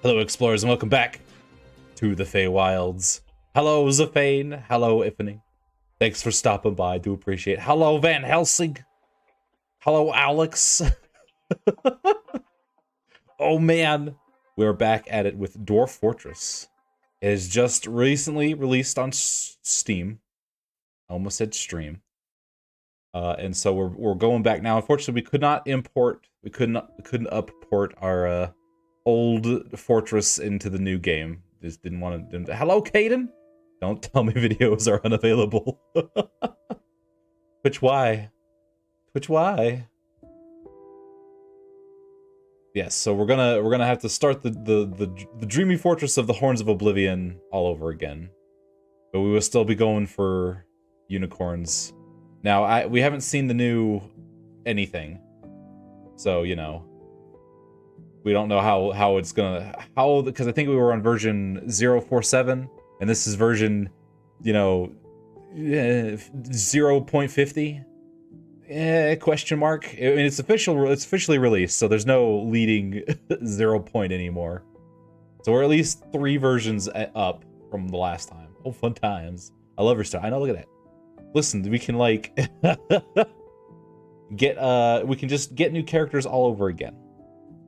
Hello, explorers, and welcome back to the Feywilds. Hello, Zafane. Hello, Ifany. Thanks for stopping by. I do appreciate it. Hello, Van Helsing. Hello, Alex. Oh, man. We're back at it with Dwarf Fortress. It is just recently released on Steam. I almost said stream. And so we're going back now. Unfortunately, we couldn't upport our old fortress into the new game. Just didn't want to. Hello, Caden. Don't tell me videos are unavailable. Which why? Yes, so we're gonna have to start the dreamy fortress of the Horns of Oblivion all over again, but we will still be going for unicorns. Now we haven't seen the new anything, so you know we don't know how it's gonna because I think we were on version 0.47 and this is version 0.50. Question mark. I mean, it's officially released, so there's no leading 0 point anymore. So we're at least 3 versions up from the last time. Oh, fun times. I love your style. I know, look at that. Listen, we can like we can just get new characters all over again.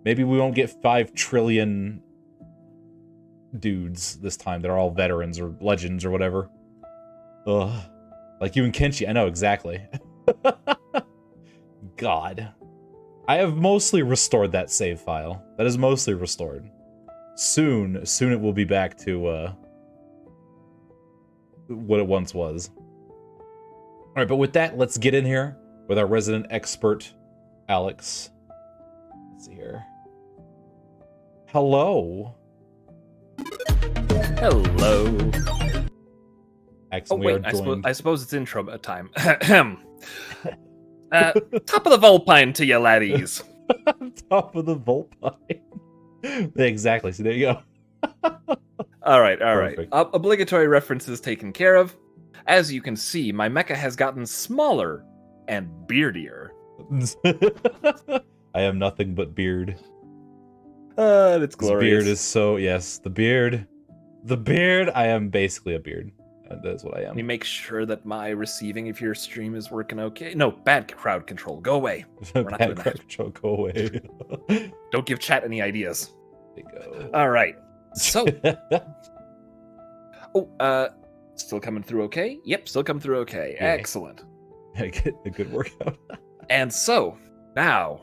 Maybe we won't get 5 trillion dudes this time. They're all veterans or legends or whatever. Ugh. Like you and Kenshi. I know, exactly. God. I have mostly restored that save file. That is mostly restored. Soon it will be back to what it once was. Alright, but with that, let's get in here with our resident expert, Alex. Let's see here. Hello. Hello. Excellent. I suppose it's intro time. Top of the Vulpine to you, laddies. Top of the Vulpine. Exactly. So there you go. All right. Obligatory references taken care of. As you can see, my mecha has gotten smaller and beardier. I am nothing but beard. It's glorious. This beard is so, yes, the beard. I am basically a beard. That's what I am. Let me make sure that my receiving of your stream is working okay. No, bad crowd control. Go away. We're not doing that. Control, go away. Don't give chat any ideas. There you go. All right. So. Still coming through okay? Yep, still coming through okay. Yeah. Excellent. Get a good workout. And so, now.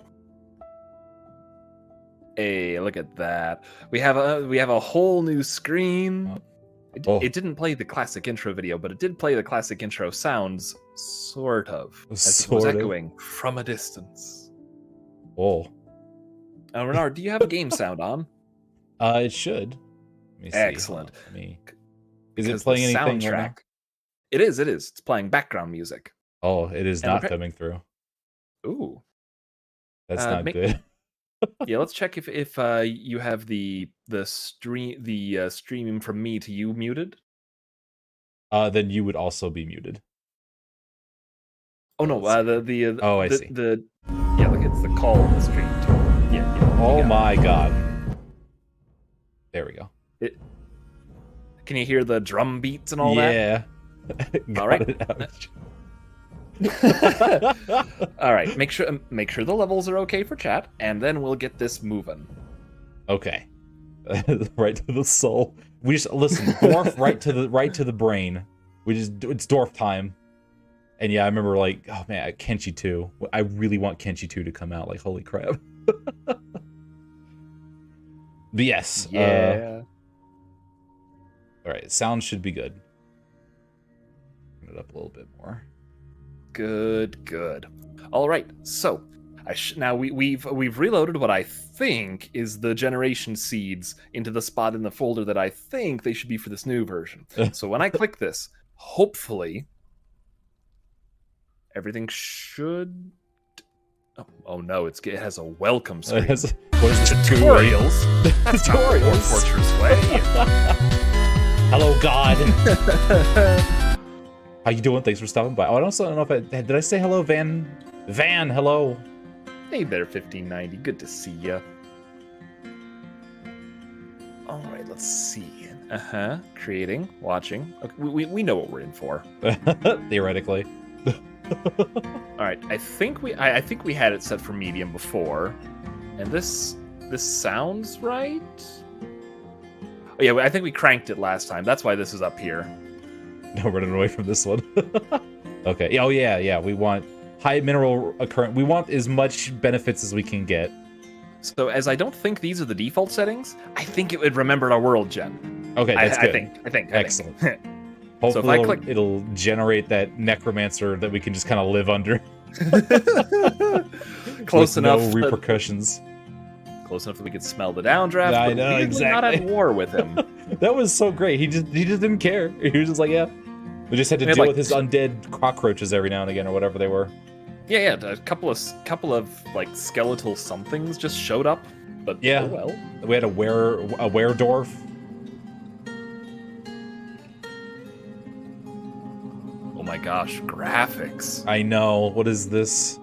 Hey, look at that. We have a whole new screen. It didn't play the classic intro video, but it did play the classic intro sounds, sort of. As it was echoing from a distance. Oh. Renard, do you have a game sound on? It should. Let me see. Excellent. Is it playing anything soundtrack? right now? It is. It's playing background music. Oh, it is not coming through. Ooh. That's not good. Yeah, let's check if you have the streaming from me to you muted. Then you would also be muted. Oh no, I see. Yeah, look, it's the call on the stream. Yeah. Oh my god. There we go. Can you hear the drum beats and all that? Yeah. All right. All right. Make sure the levels are okay for chat, and then we'll get this moving. Okay. Right to the soul. We just listen. Dwarf right to the brain. It's Dwarf time. And yeah, I remember like, oh man, Kenshi 2. I really want Kenshi 2 to come out. Like, holy crap. But yes. Yeah. All right. Sound should be good. Turn it up a little bit more. Good. All right. So, now we've reloaded what I think is the generation seeds into the spot in the folder that I think they should be for this new version. So when I click this, hopefully everything should. Oh no! It has a welcome screen. What is this? Tutorials. That's not the Dwarf Fortress way. Hello, God. How you doing? Thanks for stopping by. Oh, I don't know if did I say hello, Van? Van, hello. Hey there, 1590. Good to see ya. All right, let's see. Creating, watching. Okay, we know what we're in for. Theoretically. All right, I think we had it set for medium before, and this sounds right. Oh yeah, I think we cranked it last time. That's why this is up here. No, running away from this one. Okay. Oh yeah. We want high mineral occurrence. We want as much benefits as we can get. So as I don't think these are the default settings, I think it would remember our world gen. Okay, that's good. I think. Excellent. So if I Hopefully click, it'll generate that necromancer that we can just kind of live under. Close with enough. No repercussions. Close enough that we could smell the downdraft. I but know, weirdly exactly. Not at war with him. That was so great. He just didn't care. He was just like, yeah. We just had to We had, deal like, with his undead cockroaches every now and again, or whatever they were. Yeah. A couple of like skeletal somethings just showed up. But Yeah. oh well. We had a Dwarf. Oh my gosh, graphics. I know. What is this?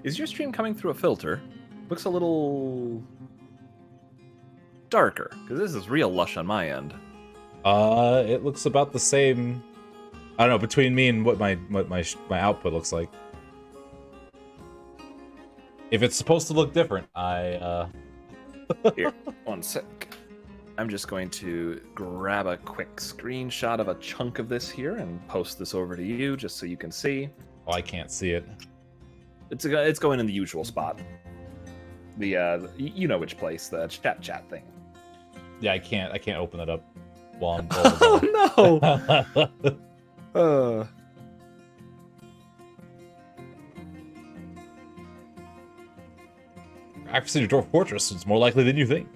Is your stream coming through a filter? Looks a little darker, because this is real lush on my end. It looks about the same. I don't know, between me and what my output looks like. If it's supposed to look different, Here, one sec. I'm just going to grab a quick screenshot of a chunk of this here and post this over to you, just so you can see. Oh, I can't see it. It's going in the usual spot. The you know which place, the chat thing. Yeah, I can't open it up while I'm Oh no! Accessing your Dwarf Fortress is more likely than you think.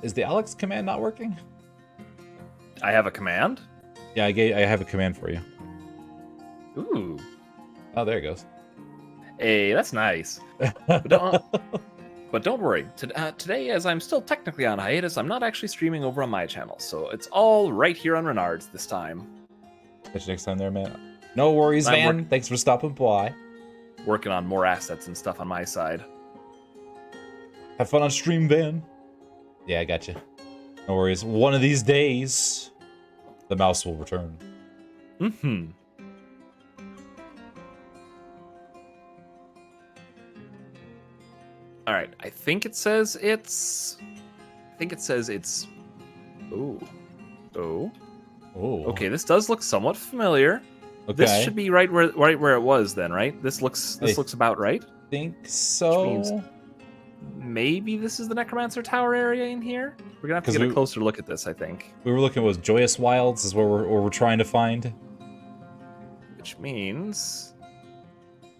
Is the Alex command not working? I have a command? Yeah, I have a command for you. Ooh. Oh, there it goes. Hey, that's nice. But don't worry. Today, as I'm still technically on hiatus, I'm not actually streaming over on my channel, so it's all right here on Renard's this time. Catch you next time there, man. No worries, Van. Thanks for stopping by. Working on more assets and stuff on my side. Have fun on stream, Van. Yeah, I got you. No worries. One of these days, the mouse will return. Mm-hmm. All right. I think it says it's. Oh. Okay, this does look somewhat familiar. Okay. This should be right where it was then, right? This looks about right. I think so. Which means maybe this is the Necromancer Tower area in here. We're gonna have to get a closer look at this, I think. We were looking at Joyous Wilds is where we're trying to find. Which means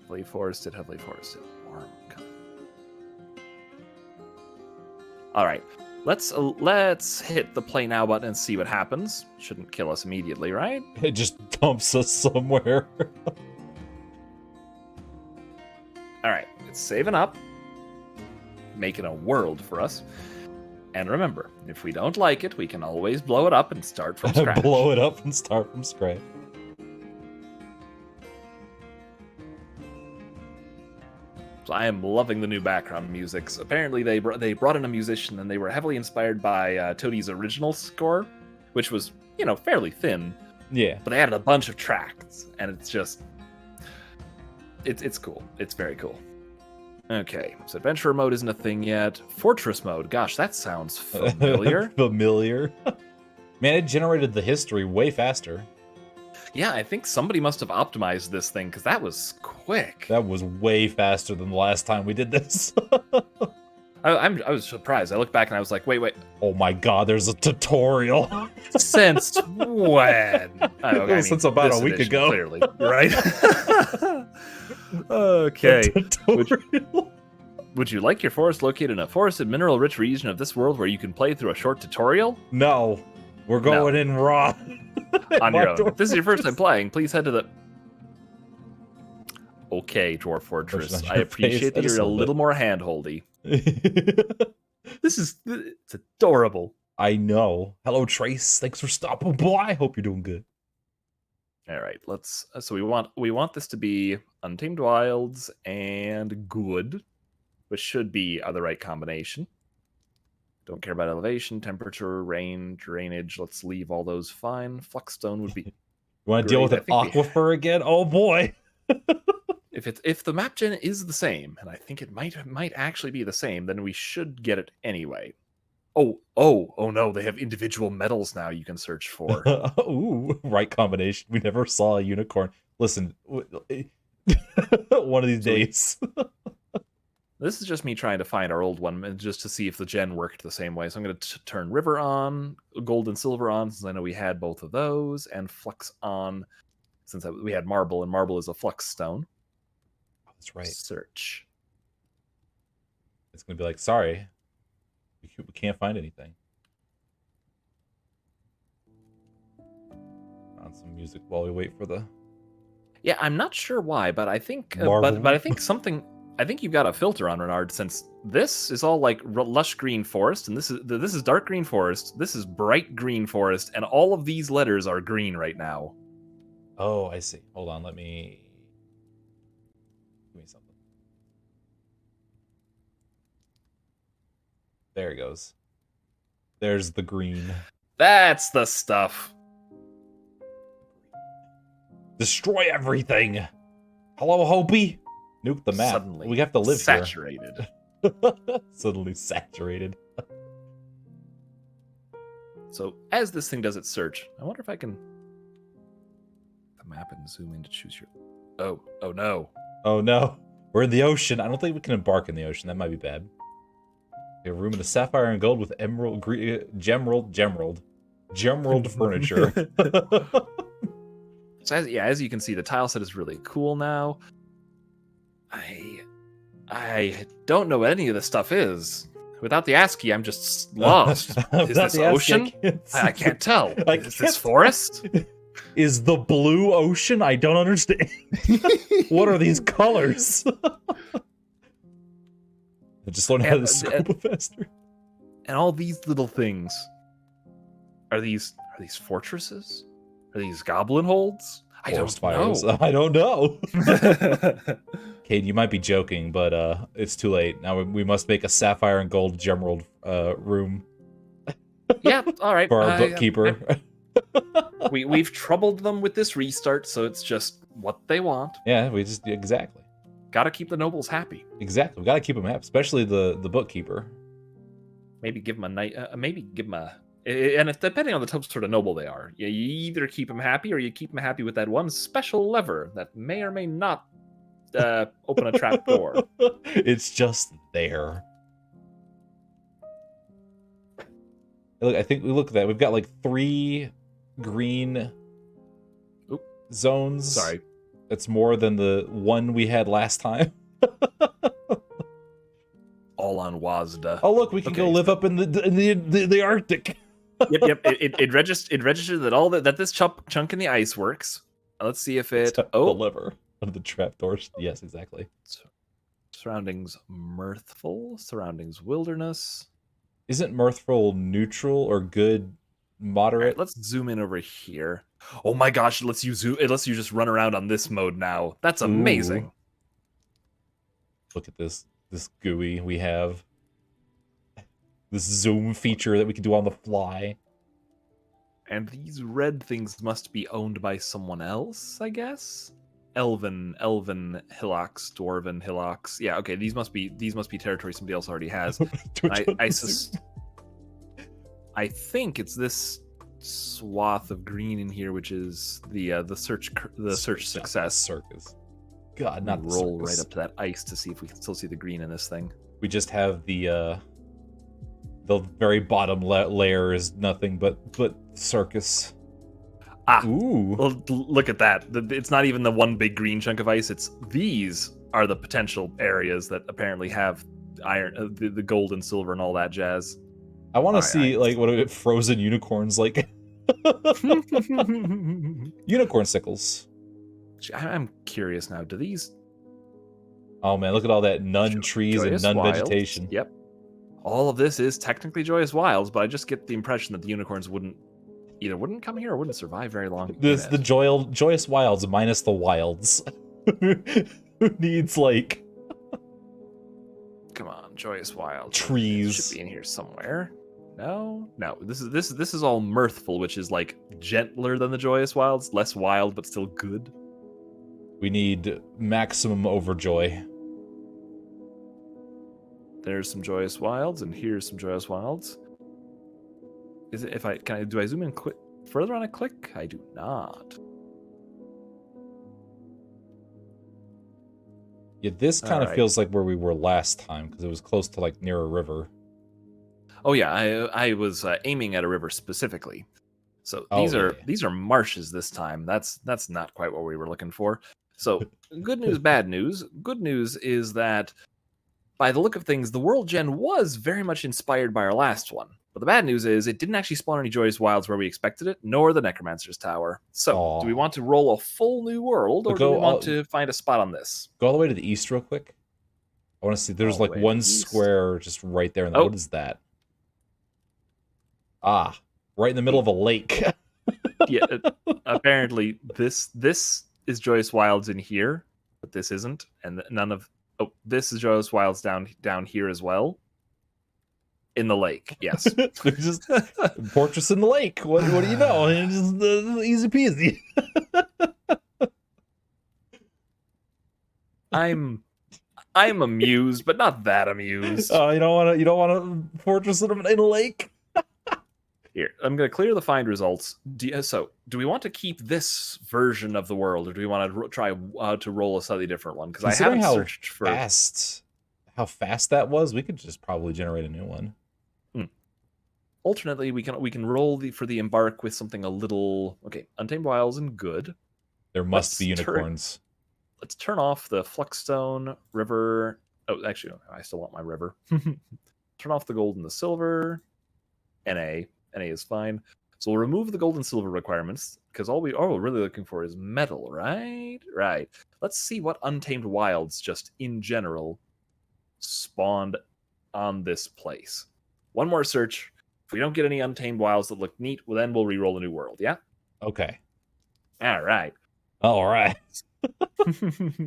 heavily forested. Warm. All right. Let's hit the play now button and see what happens. Shouldn't kill us immediately, right? It just dumps us somewhere. All right, it's saving up, making a world for us. And remember, if we don't like it, we can always blow it up and start from scratch. Blow it up and start from scratch. So I am loving the new background musics. Apparently, they brought in a musician, and they were heavily inspired by Toadie's original score, which was, fairly thin. Yeah. But they added a bunch of tracks, and it's just, it's cool. It's very cool. Okay, so adventurer mode isn't a thing yet. Fortress mode, gosh, that sounds familiar. Familiar. Man, it generated the history way faster. Yeah, I think somebody must have optimized this thing, because that was quick. That was way faster than the last time we did this. I was surprised. I looked back and I was like, wait. Oh my god, there's a tutorial. Since when? Since about a week ago. Clearly, right? Okay. Would you like your forest located in a forested, mineral-rich region of this world where you can play through a short tutorial? No. We're going in raw. On your own. If this is your first time playing, please head to the... Okay, Dwarf Fortress. I appreciate that you're a little more hand-holdy. It's adorable. I know. Hello, Trace. Thanks for stopping by. I hope you're doing good. All right, let's. So we want this to be Untamed Wilds and good, which should be the right combination. Don't care about elevation, temperature, rain, drainage. Let's leave all those fine. Fluxstone would be. You want to deal with Great. an aquifer again? Oh boy. If the map gen is the same, and I think it might actually be the same, then we should get it anyway. Oh no, they have individual metals now you can search for. Ooh, right combination. We never saw a unicorn. Listen, one of these days. This is just me trying to find our old one, just to see if the gen worked the same way. So I'm going to turn River on, Gold and Silver on, since I know we had both of those, and Flux on, since we had Marble, and Marble is a Flux stone. That's right. Search. It's going to be like, sorry, we can't find anything. On some music while we wait for the... Yeah, I'm not sure why, but I think, but I think something... I think you've got a filter on, Renard, since this is all like lush green forest, and this is dark green forest, this is bright green forest, and all of these letters are green right now. Oh, I see. Hold on, give me something. There it goes. There's the green. That's the stuff. Destroy everything. Hello, Hopi. Nuke the map. Suddenly we have to live saturated. Here. Suddenly saturated. So as this thing does its search, I wonder if I can the map and zoom in to choose your. Oh no. Oh no. We're in the ocean. I don't think we can embark in the ocean. That might be bad. We have a room in the sapphire and gold with emerald, gemerald furniture. So as you can see, the tile set is really cool now. I don't know what any of this stuff is. Without the ASCII, I'm just lost. Is this ocean? I can't tell. Is this forest? Is the blue ocean? I don't understand. What are these colors? I just learned how to scope faster. And all these little things. Are these fortresses? Are these goblin holds? I don't know. I don't know. Cade, you might be joking, but it's too late. Now we must make a sapphire and gold gemerald room. Yeah, all right. For our bookkeeper. We've troubled them with this restart, so it's just what they want. Yeah, we just exactly. Gotta keep the nobles happy. Exactly, we gotta keep them happy, especially the bookkeeper. Maybe give them a night. Maybe give them a. And it's depending on the type sort of noble they are. You either keep them happy, or you keep them happy with that one special lever that may or may not open a trap door. It's just there. Look, I think we look at that. We've got like 3 green zones. Sorry. That's more than the one we had last time. All on Wazda. Oh look, we can go live up in the Arctic. Yep. It registered that this chunk in the ice works. Let's see if it. The lever of the trapdoors. Yes, exactly. Surroundings mirthful. Surroundings wilderness. Isn't mirthful neutral or good? Moderate. Right, let's zoom in over here. Oh my gosh! It lets you just run around on this mode now. That's amazing. Ooh. Look at this GUI we have. This zoom feature that we can do on the fly. And these red things must be owned by someone else, I guess. Elven hillocks, dwarven hillocks. Yeah, okay. These must be territory somebody else already has. I think it's this swath of green in here, which is the search success. Circus. God, not the roll circus. right up to that ice to see if we can still see the green in this thing. We just have the very bottom layer is nothing but circus. Ooh. Well, look at that. It's not even the one big green chunk of ice. These are the potential areas that apparently have iron, the gold and silver and all that jazz. I want to see like what are frozen unicorns like. Unicorn sickles. I'm curious now. Do these? Oh man, look at all that none trees and none wilds. vegetation. Yep. All of this is technically Joyous Wilds, but I just get the impression that the unicorns wouldn't either wouldn't come here or wouldn't survive very long. This the Joyous Wilds minus the wilds. Who needs like Come on, Joyous Wilds. trees? It should be in here somewhere. No. This is all mirthful, which is like gentler than the Joyous Wilds, less wild but still good. We need maximum overjoy. There's some Joyous Wilds, and here's some Joyous Wilds. Is it? Do I zoom in further on a click? I do not. Yeah, this kind of Alright. feels like where we were last time because it was close to like near a river. Oh yeah, I was aiming at a river specifically. So these are marshes this time. That's not quite what we were looking for. So good news, bad news. Good news is that by the look of things, the world gen was very much inspired by our last one. But the bad news is it didn't actually spawn any Joyous Wilds where we expected it, nor the Necromancer's Tower. So do we want to roll a full new world, or do we want to find a spot on this? Go all the way to the east real quick. I want to see. There's like one square just right there. What is that? Ah, right in the middle of a lake. Yeah, apparently this is Joyous Wilds in here, but this isn't, and none of this is Joyous Wilds down here as well. In the lake, yes. They're just fortress in the lake. What do you know? It's just easy peasy. I'm amused, but not that amused. You don't want a fortress in a lake. Here, I'm going to clear the find results. Do we want to keep this version of the world, or do we want to try to roll a slightly different one? Because I haven't searched for how fast that was. We could just probably generate a new one. Alternately, we can roll for the embark with something a little Untamed Wilds and good. There must be unicorns. Let's turn off the Fluxstone river. Oh, actually, I still want my river. Turn off the gold and the silver. NA is fine. So we'll remove the gold and silver requirements because all we're really looking for is metal, right? Right. Let's see what Untamed Wilds just in general spawned on this place. One more search. If we don't get any Untamed Wilds that look neat, well, then we'll re-roll a new world, yeah? Okay. All right. I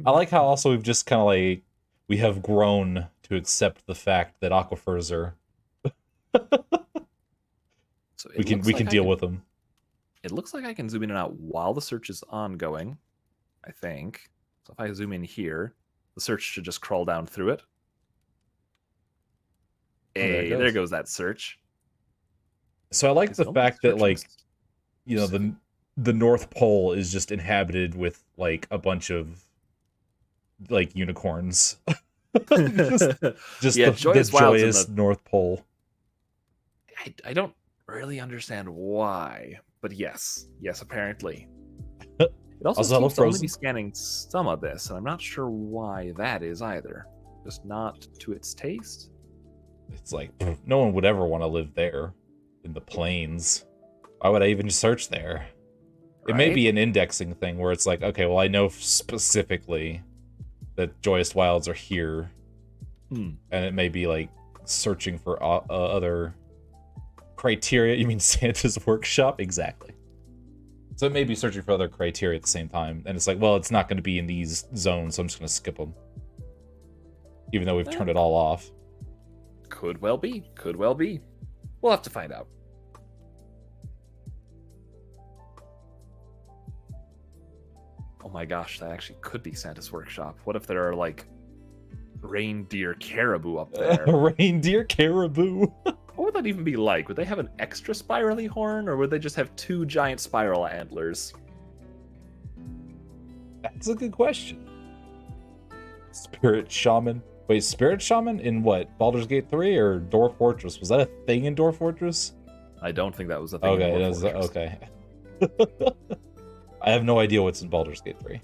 like how also we've just kind of like, we have grown to accept the fact that aquifers are... So we can deal with them. It looks like I can zoom in and out while the search is ongoing, I think. So if I zoom in here, the search should just crawl down through it. Hey, there goes that search. So I like the fact that, like, you know, the North Pole is just inhabited with, like, a bunch of, like, unicorns. just yeah, the joyous North Pole. I don't really understand why, but yes, apparently. It also seems to only be scanning some of this, and I'm not sure why that is either. Just not to its taste. It's like, no one would ever want to live there, in the plains. Why would I even search there? Right? It may be an indexing thing where it's like, okay, well, I know specifically that Joyous Wilds are here, and it may be like searching for other criteria. You mean Santa's workshop? Exactly. So it may be searching for other criteria at the same time, and it's like, well, it's not going to be in these zones, so I'm just going to skip them, even though we've turned it all off. Could well be. Could well be. We'll have to find out. Oh my gosh, that actually could be Santa's workshop. What if there are, like, reindeer caribou up there? Reindeer caribou? What would that even be like? Would they have an extra spirally horn, or would they just have two giant spiral antlers? That's a good question. Spirit Shaman. Wait, Spirit Shaman in what? Baldur's Gate 3 or Dwarf Fortress? Was that a thing in Dwarf Fortress? I don't think that was a thing in Dwarf Fortress. Okay. I have no idea what's in Baldur's Gate 3.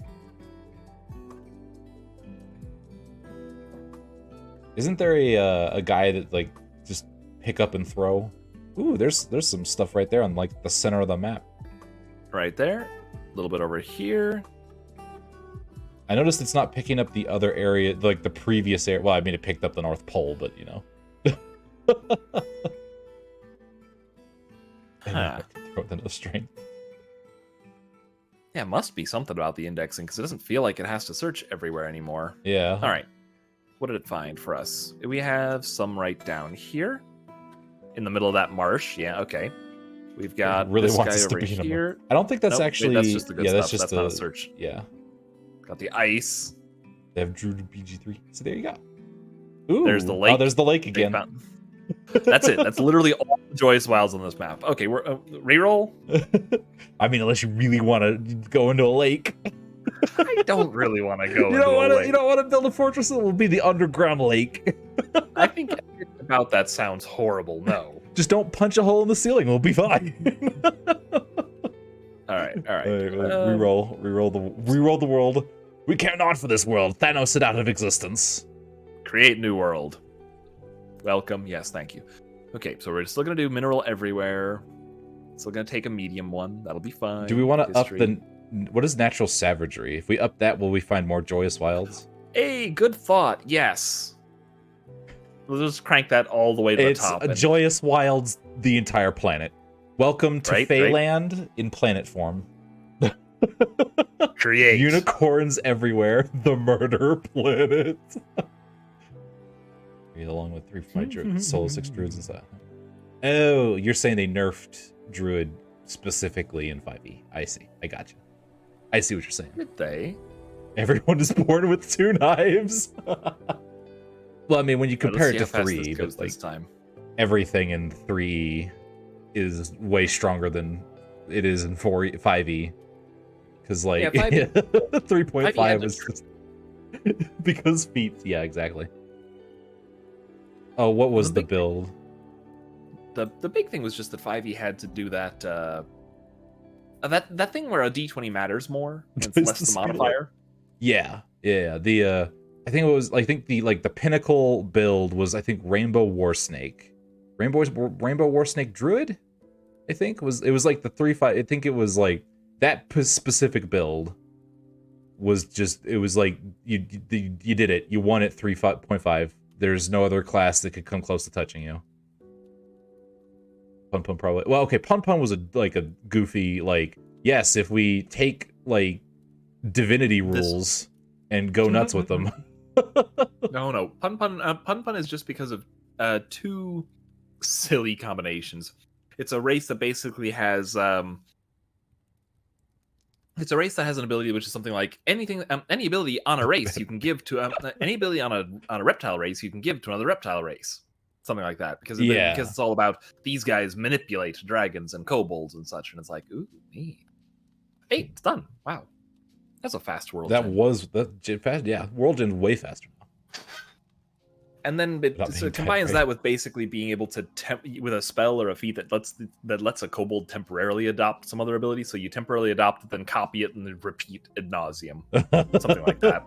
Isn't there a guy that, like, just pick up and throw? Ooh, there's some stuff right there on, like, the center of the map. Right there. A little bit over here. I noticed it's not picking up the other area, like the previous area. Well, I mean, it picked up the North Pole, but, you know. Huh. enough strength. Yeah, it must be something about the indexing because it doesn't feel like it has to search everywhere anymore. Yeah. All right. What did it find for us? We have some right down here in the middle of that marsh. Yeah, okay. We've got really this wants guy us to over be in a here. I don't think that's Nope, wait, actually. that's just the good yeah, stuff. that's just not a search. Yeah. Got the ice. They have Druid BG3. So there you go. Ooh. There's the lake. Oh, there's the lake again. That's it. That's literally all the Joyous Wilds on this map. Okay, we're reroll. I mean, unless you really want to go into a lake. I don't really want to go You into a lake. You don't want to build a fortress that will be the underground lake. I think everything about that sounds horrible. No. Just don't punch a hole in the ceiling. We'll be fine. All right. Reroll the world. We care not for this world. Thanos it out of existence. Create new world. Welcome. Yes, thank you. Okay, so we're still gonna do mineral everywhere. Still gonna take a medium one. That'll be fine. Do we want to up the? What is natural savagery? If we up that, will we find more joyous wilds? Hey, good thought. Yes. We'll just crank that all the way to the top. It's joyous wilds, the entire planet. Welcome to Feyland in planet form. Create unicorns everywhere. The murder planet. Along with 3 for my druids, solo 6 druids inside. Oh, you're saying they nerfed druid specifically in 5e. I see. I got you. I see what you're saying. Did they? Everyone is born with 2 knives. Well, I mean, when you compare it to 3, but like everything in 3 is way stronger than it is in 5e. Because like 3.5 is just because feet. Yeah, exactly. Oh, what was the build? The big thing was just that 5e had to do that that thing where a d20 matters more and it's less the modifier. Yeah. The I think the pinnacle build was Rainbow War Snake. Rainbow War Snake Druid, I think it was like the 3-5. I think it was like that specific build was just, it was like you did it. You won at 3.5. There's no other class that could come close to touching you. Pun Pun probably. Well, okay, Pun Pun was a goofy, like, yes, if we take like divinity rules and go nuts with them. No. Pun Pun is just because of 2 silly combinations. It's a race that basically has it's a race that has an ability which is something like anything, any ability on a race you can give to any ability on a reptile race you can give to another reptile race, something like that. Because it's all about these guys manipulate dragons and kobolds and such, and it's like, ooh, neat. Hey, it's done. Wow, that's a fast world. Fast. Yeah, world gen way faster now. And then it combines that with basically being able to with a spell or a feat that lets a kobold temporarily adopt some other ability. So you temporarily adopt it, then copy it, and then repeat ad nauseum. Something like that.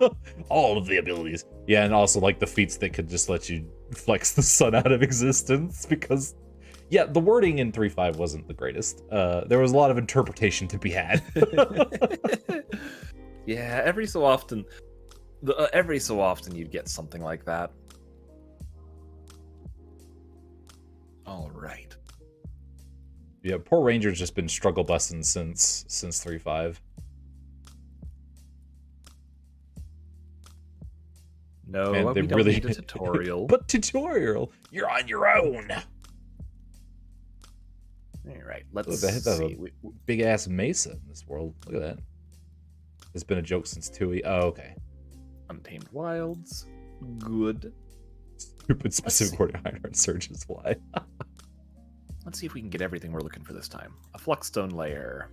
All of the abilities. Yeah, and also like the feats that could just let you flex the sun out of existence. Because, yeah, the wording in 3.5 wasn't the greatest. There was a lot of interpretation to be had. Yeah, every so often you'd get something like that. All right. Yeah, poor Ranger's just been struggle busting since 3.5. No, man, we don't need a tutorial. But tutorial, you're on your own. All right, let's see. Big ass mesa in this world. Look at that. It's been a joke since 2e. Oh, okay. Untamed Wilds. Good. Stupid specific order iron surges fly. Let's see if we can get everything we're looking for this time. A Fluxstone layer.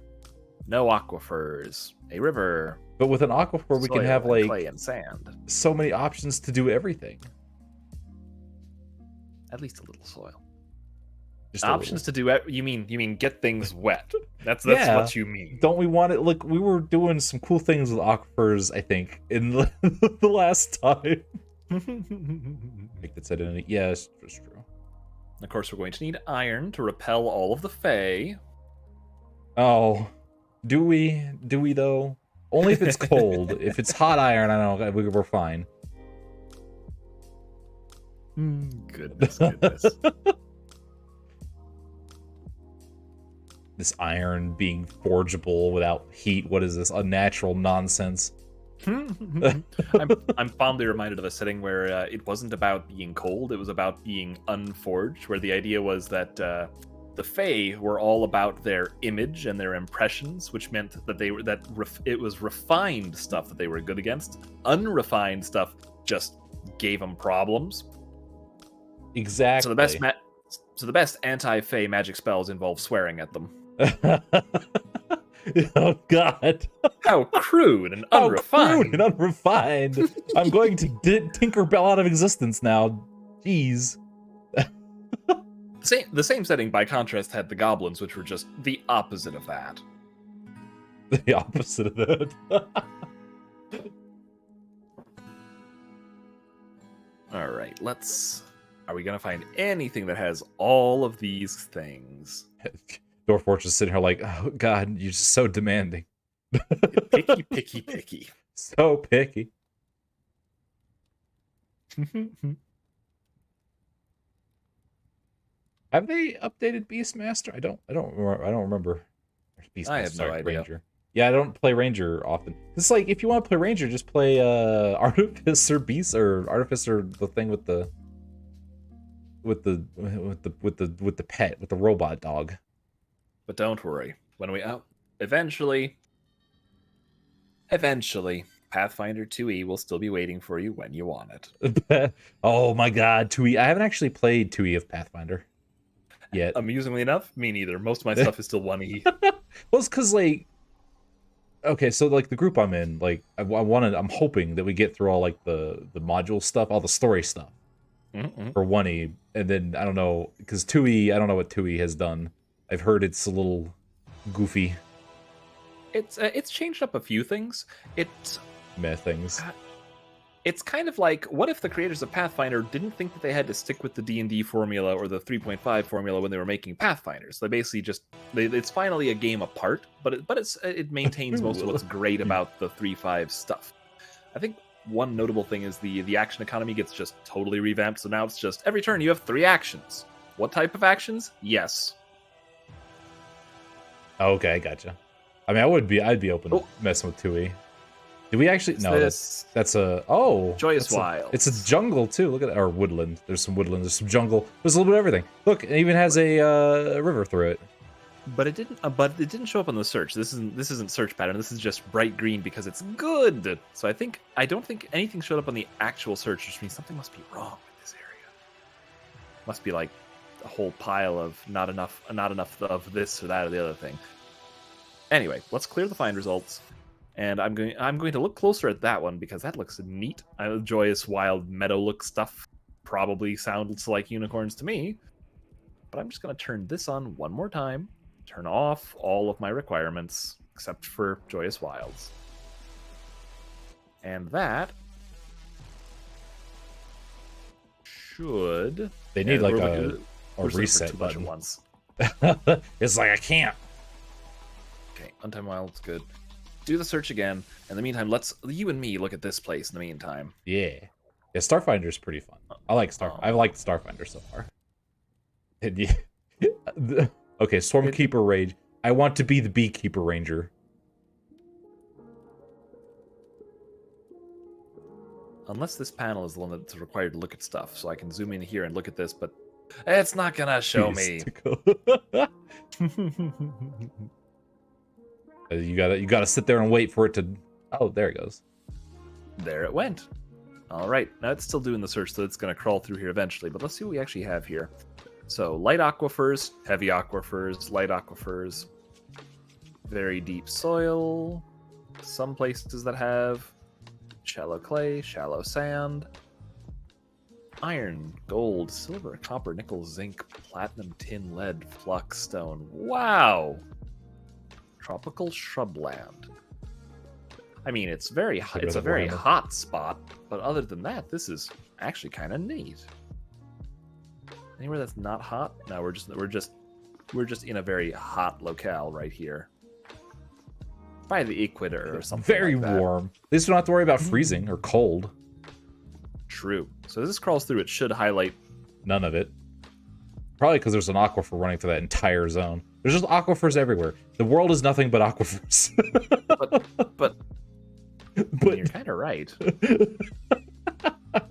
No aquifers. A river. But with an aquifer, we can have like clay and sand. So many options to do everything. At least a little soil. Just options to do. You mean get things wet? That's what you mean. Don't we want it? Like we were doing some cool things with aquifers, I think, in the last time. I think that said anything. Yes, that's true. Of course, we're going to need iron to repel all of the Fae. Oh, do we? Do we though? Only if it's cold. If it's hot iron, I don't know. We're fine. Goodness. this iron being forgeable without heat. What is this? Unnatural nonsense. I'm fondly reminded of a setting where it wasn't about being cold, it was about being unforged, where the idea was that the Fae were all about their image and their impressions, which meant that it was refined stuff that they were good against. Unrefined stuff just gave them problems. Exactly. So the best anti-Fae magic spells involve swearing at them. Oh God! How crude and unrefined! How crude and unrefined! I'm going to Tinkerbell out of existence now. Jeez. The same setting, by contrast, had the goblins, which were just the opposite of that. The opposite of that. All right, Are we gonna find anything that has all of these things? Dwarf Fortress sitting here like, oh God, you're just so demanding. Picky, picky, picky. So picky. Have they updated Beastmaster? I don't remember. Beastmaster, I have no idea. Ranger. Yeah, I don't play Ranger often. It's like if you want to play Ranger, just play Artificer Beast or Artificer, the thing with the pet, with the robot dog. But don't worry. Eventually, Pathfinder 2e will still be waiting for you when you want it. Oh my God, 2e! I haven't actually played 2e of Pathfinder yet. Amusingly enough, me neither. Most of my stuff is still 1e. Well, it's because okay, so the group I'm in, I'm hoping that we get through all the module stuff, all the story stuff for 1e, and then I don't know, because 2e, I don't know what 2e has done. I've heard it's a little goofy. It's changed up a few things. Things. It's kind of like, what if the creators of Pathfinder didn't think that they had to stick with the D&D formula or the 3.5 formula when they were making Pathfinders? They basically it's finally a game apart, but it maintains most of what's great about the 3.5 stuff. I think one notable thing is the action economy gets just totally revamped, so now it's just every turn you have 3 actions. What type of actions? Yes. Okay, I gotcha. I mean, I'd be open to messing with 2e. Did we actually? No, that's a Joyous Wilds. It's a jungle too. Look at that, or woodland. There's some woodland. There's some jungle. There's a little bit of everything. Look, it even has a river through it. But it didn't show up on the search. This isn't search pattern. This is just bright green because it's good. So I don't think anything showed up on the actual search, which means something must be wrong with this area. Must be like a whole pile of not enough of this or that or the other thing. Anyway, let's clear the find results, and I'm going to look closer at that one because that looks neat. Joyous wild meadow look stuff probably sounds like unicorns to me, but I'm just going to turn this on one more time. Turn off all of my requirements except for Joyous Wilds, and that should. They need a reset button once. It's like I can't. Okay, Untime Wild's good. Do the search again. In the meantime, let's you and me look at this place in the meantime. Yeah. Starfinder's pretty fun. I like I've liked Starfinder so far. Okay, Swarmkeeper Rage. I want to be the Beekeeper Ranger. Unless this panel is the one that's required to look at stuff, so I can zoom in here and look at this, but it's not gonna show me. You gotta sit there and wait for it to. Oh, there it goes. There it went. All right, now it's still doing the search, so it's gonna crawl through here eventually. But let's see what we actually have here. So light aquifers, heavy aquifers, light aquifers, very deep soil. Some places that have shallow clay, shallow sand, iron, gold, silver, copper, nickel, zinc, platinum, tin, lead, flux, stone. Wow. Tropical shrubland. I mean, it's a very hot spot, but other than that, this is actually kind of neat. Anywhere that's not hot? No, we're just in a very hot locale right here. By the equator or something. Very like that. warm. At least we don't have to worry about freezing or cold. True. So as this crawls through, it should highlight none of it. Probably because there's an aquifer running through that entire zone. There's just aquifers everywhere. The world is nothing but aquifers. But you're kind of right. I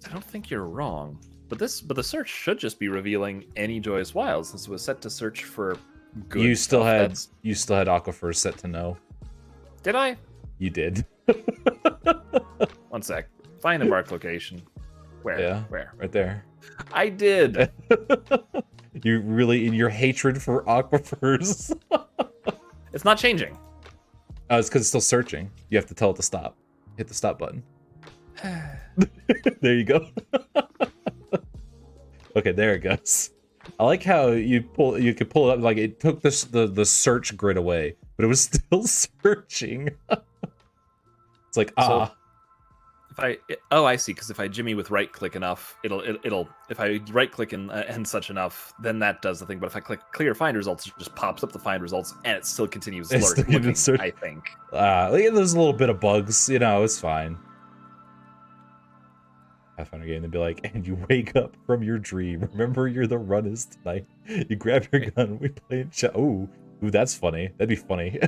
don't think you're wrong. But the search should just be revealing any joyous wilds, since it was set to search for good. You still had aquifers set to no. Did I? You did. One sec. Find the marked location. Where? Yeah. Where? Right there. I did. You're really in your hatred for aquifers. It's not changing. Oh, it's because it's still searching. You have to tell it to stop. Hit the stop button. There you go. Okay, there it goes. I like how you could pull it up, like it took the search grid away, but it was still searching. It's like So, I see, because if I jimmy with right click enough, it'll if I right click and such enough, then that does the thing. But if I click clear find results, it just pops up the find results and it still continues looking, I think. There's a little bit of bugs, it's fine. Pathfinder game, they'd be like, and you wake up from your dream. Remember, you're the runners tonight. You grab your gun, we play and chat. Ooh, that's funny. That'd be funny.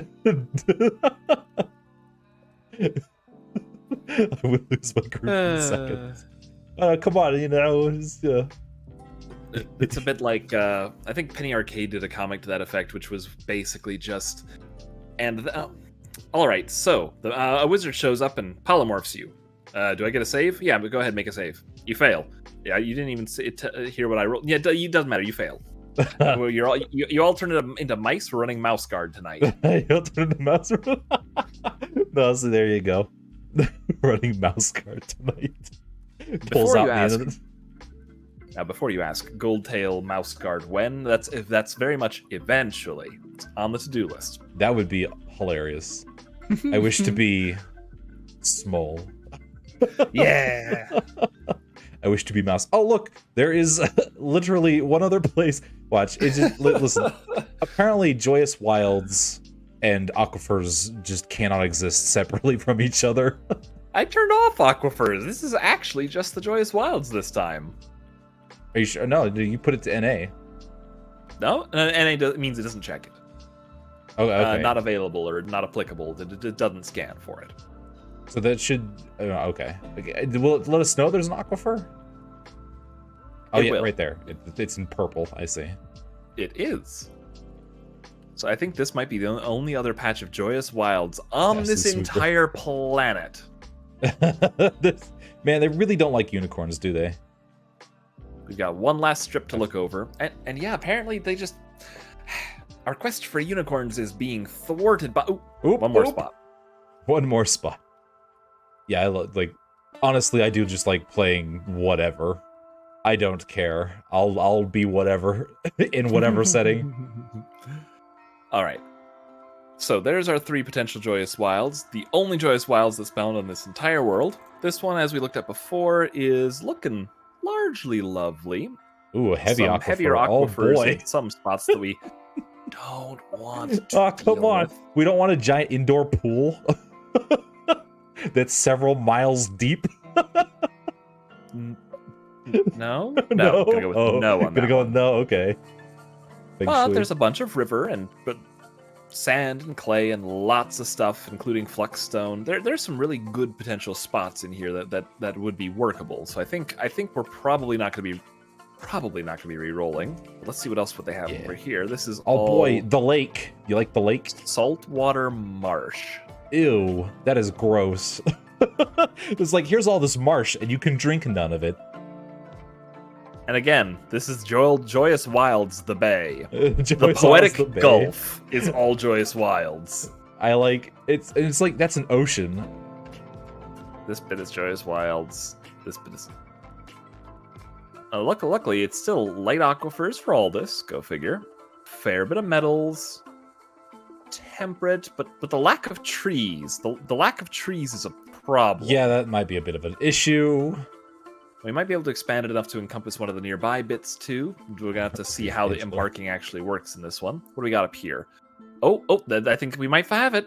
I would lose my group in seconds. Come on, It's a bit like I think Penny Arcade did a comic to that effect, which was basically just all right. So a wizard shows up and polymorphs you. Do I get a save? Yeah, but go ahead, make a save. You fail. Yeah, you didn't even hear what I rolled. Yeah, it doesn't matter. You fail. Well, you all turned into mice. We're running mouse guard tonight. You all turned into mouse. No, so there you go. Running mouse guard tonight. Pulls out before you ask, Goldtail mouse guard when? That's very much eventually. It's on the to-do list. That would be hilarious. I wish to be small. Yeah. I wish to be mouse. Oh, look, there is literally one other place. Watch. Listen. Apparently, joyous wilds and aquifers just cannot exist separately from each other. I turned off aquifers. This is actually just the joyous wilds this time. Are you sure? No, you put it to NA. No, NA means it doesn't check it. Oh, okay. Not available or not applicable. It doesn't scan for it. So that should... okay. Will it let us know there's an aquifer? Oh, yeah, right there. It's in purple. I see. It is. So I think this might be the only other patch of joyous wilds on this entire planet. Man, they really don't like unicorns, do they? We've got one last strip to look over. And yeah, apparently they just... Our quest for unicorns is being thwarted by... One more spot. One more spot. Yeah, honestly, I do just like playing whatever. I don't care. I'll be whatever in whatever setting. All right. So there's our 3 potential joyous wilds. The only joyous wilds that's found on this entire world. This one, as we looked at before, is looking largely lovely. Ooh, a heavier aquifers oh, boy. In some spots that we don't want to Oh, come on. with. We don't want a giant indoor pool that's several miles deep. No? No. Gonna go with no on that go one. with no, okay. But there's a bunch of river but sand and clay and lots of stuff, including flux-stone. There's some really good potential spots in here that would be workable. So I think we're probably not going to be re-rolling. Let's see what else they have over here. This is boy, the lake. You like the lake? Saltwater marsh. Ew, that is gross. It's like, here's all this marsh and you can drink none of it. And again, this is Joyous Wilds, the Bay. The poetic Gulf is all Joyous Wilds. I like it's like that's an ocean. This bit is Joyous Wilds. This bit is. Luckily, it's still light aquifers for all this. Go figure. Fair bit of metals. Temperate, but the lack of trees. The lack of trees is a problem. Yeah, that might be a bit of an issue. We might be able to expand it enough to encompass one of the nearby bits, too. We're gonna have to see how the embarking actually works in this one. What do we got up here? I think we might have it.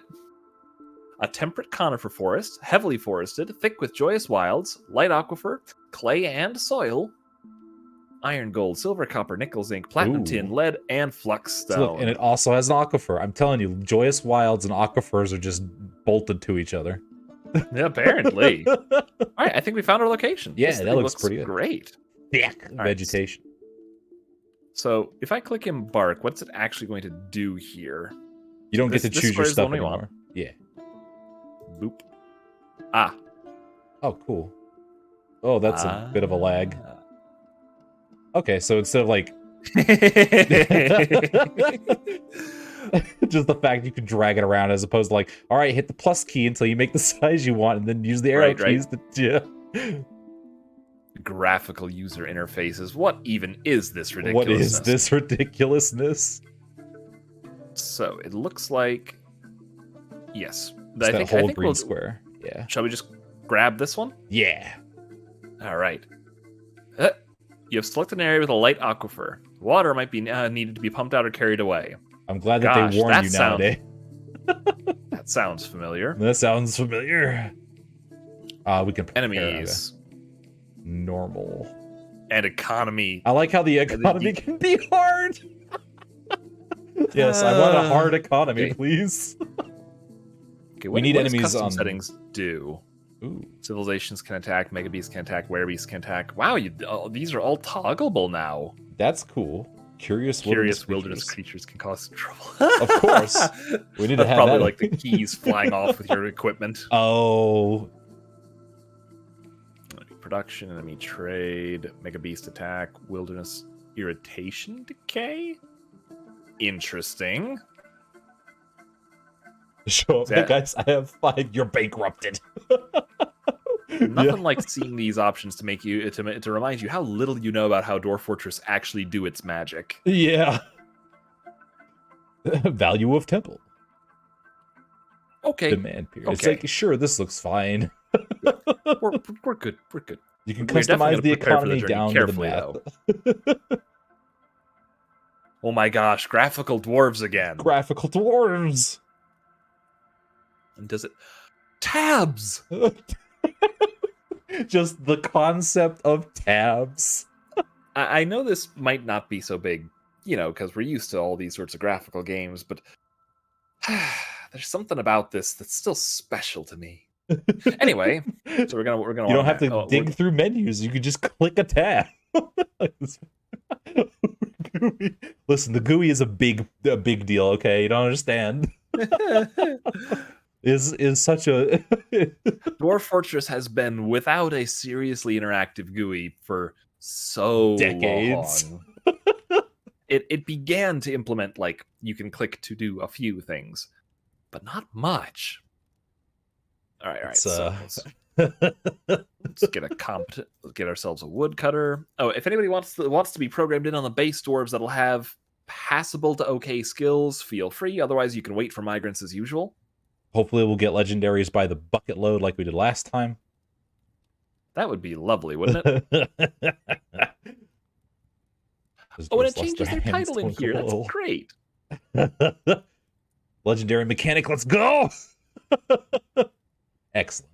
A temperate conifer forest, heavily forested, thick with joyous wilds, light aquifer, clay and soil. iron, gold, silver, copper, nickel, zinc, platinum, Ooh. tin, lead, and flux stone. So look, and it also has an aquifer. I'm telling you, Joyous Wilds and aquifers are just bolted to each other. Yeah, apparently. All right, I think we found our location. Yeah, This that thing looks pretty good. Great. Thick right. vegetation. So if I click embark, what's it actually going to do here? You don't get to choose your stuff anymore. Yeah. Boop. Ah. Oh, cool. Oh, that's a bit of a lag. Okay, so instead of like just the fact you can drag it around as opposed to like, all right, hit the plus key until you make the size you want and then use the arrow keys to graphical user interfaces. What even is this ridiculousness? What is this ridiculousness? So it looks like yes. I think green square. Yeah. Shall we just grab this one? Yeah. All right. You have selected an area with a light aquifer. Water might be needed to be pumped out or carried away. I'm glad that they warn you nowadays. That sounds familiar. That sounds familiar. We can prepare enemies. Normal. And economy. I like how the economy can be hard. Yes, I want a hard economy, please. Okay, we need enemies custom on settings do. Ooh. Civilizations can attack, mega beasts can attack, werebeasts can attack. Wow, these are all toggleable now. That's cool. Curious wilderness creatures can cause trouble. Of course. We need to have probably that. like the keys flying off with your equipment. Oh. Production, enemy trade, mega beast attack, wilderness irritation decay. Interesting. Show up, hey guys, I have 5. You're bankrupted. Nothing like seeing these options to make you to remind you how little you know about how Dwarf Fortress actually do its magic. Yeah. Value of temple. Okay. Demand period. Okay. It's like, sure, this looks fine. We're good. We're good. You can customize the economy down to the math. Oh my gosh, graphical dwarves again. Graphical dwarves. And does it tabs? Just the concept of tabs. I know this might not be so big, because we're used to all these sorts of graphical games, but there's something about this that's still special to me. Anyway, so we're gonna. You don't have to dig through menus. You can just click a tab. Listen, the GUI is a big deal. Okay, you don't understand. is such a Dwarf Fortress has been without a seriously interactive GUI for so decades. Long. It began to implement like you can click to do a few things, but not much. All right. So let's get let's get ourselves a woodcutter. Oh, if anybody wants to be programmed in on the base dwarves that'll have passable to okay skills, feel free. Otherwise, you can wait for migrants as usual. Hopefully we'll get legendaries by the bucket load like we did last time. That would be lovely, wouldn't it? Oh, and it changes their title in here. That's great. Legendary mechanic, let's go! Excellent.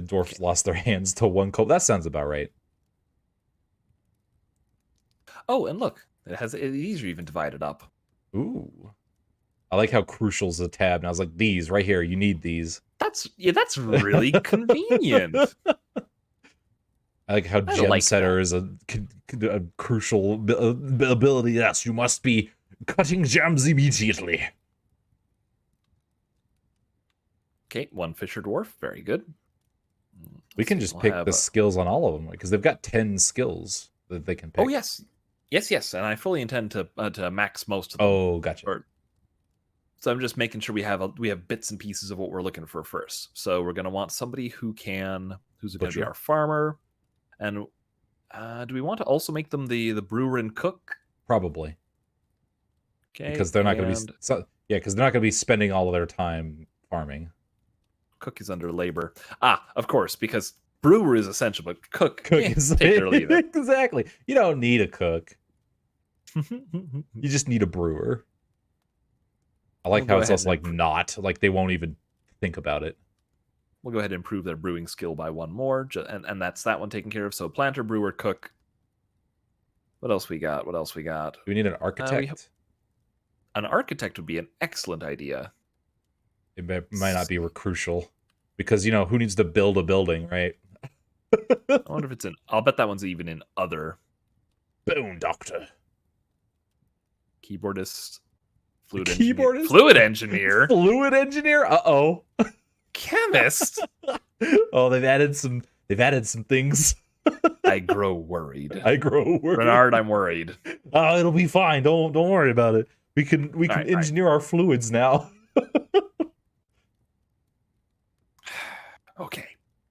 Dwarfs lost their hands to 1 coat. That sounds about right. Oh, and look, these are even divided up. Ooh. I like how crucial's a tab. And I was like, these right here, you need these. That's really convenient. I like how Gem Setter is a crucial ability. Yes, you must be cutting gems immediately. Okay, 1 Fisher Dwarf. Very good. We can just pick the skills on all of them, because they've got 10 skills that they can pick. Oh, yes. Yes, and I fully intend to max most of them. Oh, gotcha. So I'm just making sure we have bits and pieces of what we're looking for first. So we're going to want somebody who's going to be our farmer. And do we want to also make them the brewer and cook? Probably. Okay. Because they're not going to be because they're not going to be spending all of their time farming. Cook is under labor. Of course, because brewer is essential, but cook is take it or leave it. Exactly. You don't need a cook. You just need a brewer. I like how it's also like not like they won't even think about it. We'll go ahead and improve their brewing skill by one more, and that's that one taken care of. So planter, brewer, cook. What else we got? What else we got? Do we need an architect? An architect would be an excellent idea. It might not be crucial because who needs to build a building, right? I wonder if it's in. I'll bet that one's even in other. Bone doctor, Keyboardist, fluid engineer. Uh-oh. Chemist. Oh, they've added some things. I grow worried. Renard, I'm worried. Oh, it'll be fine. Don't worry about it. We can engineer our fluids now. Okay.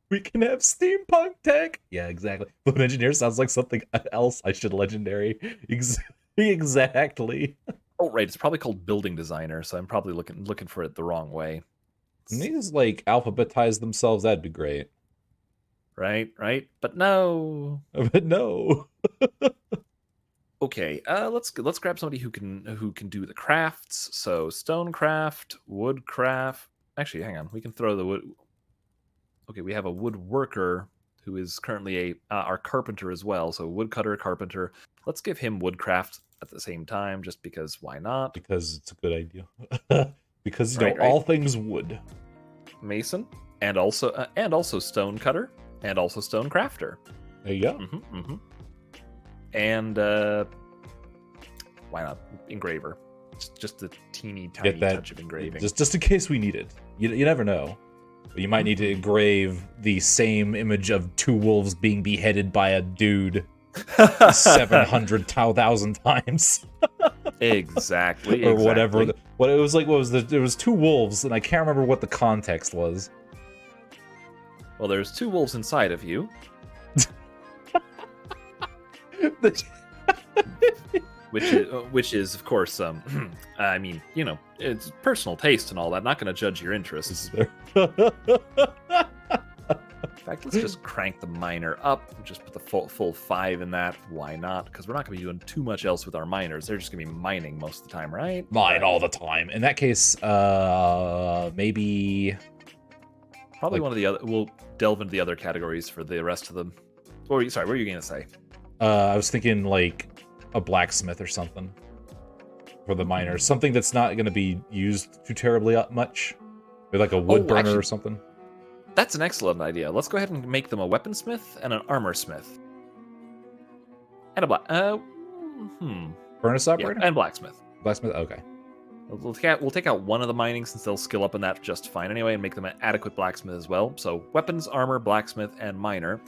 We can have steampunk tech. Yeah, exactly. Fluid engineer sounds like something else I should legendary. Exactly. Oh, right. It's probably called building designer, so I'm probably looking for it the wrong way. Can these alphabetize themselves? That'd be great. Right. But no. But no. Okay. Let's grab somebody who can do the crafts. So stonecraft, woodcraft. Actually, hang on. We can throw the wood. Okay, we have a woodworker who is currently our carpenter as well. So woodcutter, carpenter. Let's give him woodcraft at the same time, just because why not? Because it's a good idea. Because all things wood. Mason, and also stone cutter, and also stone crafter. There you go. Mm-hmm. And why not engraver? Just a teeny tiny touch of engraving. Just in case we need it. You never know. But you might need to engrave the same image of two wolves being beheaded by a dude 700,000 times. Exactly. Or whatever. What it was like? It was two wolves, and I can't remember what the context was. Well, there's two wolves inside of you. Which is of course I mean, it's personal taste and all that. Not going to judge your interests. In fact, let's just crank the miner up. Just put the full 5 in that. Why not? Because we're not going to be doing too much else with our miners. They're just going to be mining most of the time, right? Mine all the time. In that case, maybe probably one of the other. We'll delve into the other categories for the rest of them. Sorry, what were you going to say? I was thinking like a blacksmith or something for the miners. Something that's not going to be used too terribly much. Or like a wood burner or something. That's an excellent idea. Let's go ahead and make them a weaponsmith and an armor smith. And a Furnace operator? Yeah, and blacksmith. Blacksmith, okay. We'll take out one of the mining since they'll skill up in that just fine anyway and make them an adequate blacksmith as well. So weapons, armor, blacksmith, and miner.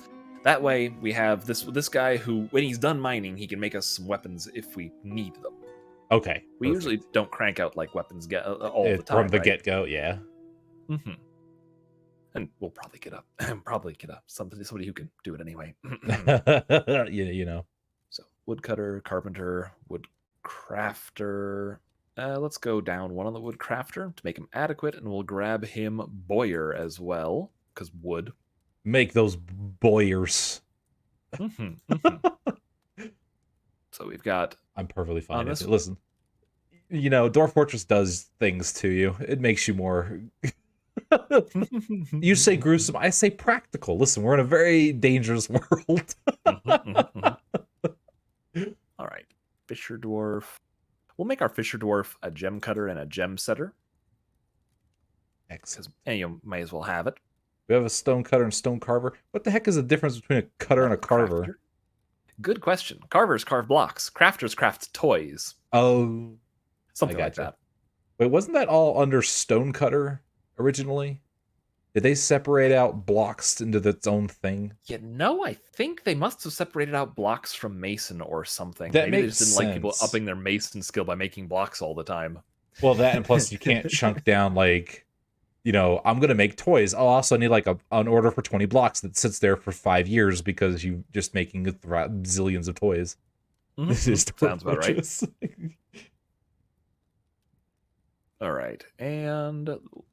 That way we have this guy who, when he's done mining, he can make us some weapons if we need them. Okay. We usually don't crank out like weapons all the time. From the get-go, yeah. Mm-hmm. And we'll probably get up somebody who can do it anyway. So woodcutter, carpenter, woodcrafter. Let's go down one on the woodcrafter to make him adequate, and we'll grab him bowyer as well, because wood. Make those bowyers. So we've got. I'm perfectly fine with it. Listen, Dwarf Fortress does things to you. It makes you more. You say gruesome, I say practical. Listen, we're in a very dangerous world. All right, Fisher Dwarf. We'll make our Fisher Dwarf a gem cutter and a gem setter. Excellent. And you may as well have it. We have a stone cutter and stone carver. What the heck is the difference between a cutter and a carver? Crafter. Good question. Carvers carve blocks. Crafters craft toys. Oh, something like that. Wait, wasn't that all under stone cutter originally? Did they separate out blocks into its own thing? I think they must have separated out blocks from mason or something. Maybe they just didn't like people upping their mason skill by making blocks all the time. Well, that, and plus you can't chunk down I'm going to make toys. I'll also need an order for 20 blocks that sits there for 5 years because you're just making zillions of toys. Mm-hmm. This is sounds about right. All right, and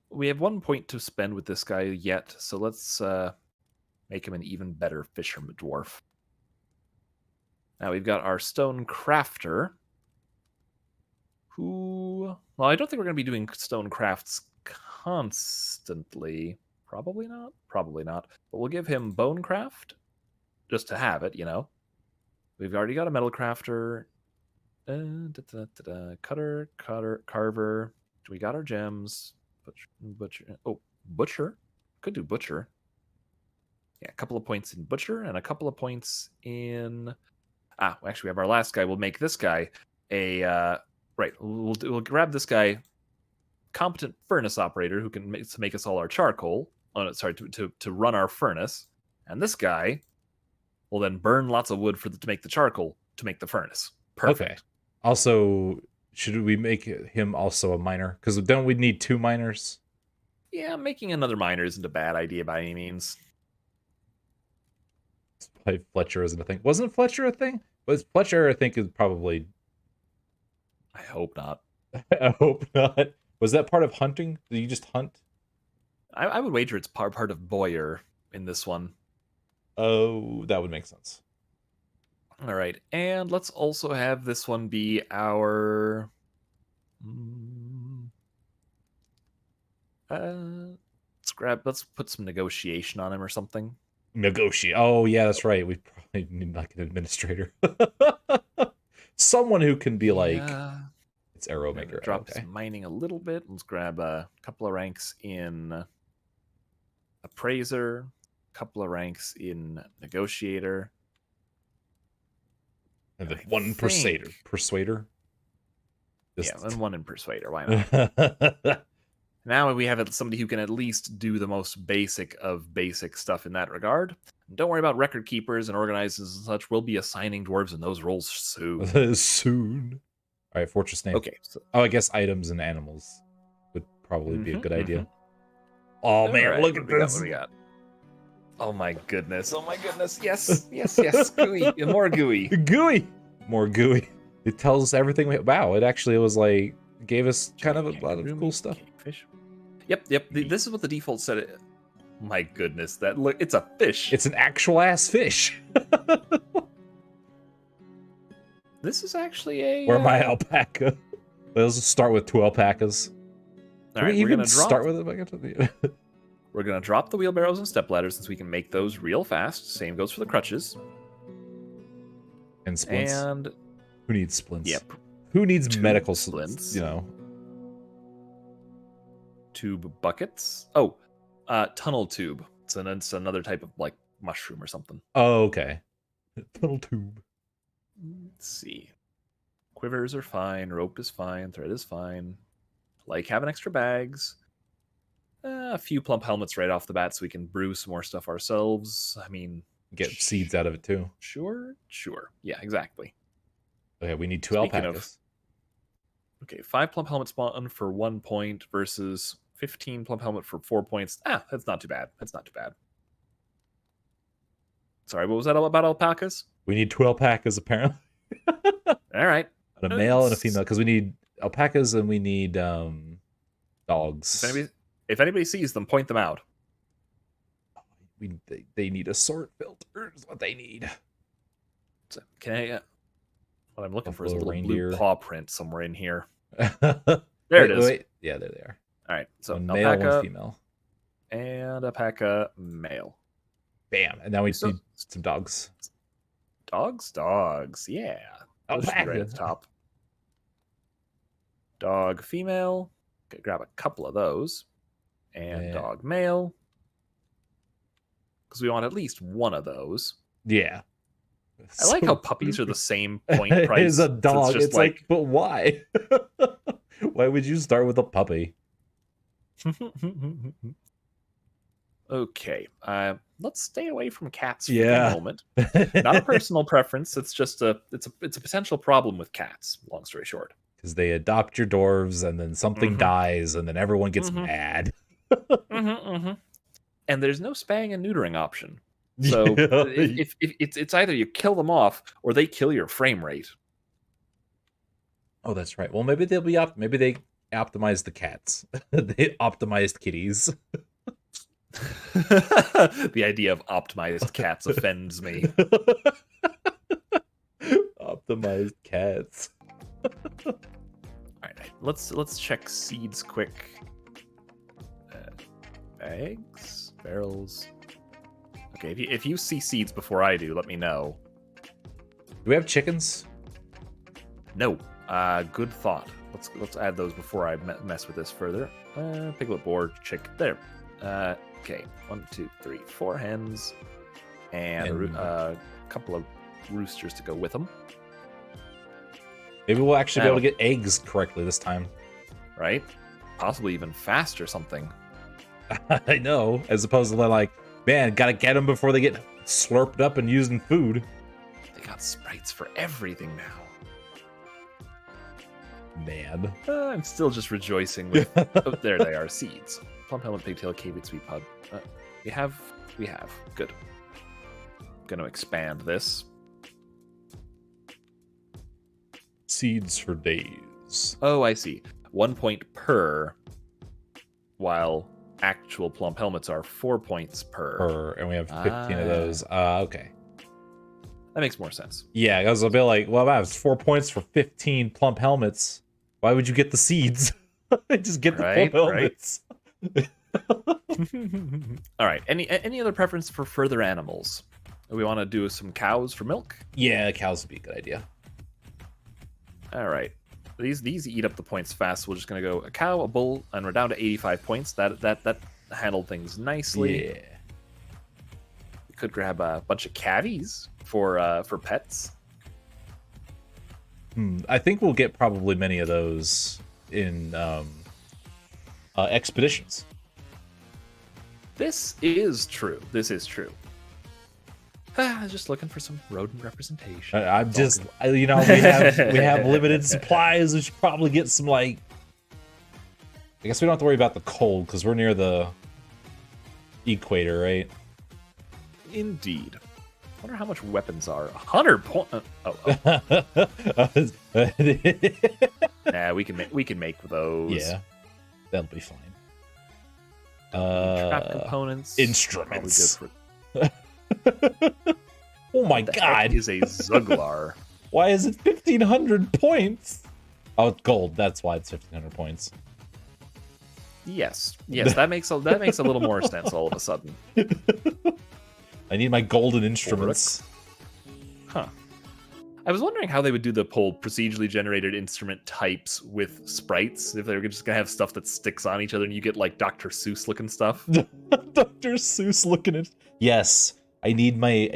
we have 1 point to spend with this guy yet, so let's make him an even better fisherman dwarf. Now we've got our stone crafter, who, well, I don't think we're going to be doing stone crafts constantly. Probably not. Probably not. But we'll give him Bonecraft, just to have it, you know. We've already got a Metal Crafter. Cutter, Carver. We got our gems. Butcher. Oh, Butcher. Could do Butcher. Yeah, a couple of points in Butcher and a couple of points in... actually, we have our last guy. We'll make this guy a... right, we'll grab this guy, competent furnace operator, who can make us all our charcoal. To run our furnace. And this guy will then burn lots of wood to make the charcoal to make the furnace. Perfect. Okay. Also, should we make him also a miner? Because don't we need 2 miners? Yeah, making another miner isn't a bad idea by any means. Fletcher isn't a thing. Wasn't Fletcher a thing? Was Fletcher, I think, is probably... I hope not. I hope not. Was that part of hunting? Did you just hunt? I would wager it's part of Boyer in this one. Oh, that would make sense. All right, and let's also have this one be our... let's put some negotiation on him or something. Negotiate. Oh, yeah, that's right. We probably need like an administrator. Someone who can be like... It's arrow maker. Drop his mining a little bit. Let's grab a couple of ranks in appraiser, a couple of ranks in negotiator, and then one persuader. Yeah, and one in persuader. Why not? Now we have somebody who can at least do the most basic of basic stuff in that regard. Don't worry about record keepers and organizers and such. We'll be assigning dwarves in those roles soon. Soon. All right, fortress name. Okay. So... I guess items and animals would probably be a good idea. Oh, man, right, look at this. What we got? Oh, my goodness. Oh, my goodness. Yes, yes, yes. Gooey. More gooey. Gooey. More gooey. It tells us everything. Wow, it was like, gave us kind of a lot of cool stuff. Fish. Yep. This is what the default said. My goodness, it's a fish. It's an actual ass fish. This is actually a... Or my alpaca. Let's start with 2 alpacas. All right, we're going to start with it. We're going to drop the wheelbarrows and step-ladders since we can make those real fast. Same goes for the crutches. And splints. And... Who needs splints? Yep. Who needs medical splints? You know. Tube buckets. Oh, tunnel tube. It's another type of, like, mushroom or something. Oh, okay. Tunnel tube. Let's see. Quivers are fine. Rope is fine. Thread is fine. Like having extra bags. A few plump helmets right off the bat so we can brew some more stuff ourselves. I mean... Get seeds out of it, too. Sure. Yeah, exactly. Okay, we need 2 alpacas. Okay, 5 plump helmet spawn for 1 point versus 15 plump helmet for 4 points. That's not too bad. Sorry, what was that all about alpacas? We need 2 alpacas, apparently. All right. And a male and a female, because we need alpacas and we need dogs. If anybody sees them, point them out. They need a sort filter is what they need. So, what I'm looking for is a little reindeer. Blue paw print somewhere in here. There it is. Wait. Yeah, there they are. All right, so one alpaca, male, one female. And alpaca male. Bam. And now we need some dogs. Dogs, yeah. Those should be right at the top. Dog female. Okay, grab a couple of those. And dog male. Because we want at least one of those. Yeah. I like how puppies are the same point price. It's a dog. It's like, but why? Why would you start with a puppy? Okay, let's stay away from cats for the moment. Not a personal preference. It's just it's a potential problem with cats. Long story short, because they adopt your dwarves, and then something dies, and then everyone gets mad. And there's no spaying and neutering option. So if it's either you kill them off or they kill your frame rate. Oh, that's right. Well, maybe they'll be maybe they optimized the cats. They optimized kitties. The idea of optimized cats offends me. Optimized cats. All right, let's check seeds quick. Eggs. Barrels. Okay, if you see seeds before I do, let me know. Do we have chickens? No. Good thought. Let's add those before I mess with this further. Piglet board, chick. There. Okay. 1, 2, 3, 4 hens, and a couple of roosters to go with them. Maybe we'll actually be able to get eggs correctly this time. Right? Possibly even fast or something. I know. As opposed to like, man, gotta get them before they get slurped up and used in food. They got sprites for everything now. Man. I'm still just rejoicing with... oh, there they are, seeds. Plump helmet, pigtail, cavite, sweet pud. We have. Good. Gonna expand this. Seeds for days. Oh, I see. 1 point per, while actual plump helmets are 4 points per. And we have 15 of those. Okay. That makes more sense. Yeah, I was a bit like, well, that was 4 points for 15 plump helmets. Why would you get the seeds? Just get the plump helmets. All right. Any other preference for further animals? We want to do some cows for milk? Yeah, cows would be a good idea. All right. These eat up the points fast. We're just gonna go a cow, a bull, and we're down to 85 points. That handled things nicely. Yeah. We could grab a bunch of cavies for pets. I think we'll get probably many of those in expeditions. This is true. I was just looking for some rodent representation. I'm just, we have limited supplies. We should probably get some, like, I guess we don't have to worry about the cold because we're near the equator, right? Indeed. I wonder how much weapons are. 100 points. Nah, we can make those. Yeah, that'll be fine. Trap components. Instruments. For... Oh my god! Is a Zuglar. Why is it 1,500 points? Oh, it's gold. That's why it's 1,500 points. Yes, that makes a little more sense all of a sudden. I need my golden instruments. Huh. I was wondering how they would do the whole procedurally generated instrument types with sprites. If they were just gonna have stuff that sticks on each other and you get like Dr. Seuss looking stuff. Dr. Seuss looking at. Yes, I need my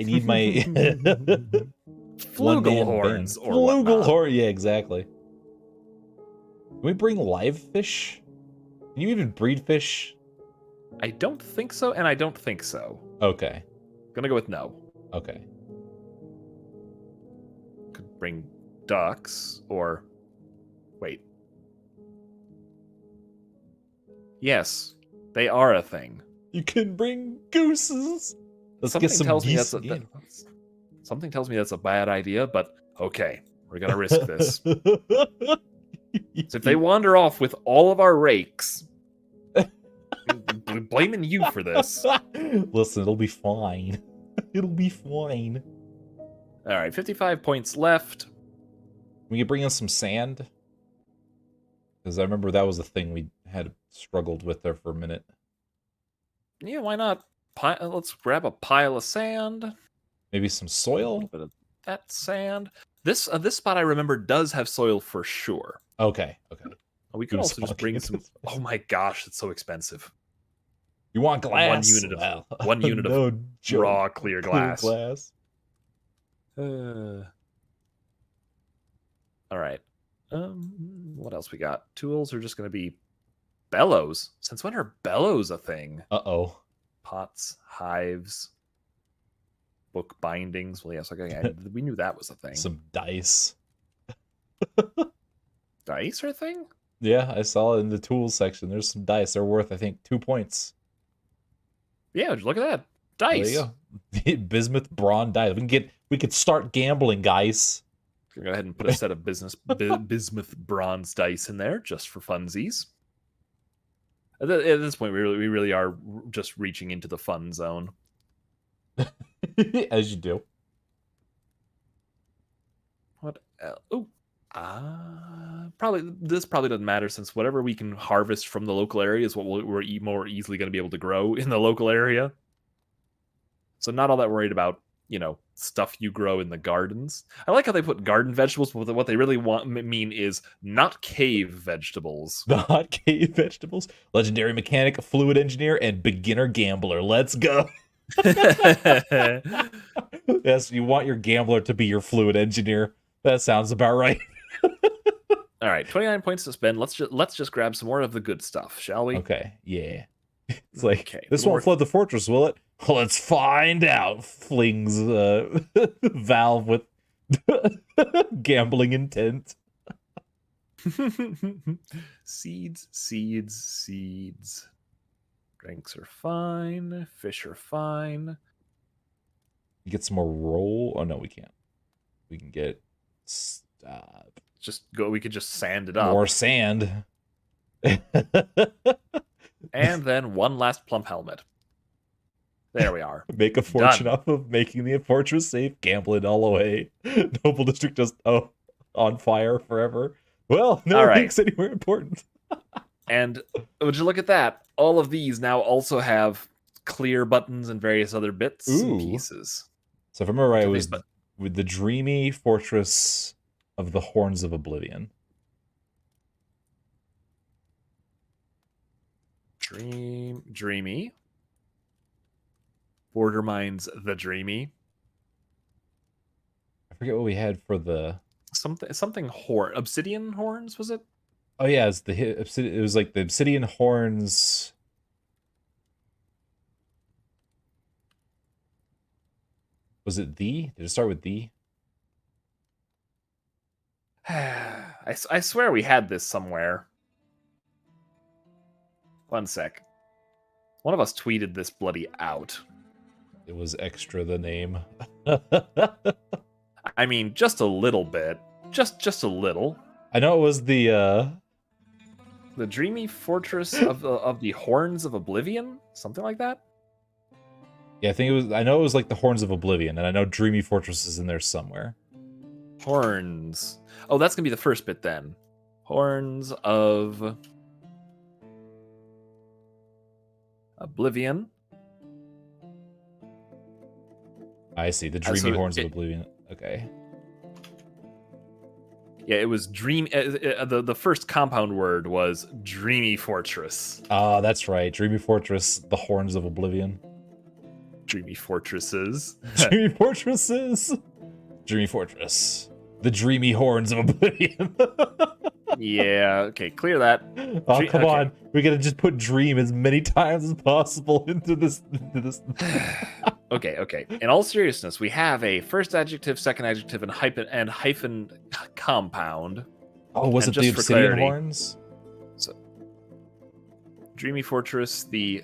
flugelhorns or flugelhorn. Yeah, exactly. Can we bring live fish? Can you even breed fish? I don't think so, and I don't think so. Okay. Gonna go with no. Okay. Could bring ducks or wait. Yes, they are a thing. You can bring gooses. Let's get some geese. Something tells me that's a bad idea, but okay, we're gonna risk this. So if they wander off with all of our rakes, I'm blaming you for this. Listen, it'll be fine. It'll be fine. All right, 55 points left. We can bring in some sand. Because I remember that was a thing we had struggled with there for a minute. Yeah, why not? Let's grab a pile of sand. Maybe some soil? A little bit of that sand. This spot I remember does have soil for sure. Okay. We could also just bring some... Oh my gosh, it's so expensive. You want glass? One unit of raw, clear glass. All right. What else we got? Tools are just going to be bellows. Since when are bellows a thing? Uh-oh. Pots, hives, book bindings. Well, yes, okay. We knew that was a thing. Some dice. Dice are a thing? Yeah, I saw it in the tools section. There's some dice. They're worth, I think, 2 points. Yeah, look at that. Dice. There you go. Bismuth brawn dice. We could start gambling, guys. Go ahead and put a set of bismuth bronze dice in there just for funsies. At this point, we really are just reaching into the fun zone. As you do. What else? Oh, This probably doesn't matter since whatever we can harvest from the local area is what we're more easily going to be able to grow in the local area. So not all that worried about, stuff you grow in the gardens. I like how they put garden vegetables, but what they really mean is not cave vegetables. Not cave vegetables. Legendary mechanic, fluid engineer, and beginner gambler. Let's go. Yes, you want your gambler to be your fluid engineer. That sounds about right. All right, 29 points to spend. Let's just grab some more of the good stuff, shall we? Okay, yeah. It's like, Okay, this won't flood the fortress, will it? Let's find out. Flings Valve with gambling intent. Seeds. Drinks are fine. Fish are fine. You get some more roll. Oh no, we can't. We can get we could just sand it up. More sand. And then one last plump helmet. There we are. Make a fortune off of making the fortress safe. Gambling all the way. Noble district just on fire forever. Well, no links anywhere important. And would you look at that? All of these now also have clear buttons and various other bits and pieces. So if I remember right, it was with the dreamy fortress of the Horns of Oblivion. Dreamy. Border Mines the Dreamy. I forget what we had for the something obsidian horns, was it? Oh yeah, it was like the obsidian horns. Was it the? Did it start with the? I swear we had this somewhere. One sec. One of us tweeted this bloody out. It was extra the name. I mean, just a little bit. Just a little. I know it was the Dreamy Fortress of the Horns of Oblivion? Something like that? Yeah, I know it was like the Horns of Oblivion, and I know Dreamy Fortress is in there somewhere. Horns. Oh, that's gonna be the first bit then. Horns of Oblivion. I see, the Dreamy Horns of Oblivion. Okay. Yeah, it was dream. The first compound word was Dreamy Fortress. Ah, that's right. Dreamy Fortress, the Horns of Oblivion. Dreamy Fortresses. Dreamy Fortresses. Dreamy Fortress. The Dreamy Horns of Oblivion. Yeah, okay, clear that. Oh, come on. We gotta just put dream as many times as possible into this. Okay. In all seriousness, we have a first adjective, second adjective, and hyphen compound. Oh, was it the obsidian horns? So, Dreamy Fortress, the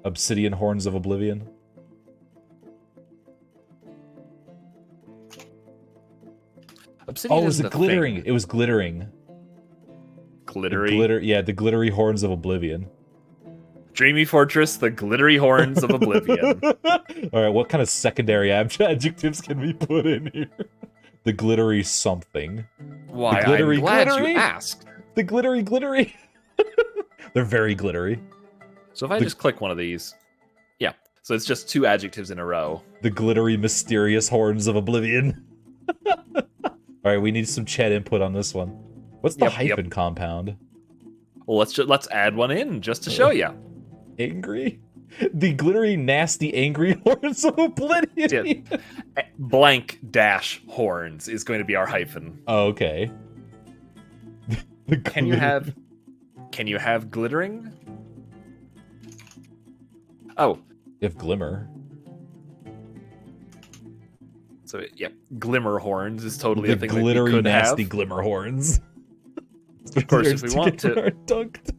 obsidian horns of Oblivion. Obsidian was it glittering? Thing. It was glittering. Glittery? Yeah, the glittery horns of Oblivion. Dreamy Fortress, the glittery horns of Oblivion. All right, what kind of secondary adjectives can we put in here? The glittery something. Why, I'm glad you asked. The glittery. They're very glittery. So if I just click one of these, yeah. So it's just two adjectives in a row. The glittery, mysterious horns of Oblivion. All right, we need some chat input on this one. What's the hyphen compound? Well, let's add one in just to show you. Angry? The glittery, nasty, angry horns of Oblivion. Yeah. Blank dash horns is going to be our hyphen. Oh, okay. Can you have glittering? Oh. If glimmer. So yeah, glimmer horns is totally a thing. The glittery, that we could nasty have. Glimmer horns. Of course, if we want to. Dunked.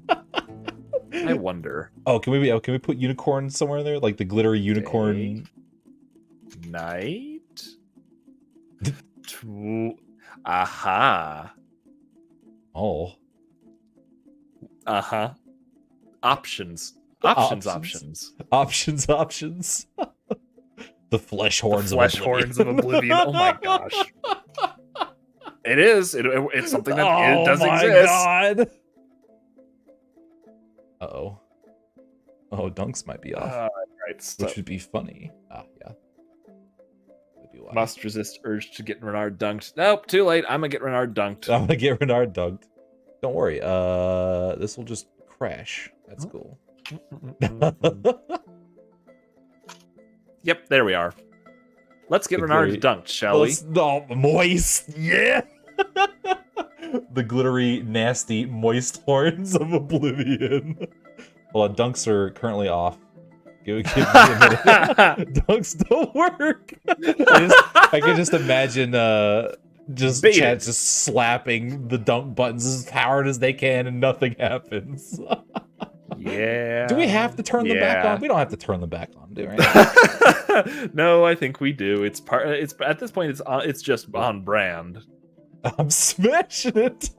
I wonder. Oh, can we put unicorn somewhere there? Like the glittery unicorn. Night. Aha. Oh. Uh-huh. Options. The flesh horns of Oblivion. Oh my gosh. It is. It's something that it Oh does my exist. god! Uh-oh. Oh, dunks might be off. Right, so Which would be funny. Ah, yeah. Do I? must resist urge to get Renard dunked. Nope, too late. I'm gonna get Renard dunked. I'm gonna get Renard dunked. Don't worry. This will just crash. That's cool. Yep, there we are. Let's get Renard dunked, shall we? Oh, moist. Yeah. The glittery, nasty, moist horns of Oblivion. Well, dunks are currently off. Give me a minute. Dunks don't work. I can just imagine just Bait chat it. just slapping the dunk buttons as hard as they can and nothing happens. Yeah. Do we have to turn them back on? We don't have to turn them back on, do we? No, I think we do. It's at this point it's just on brand. I'm smashing it.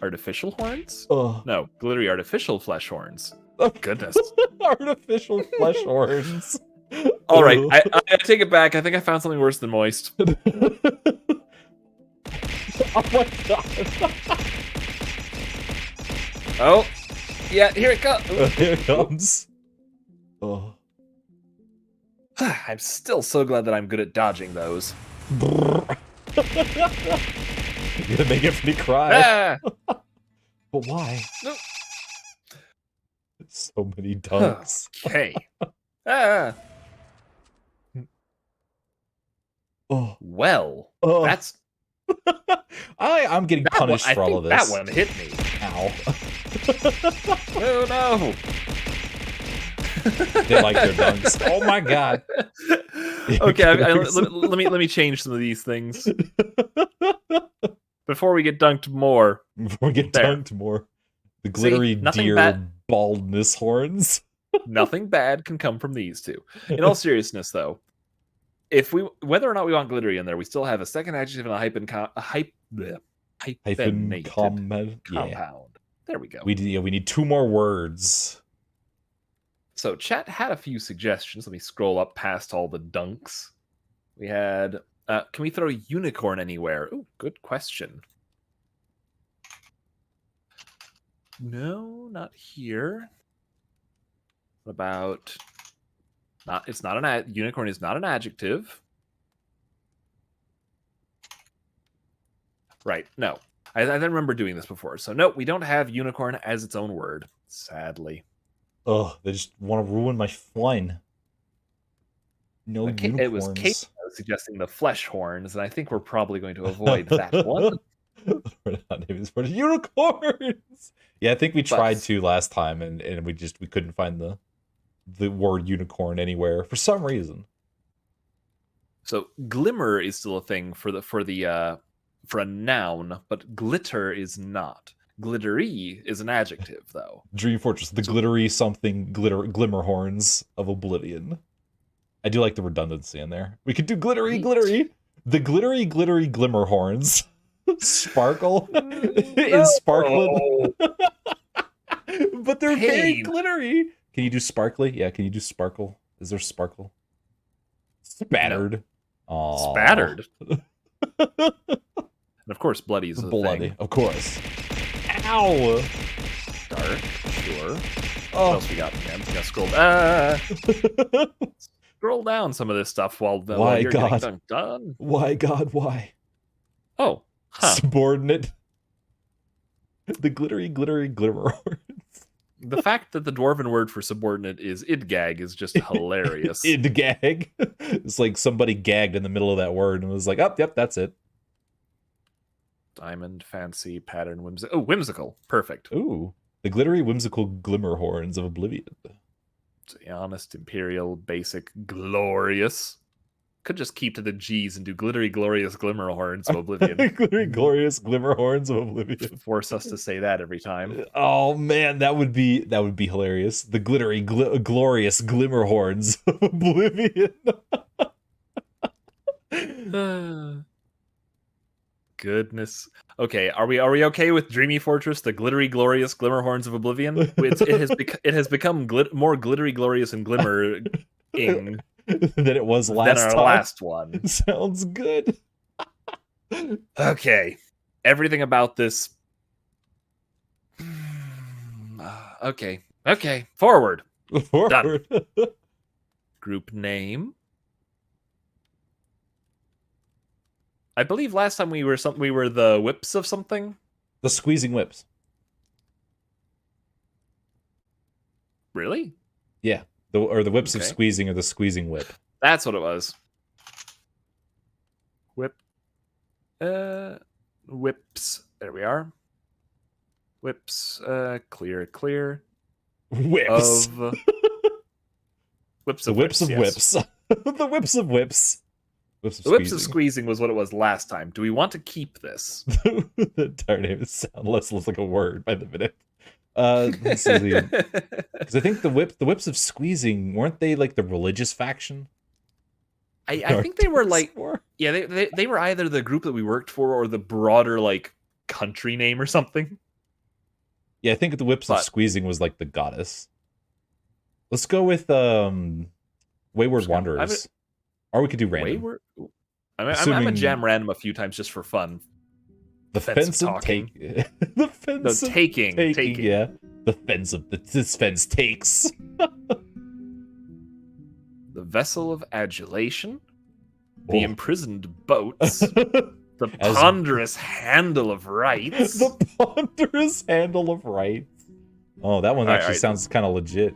Artificial horns? Oh. No, glittery artificial flesh horns. Goodness. Artificial flesh horns. All right, I take it back. I think I found something worse than moist. Oh my god. Oh, yeah, here it comes. Here it comes. Oh. I'm still so glad that I'm good at dodging those. You're gonna make me cry. Ah! But why? No. So many dunks. Okay. Ah. Oh. Well, Oh. that's. I'm getting punished for all of this. That one hit me. Ow. Oh no. They like their dunks. Oh my god. Okay, let me change some of these things before we get dunked more. Before we get There. dunked more. The glittery deer baldness horns. Nothing bad can come from these two. In all seriousness, though, whether or not we want glittery in there, we still have a second adjective and a hyphenated Compound. compound. There we go. We need two more words. So chat had a few suggestions. Let me scroll up past all the dunks. We had, can we throw a unicorn anywhere? Ooh, good question. No, not here. What about, unicorn is not an adjective. Right, no. I remember doing this before. So no, we don't have unicorn as its own word, sadly. Ugh, they just want to ruin my fun. No unicorns. It was Kate that was suggesting the flesh horns, and I think we're probably going to avoid that one. We're not naming this for unicorns. Yeah, I think we tried to last time, and we couldn't find the word unicorn anywhere for some reason. So glimmer is still a thing for a noun, but glitter is not. Glittery is an adjective, though. Dream Fortress, the glittery something glimmer horns of Oblivion. I do like the redundancy in there. We could do glittery. The glittery glimmer horns. Sparkle is sparkling. But they're very glittery. Can you do sparkly? Yeah, can you do sparkle? Is there sparkle? Spattered. No. Spattered. And of course, bloody is a bloody, thing. Of course. Ow! Dark, sure. Oh. What else we got? I'm just gonna scroll. Scroll down some of this stuff while you're getting done. Why, God, why? Oh, subordinate. The glittery glimmer horns. The fact that the dwarven word for subordinate is idgag is just hilarious. Idgag. It's like somebody gagged in the middle of that word and was like, oh, yep, that's it. Diamond, fancy, pattern, whimsical. Oh, whimsical. Perfect. Ooh. The glittery, whimsical glimmer horns of Oblivion. It's honest, imperial, basic, glorious. Could just keep to the G's and do glittery, glorious glimmer horns of Oblivion. Glittery, glorious glimmer horns of Oblivion. Force us to say that every time. Oh man, that would be hilarious. The glittery, glorious glimmer horns of Oblivion. Goodness. Okay, are we okay with Dreamy Fortress, the glittery, glorious glimmer horns of Oblivion? It has become more glittery, glorious, and glimmering than it was last than our time. last one. Sounds good. Okay. Everything about this. Okay. Okay. Forward. Forward. Group name. I believe last time we were the whips of something. The squeezing whips. Really? Yeah. The whips of Okay. squeezing or the squeezing whip. That's what it was. Whip. Whips. There we are. Whips. Clear. Whips. Of. Whips The of whips whips. of Yes. whips. The whips of whips. Whips of The whips of squeezing. squeezing was what it was last time. Do we want to keep this? The entire name sounds less like a word by the minute. Let's see. Because I think the whips of squeezing, weren't they like the religious faction? I think they were like, yeah, they were either the group that we worked for or the broader like country name or something. Yeah, I think the whips of squeezing was like the goddess. Let's go with Wayward Wanderers. Or we could do random. Wayward. I'm a jam random a few times just for fun. The fence of taking. The fence of taking. Yeah. The fence of this fence takes. The vessel of adulation. The imprisoned boats. The ponderous handle of rights. The ponderous handle of rights. Oh, that one actually sounds kind of legit.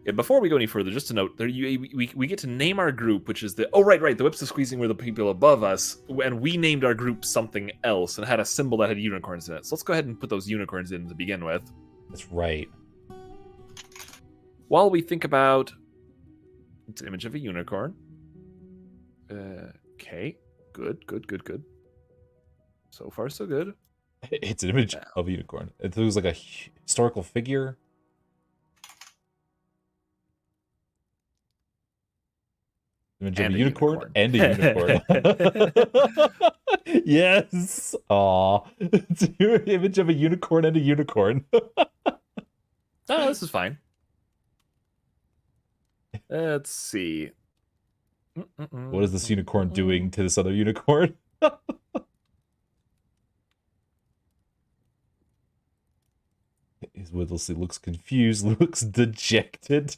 Yeah, before we go any further, just to note, we get to name our group, which is the... Oh, right. The whips of squeezing were the people above us, and we named our group something else and had a symbol that had unicorns in it. So let's go ahead and put those unicorns in to begin with. That's right. While we think about... It's an image of a unicorn. Okay. Good. So far, so good. It's an image of a unicorn. It was like a historical figure. Image of a unicorn and a unicorn. Yes. Aw. Image of a unicorn and a unicorn. Oh, this is fine. Let's see. What is this unicorn doing to this other unicorn? His Whittlesey looks confused, looks dejected.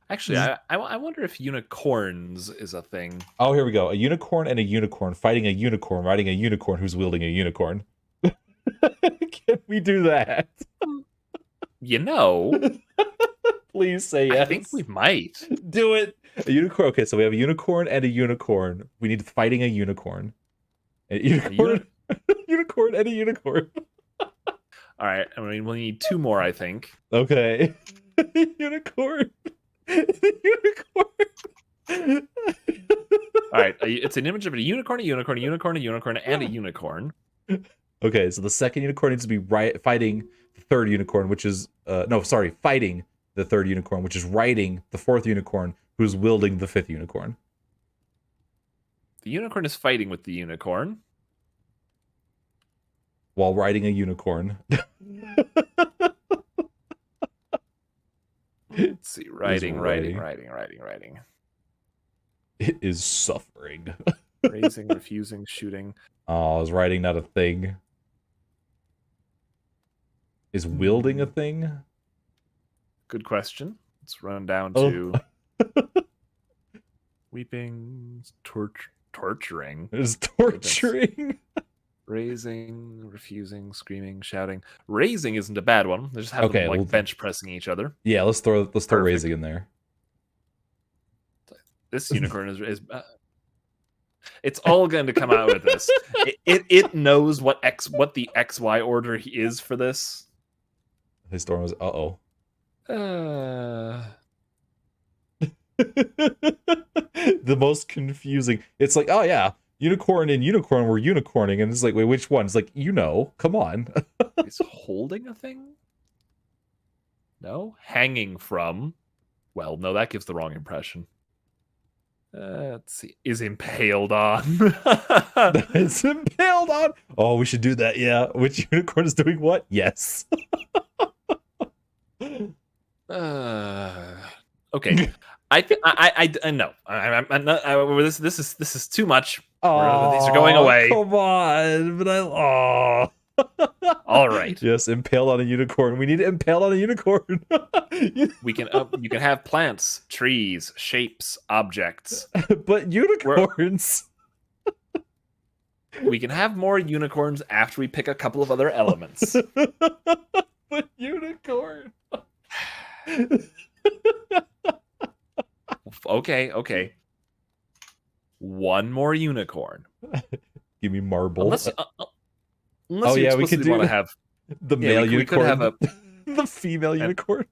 Actually, I wonder if unicorns is a thing. Oh, here we go. A unicorn and a unicorn fighting a unicorn, riding a unicorn who's wielding a unicorn. Can we do that? You know. Please say yes. I think we might. Do it. A unicorn. Okay, so we have a unicorn and a unicorn. We need fighting a unicorn. A unicorn. Unicorn and a unicorn. All right. I mean, we'll need two more, I think. Okay. Unicorn. Unicorn. All right. It's an image of a unicorn, and a unicorn. Okay, so the second unicorn needs to be fighting the third unicorn, which is fighting the third unicorn, which is riding the fourth unicorn, who's wielding the fifth unicorn. The unicorn is fighting with the unicorn while riding a unicorn. Let's see. Riding. It is suffering. Raising, refusing, shooting. Oh, is riding not a thing? Is wielding a thing? Good question. Let's run down to weeping, torturing. It's torturing. Raising, refusing, screaming, shouting. Raising isn't a bad one. They just have them like bench pressing each other. Yeah, let's throw raising in there. This unicorn is it's all going to come out with this. It knows what the XY order is for this. His storm was the most confusing. It's like, oh yeah, unicorn and unicorn were unicorning, and it's like, wait, which one? It's like, come on. Is holding a thing? No, hanging from. Well, no, that gives the wrong impression. Let's see. Is impaled on. It's impaled on. Oh, we should do that. Yeah. Which unicorn is doing what? Yes. Okay. no. I'm not. This is too much. Oh, These are going away. Come on, but oh. All right. Yes, impaled on a unicorn. We need to impale on a unicorn. We can. You can have plants, trees, shapes, objects. But unicorns. We can have more unicorns after we pick a couple of other elements. But unicorn. Okay. One more unicorn. Give me marble. Unless Oh, you yeah, we explicitly could do want to have the male we unicorn. could have the female unicorn.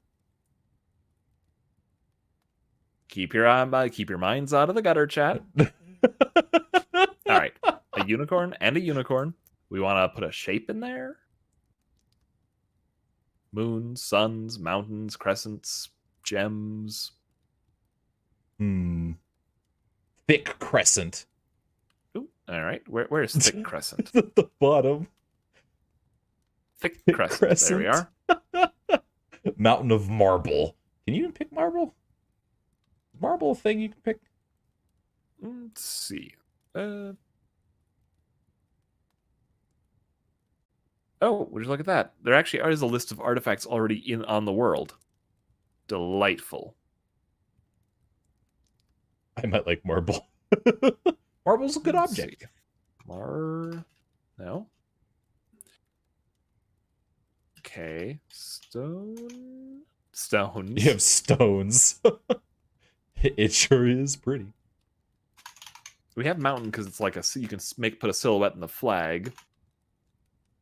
keep your minds out of the gutter, chat. All right, a unicorn and a unicorn. We want to put a shape in there. Moons, suns, mountains, crescents, gems. Thick crescent. Ooh, all right, where's thick crescent? The bottom. Thick crescent. There we are. Mountain of marble. Can you even pick marble? Marble a thing you can pick? Let's see. Oh, would you look at that? There actually is a list of artifacts already on the world. Delightful. I might like marble. Marble's a good object. No. Okay. Stones. You have stones. It sure is pretty. We have mountain because it's like you can put a silhouette in the flag.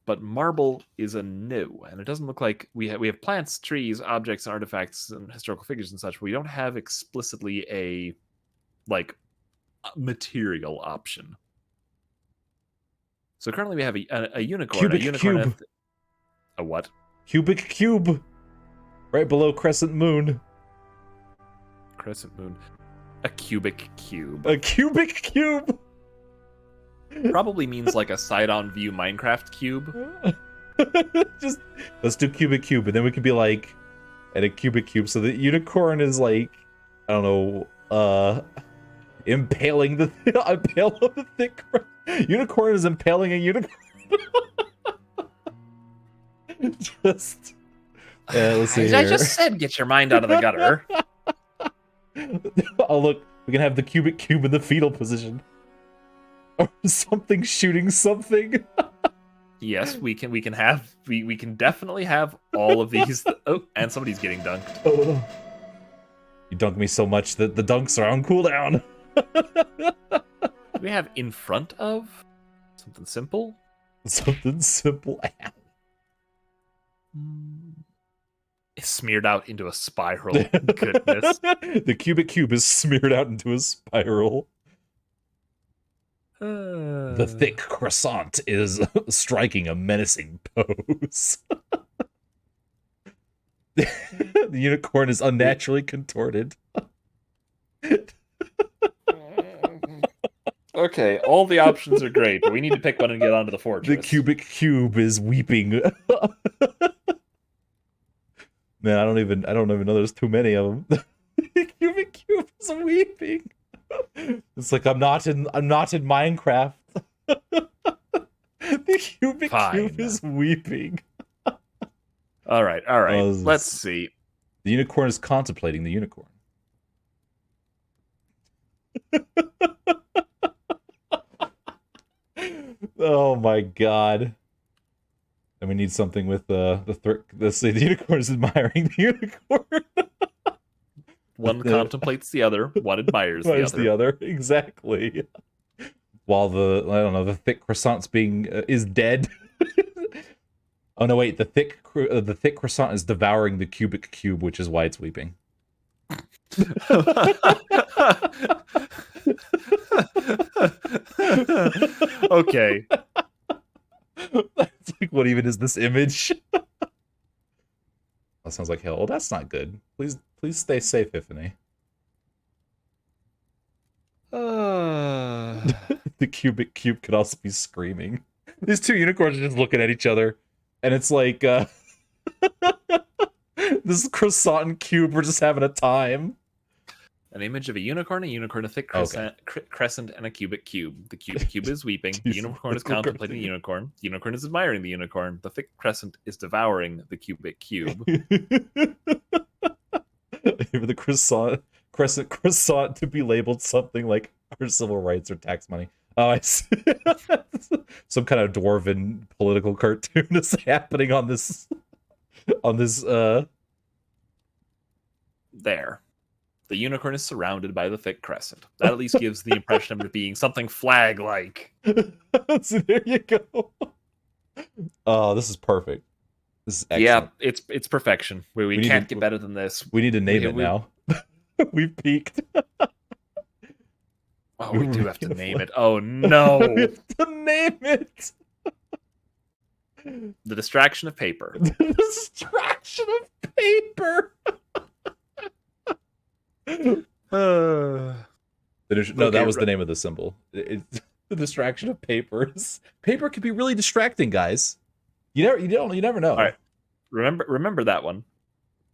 But marble is a no, and it doesn't look like we have plants, trees, objects, artifacts, and historical figures and such. But we don't have explicitly a material option. So currently we have a unicorn. Cubic a unicorn cube. A what? Cubic cube. Right below crescent moon. Crescent moon. A cubic cube. A cubic cube. Probably means like a side-on view Minecraft cube. Just let's do cubic cube, and then we could be like at a cubic cube. So the unicorn is like, I don't know, impaling the impale on the thick. Unicorn is impaling a unicorn. Just let's see. I here. just said get your mind out of the gutter. Oh look, we can have the cubic cube in the fetal position. Or something shooting something. Yes, we can definitely have all of these. Oh, and somebody's getting dunked. Oh. You dunk me so much that the dunks are on cooldown. We have in front of something simple. Something simple. It's smeared out into a spiral. Goodness. The cubic cube is smeared out into a spiral. The thick croissant is striking a menacing pose. The unicorn is unnaturally contorted. Okay, all the options are great, but we need to pick one and get onto the fortress. The cubic cube is weeping. Man, I don't even know there's too many of them. The cubic cube is weeping. It's like I'm not in Minecraft. The cubic cube is weeping. All right. Let's see. The unicorn is contemplating the unicorn. Oh my god. And we need something with the unicorn is admiring the unicorn. One contemplates the other, one admires the other. Exactly. While the thick croissant's is dead. Oh no, wait, the thick croissant is devouring the cubic cube, which is why it's weeping. Okay. It's like, what even is this image? That sounds like hell. Oh, that's not good. Please stay safe, Iphany. The cubic cube could also be screaming. These two unicorns are just looking at each other, and it's like, this croissant and cube, we're just having a time. An image of a unicorn, a thick crescent, and a cubic cube. The cubic cube is weeping. The unicorn is contemplating the unicorn. The unicorn is admiring the unicorn. The thick crescent is devouring the cubic cube. The crescent croissant to be labeled something like our civil rights or tax money. Oh, I see. Some kind of dwarven political cartoon is happening on this. There. The unicorn is surrounded by the thick crescent. That at least gives the impression of it being something flag-like. So there you go. Oh, this is perfect. This is excellent. Yeah, it's perfection. We can't get better than this. We need to name it now. We've peaked. Oh, we do have to name it. Oh, no. We have to name it. The distraction of paper. The distraction of paper. No, that was the name of the symbol. The distraction of papers. Paper can be really distracting, guys. You never know. All right, remember that one.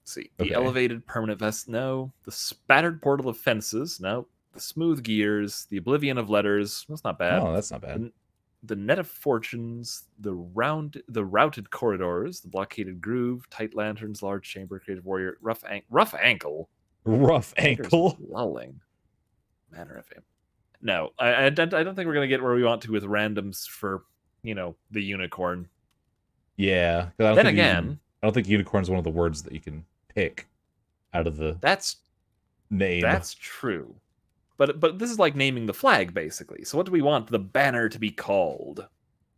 Let's see, the Okay. elevated permanent vest. No, the spattered portal of fences. No, the smooth gears. The oblivion of letters. That's not bad. Oh, that's not bad. The net of fortunes. The routed corridors. The blockaded groove. Tight lanterns. Large chamber. Creative warrior. Rough ankle. Rough ankle. Lulling. Manner of him. No, I don't think we're gonna get where we want to with randoms for the unicorn. Yeah. I don't think unicorn's one of the words that you can pick out of the name. That's true. But this is like naming the flag, basically. So what do we want the banner to be called?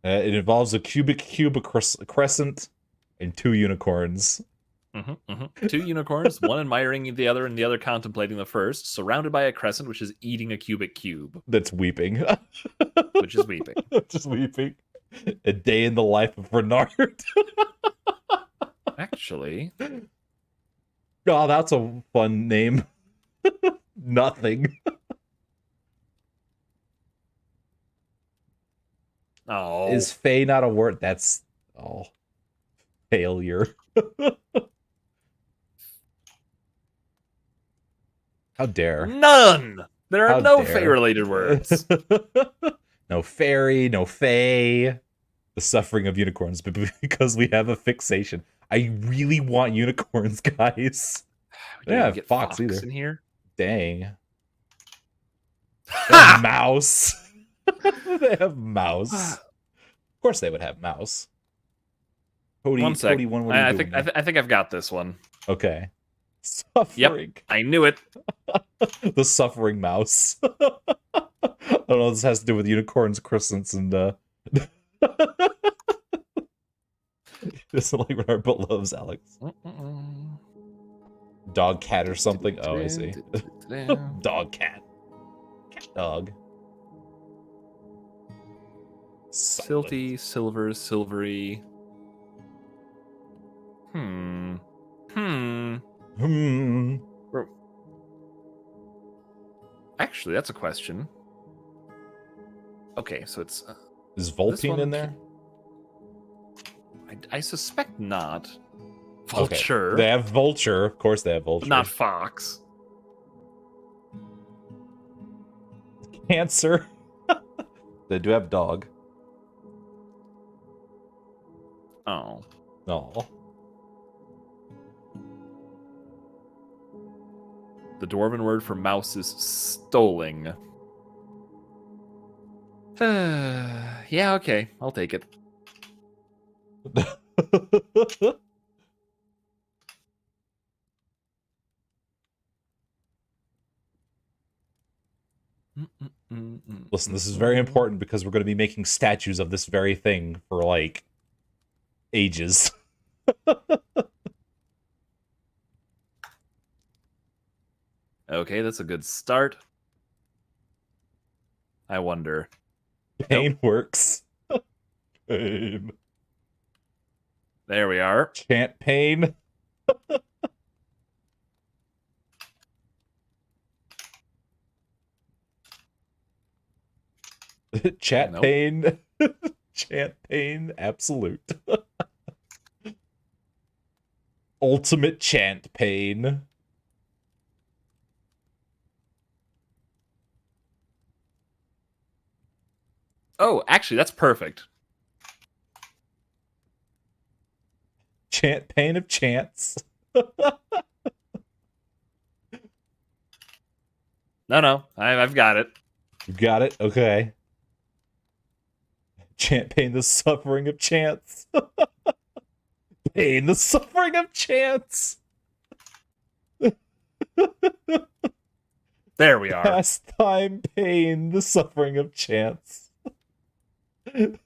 It involves a cubic cube, a crescent, and 2 unicorns. Two unicorns, one admiring the other and the other contemplating the first, surrounded by a crescent which is eating a cubic cube. That's weeping. Which is weeping. Just weeping. A day in the life of Renard. Actually. Oh, that's a fun name. Nothing. Oh. Is fey not a word? That's failure. How dare. None! There are How no dare. fey-related words. No fairy, no fae. The suffering of unicorns, but because we have a fixation. I really want unicorns, guys. We Yeah, didn't get fox either. in here. Dang. They have mouse. They have mouse. Of course they would have mouse. Cody, One sec. Cody, what are you doing? I think I've got this one. Okay. Suffering. Yep, I knew it. The suffering mouse. I don't know what this has to do with unicorns, crescents, and doesn't like Renard but loves Alex. Dog cat or something. Oh, I see. Dog cat. Cat dog. Silty, silver, silvery. Actually, that's a question. Okay, so it's... Is Volpine in there? I suspect not. Vulture. Okay. They have Vulture. Of course they have Vulture. But not Fox. Cancer. They do have dog. Oh. Oh. The dwarven word for mouse is stoling. Yeah, okay. I'll take it. Listen, this is very important because we're going to be making statues of this very thing for, like, ages. Okay, that's a good start. I wonder. Pain works. Pain. There we are. Chant pain. Chat Nope. pain. Chant pain. Absolute. Ultimate chant pain. Oh, actually, that's perfect. Pain of chance. No, I've got it. You got it? Okay. Pain the suffering of chance. Pain the suffering of chance. There we are. Pastime pain the suffering of chance.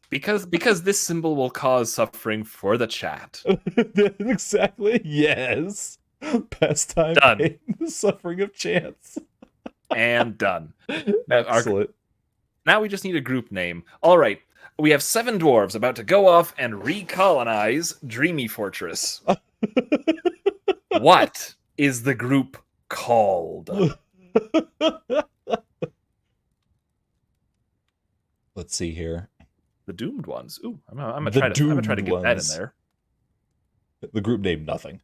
Because this symbol will cause suffering for the chat. Exactly. Yes. Pastime Done. pain the suffering of chance. And done. Excellent. Now we just need a group name. All right. We have 7 dwarves about to go off and recolonize Dreamy Fortress. What is the group called? Let's see here. The Doomed Ones. Ooh, I'm gonna try to get that in there. The group name nothing.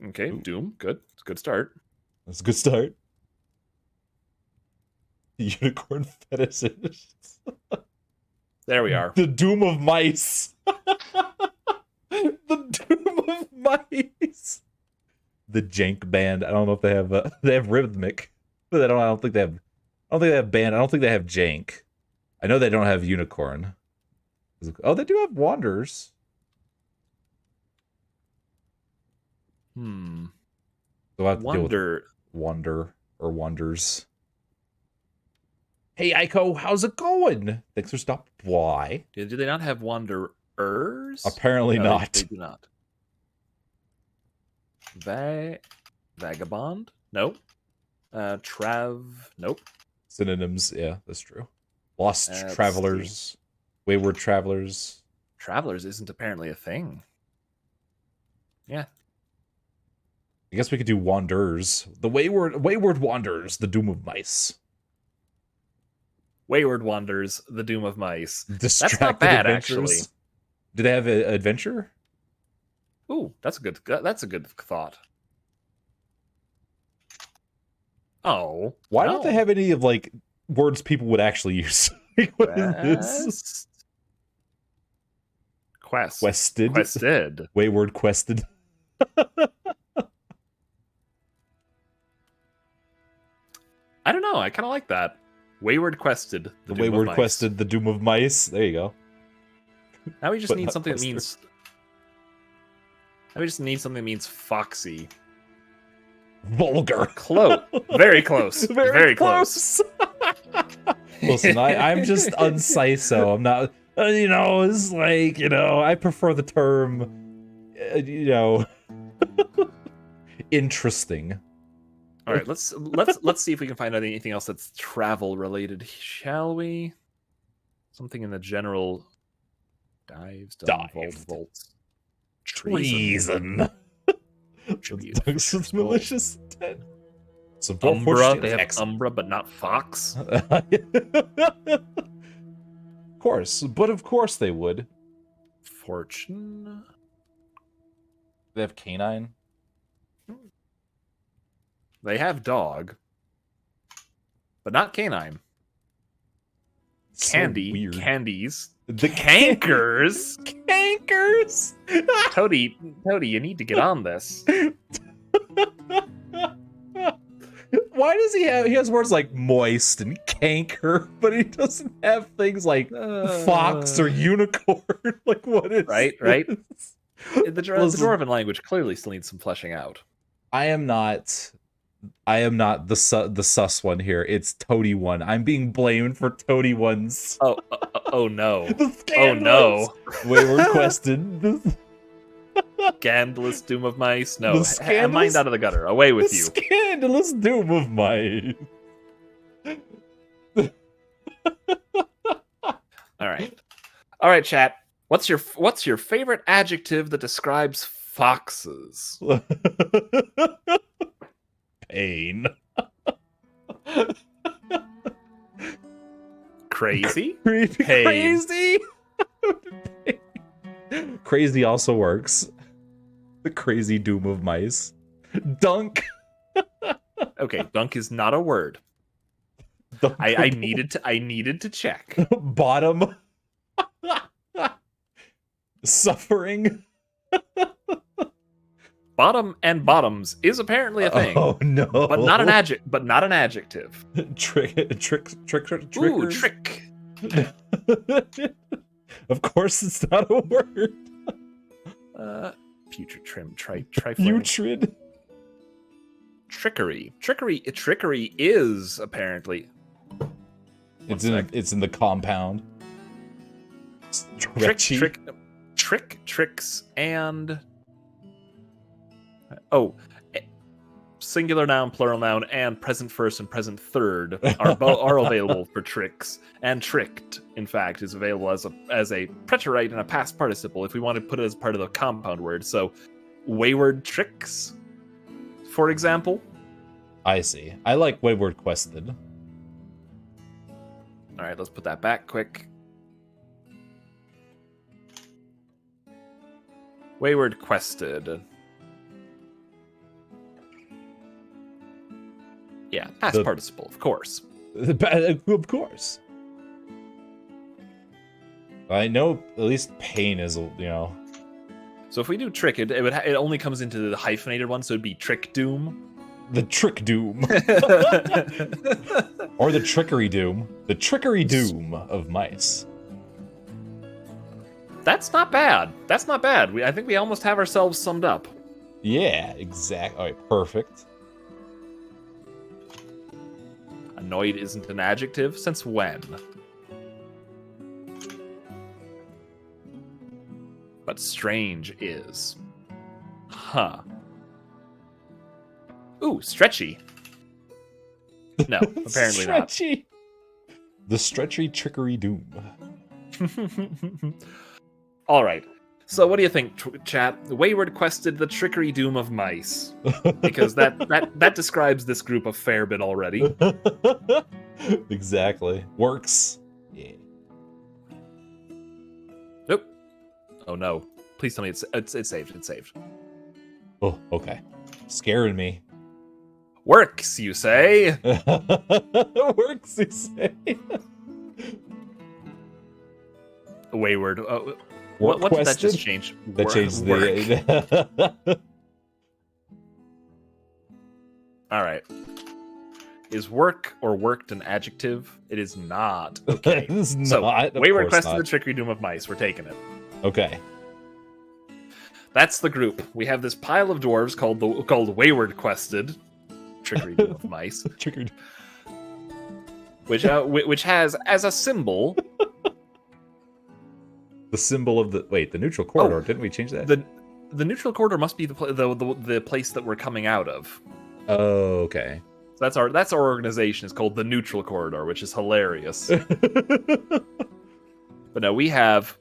Okay, Doom. Good. It's a good start. That's a good start. Unicorn fetishists. There we are. The Doom of Mice. The Doom of Mice. The Jank Band. I don't know if they have rhythmic, but I don't think they have. I don't think they have band. I don't think they have Jank. I know they don't have Unicorn. Oh, they do have Wanderers. So I'll have to deal with Wander or Wonders. Hey, Aiko, how's it going? Thanks for stopping by. Do they not have Wanderers? Apparently not. They do not. Vagabond? Nope. Nope. Synonyms, yeah, that's true. Lost Let's Travelers. Wayward Travelers. Travelers isn't apparently a thing. Yeah. I guess we could do Wanderers. The Wayward Wanderers, the Doom of Mice. Wayward Wanders, the Doom of Mice. Distracted That's not bad, Adventures. actually. Do they have an adventure? Ooh, that's a good thought. Oh, Why don't they have any of like words people would actually use? What is this? Quested. Wayward Quested. I don't know. I kind of like that. Wayward Quested. The Wayward Quested, the Doom of Mice. There you go. Now we just But need not something that Quester. means. Now we just need something that means foxy. Vulgar. Close. Very close. Very close. Listen, I'm just unsiso. I'm not. It's like I prefer the term. Interesting. All right, let's see if we can find out anything else that's travel related, shall we? Something in the general dives, vaults, treason. Malicious intent. Some Umbra. They have Umbra, but not Fox. Of course they would. Fortune. They have canine. They have dog, but not canine. Candy, so weird. candies, The cankers. Cankers. Toady, you need to get on this. Why does he has words like moist and canker, but he doesn't have things like fox or unicorn? Like what is right? this? The Dwarven language clearly still needs some fleshing out. I am not the sus one here. It's Toady one. I'm being blamed for Toady ones. Oh no. Oh no. Wayward Quested. Scandalous Doom of Mice. No, The mind out of the gutter. Away with you. Scandalous Doom of Mice. All right, chat. What's your favorite adjective that describes foxes? Pain. Crazy? Crazy? Crazy also works. The crazy Doom of Mice. Dunk. Okay, dunk is not a word. I needed to check. Bottom. Suffering. Bottom and bottoms is apparently a thing. Oh no! But not an adjective. Tricker. Ooh, trick. Of course, it's not a word. Putrid trim. Trifling. Putrid. Trickery. Trickery is apparently. It's in the compound. Tricks, and singular noun, plural noun, and present first and present third are available for tricks. And tricked, in fact, is available as a preterite and a past participle if we want to put it as part of the compound word. So, wayward tricks, for example. I see. I like wayward quested. All right, let's put that back quick. Wayward quested. Yeah, past participle, of course. Of course. I know at least pain is, So if we do tricked, it only comes into the hyphenated one, so it'd be trick doom. The trick doom. Or the trickery doom. The trickery doom of mice. That's not bad. I think we almost have ourselves summed up. Yeah, exactly. All right, perfect. Annoyed isn't an adjective. Since when? But strange is. Huh. Ooh, stretchy. No, apparently not. Stretchy. The stretchy trickery doom. All right. So what do you think, chat? Wayward quested the trickery doom of mice. Because that describes this group a fair bit already. Exactly. Works. Yeah. Nope. Oh no. Please tell me it's saved. It's saved. Oh, okay. Scaring me. Works, you say? Works, you say? Wayward. What did that just change? That changed the... All right. Is work or worked an adjective? It is not. Okay. It is So, not. Wayward quested the trickery doom of mice. We're taking it. Okay. That's the group. We have this pile of dwarves called Wayward quested trickery doom of mice. Trickery. Which has as a symbol the symbol of the neutral corridor. Didn't we change that? The neutral corridor must be the place that we're coming out of. Oh, okay. So that's our organization. It's called the Neutral Corridor, which is hilarious. But no, we have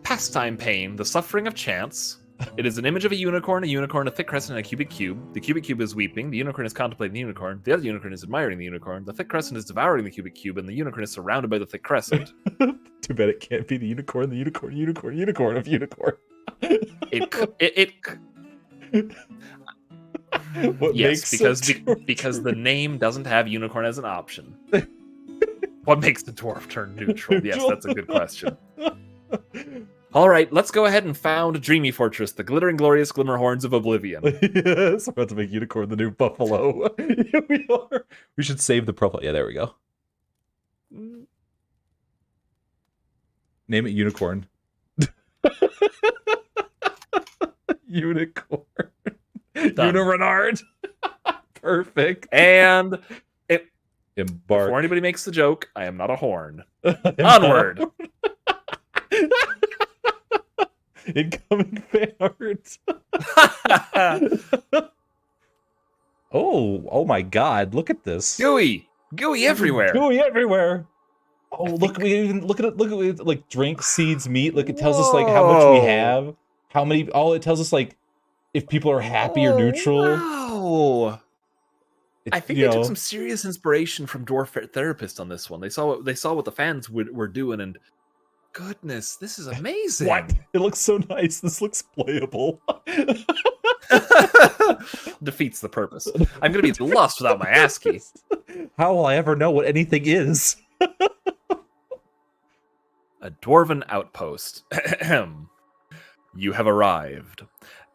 pastime pain, the suffering of chance. It is an image of a unicorn, a thick crescent, and a cubic cube. The cubic cube is weeping. The unicorn is contemplating the unicorn. The other unicorn is admiring the unicorn. The thick crescent is devouring the cubic cube, and the unicorn is surrounded by the thick crescent. Too bad it can't be the unicorn of unicorn. Because the name doesn't have unicorn as an option. What makes the dwarf turn neutral? Yes, that's a good question. All right, let's go ahead and found Dreamy Fortress, the glittering, glorious glimmer horns of Oblivion. Yes, we're about to make unicorn the new buffalo. Here we are. We should save the profile. Yeah, there we go. Name it unicorn. Unicorn. Unirenard. Perfect. And embark. Before anybody makes the joke, I am not a horn. Onward. Incoming fan art. Oh my God! Look at this. Gooey everywhere. Gooey everywhere. Oh, look at it. Like drink, seeds, meat. Look, it tells us like how much we have, how many. It tells us like if people are happy or neutral. Wow. I think they took some serious inspiration from Dwarf Therapist on this one. They saw what the fans were doing and goodness, this is amazing. What? It looks so nice. This looks playable. Defeats the purpose. I'm going to be lost without my ASCII. How will I ever know what anything is? A dwarven outpost. You have arrived.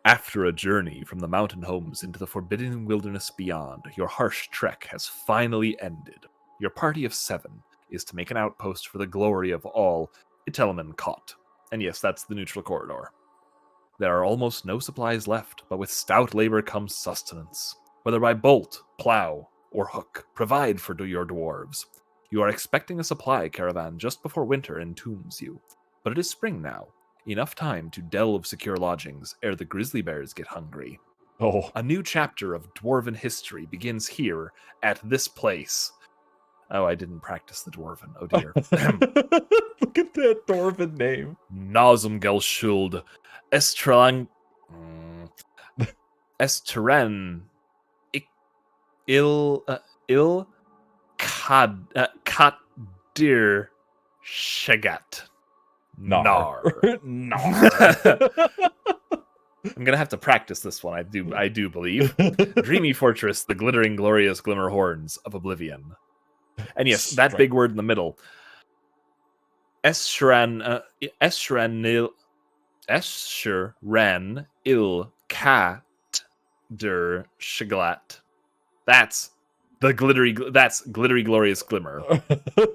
After a journey from the mountain homes into the forbidden wilderness beyond, your harsh trek has finally ended. Your party of 7 is to make an outpost for the glory of all Itelman Cot. And yes, that's the neutral corridor. There are almost no supplies left, but with stout labor comes sustenance. Whether by bolt, plow, or hook, provide for your dwarves. You are expecting a supply caravan just before winter entombs you. But it is spring now. Enough time to delve secure lodgings ere the grizzly bears get hungry. Oh. A new chapter of dwarven history begins here at this place. Oh, I didn't practice the dwarven. Oh dear. Look at that dwarven name. Nazumgelschuld Estrelang Esteren Il Kadir Shagat. Nar. I'm gonna have to practice this one. I do believe. Dreamy Fortress, the glittering, glorious glimmer horns of Oblivion. And yes, that big word in the middle. Esheran il Kat der Shiglat. That's glittery, glorious glimmer.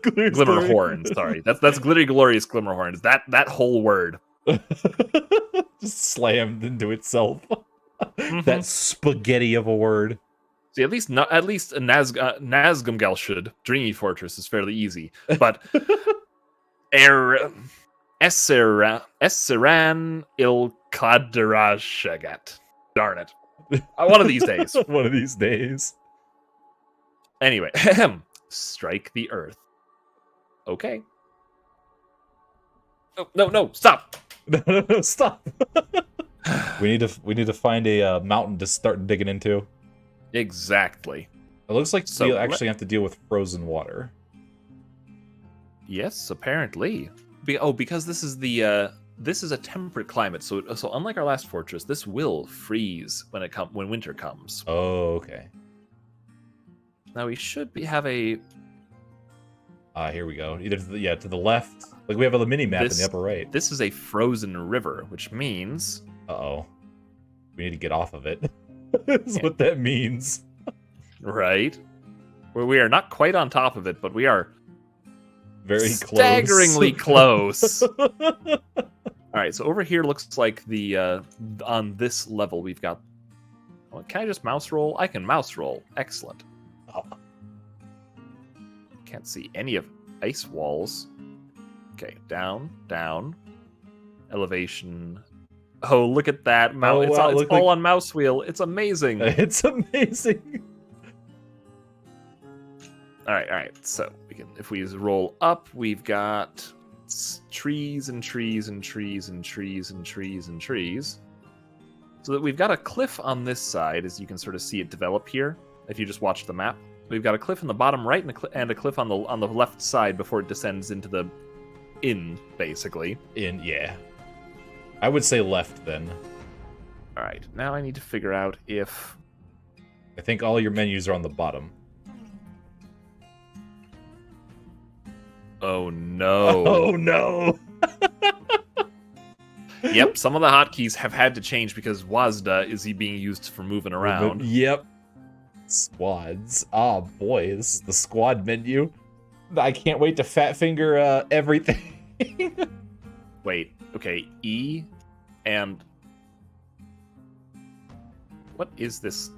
Glimmer horns, sorry. That's glittery, glorious glimmer horns. That whole word. Just slammed into itself. That spaghetti of a word. See, at least Nazgûl Dreamy Fortress is fairly easy, but Esseran il Kadrashagat. Darn it! One of these days. One of these days. Anyway, strike the earth. Okay. No! Stop! No, stop! we need to find a mountain to start digging into. Exactly. It looks like we actually have to deal with frozen water. Yes, apparently. Because this is a temperate climate. So unlike our last fortress, this will freeze when winter comes. Oh, okay. Now we should have a. Here we go. Either to the left. Like we have a mini map in the upper right. This is a frozen river, which means. Uh-oh. We need to get off of it. That's what that means. Right. Where we are not quite on top of it, but we are very staggeringly close. All right, so over here looks like the on this level we've got. Oh, can I just mouse roll? I can mouse roll. Excellent. Oh. Can't see any of ice walls. Okay, down, elevation. Oh, look at that! It's all on mouse wheel. It's amazing. It's amazing. All right. So we can, if we roll up, we've got trees and trees and trees and trees and trees and trees. So that we've got a cliff on this side, as you can sort of see it develop here. If you just watch the map, we've got a cliff in the bottom right and a cliff on the left side before it descends into the basically. Yeah. I would say left then. All right, now I need to figure out if. I think all your menus are on the bottom. Oh no! Oh no! Yep, some of the hotkeys have had to change because WASD is being used for moving around. Yep. Squads. Oh boy, this is the squad menu. I can't wait to fat finger everything. Wait, okay, E and what is this?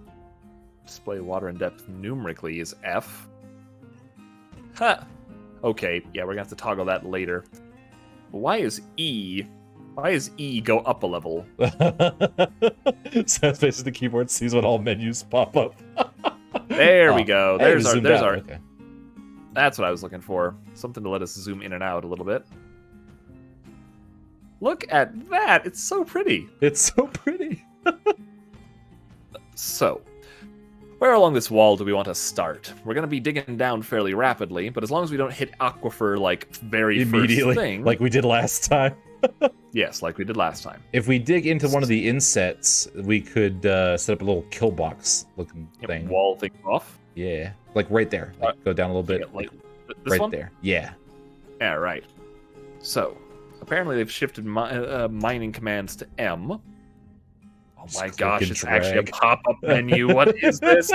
Display water in depth numerically is F. Huh. Okay, yeah, we're gonna have to toggle that later. But why is E go up a level? So that's basically the keyboard sees when all menus pop up. There we go. There's our. Okay. That's what I was looking for. Something to let us zoom in and out a little bit. Look at that! It's so pretty. It's so pretty. So, where along this wall do we want to start? We're going to be digging down fairly rapidly, but as long as we don't hit aquifer like very Immediately, first thing, like we did last time. yes, like we did last time. If we dig into one of the insets, we could set up a little kill box looking thing. Wall thing off. Yeah, like right there. Like, go down a little bit. Yeah, like this right one? there. Yeah. Yeah, right. So, apparently they've shifted mining commands to M. Oh Just my click gosh, and it's actually a drag. pop-up menu. What is this?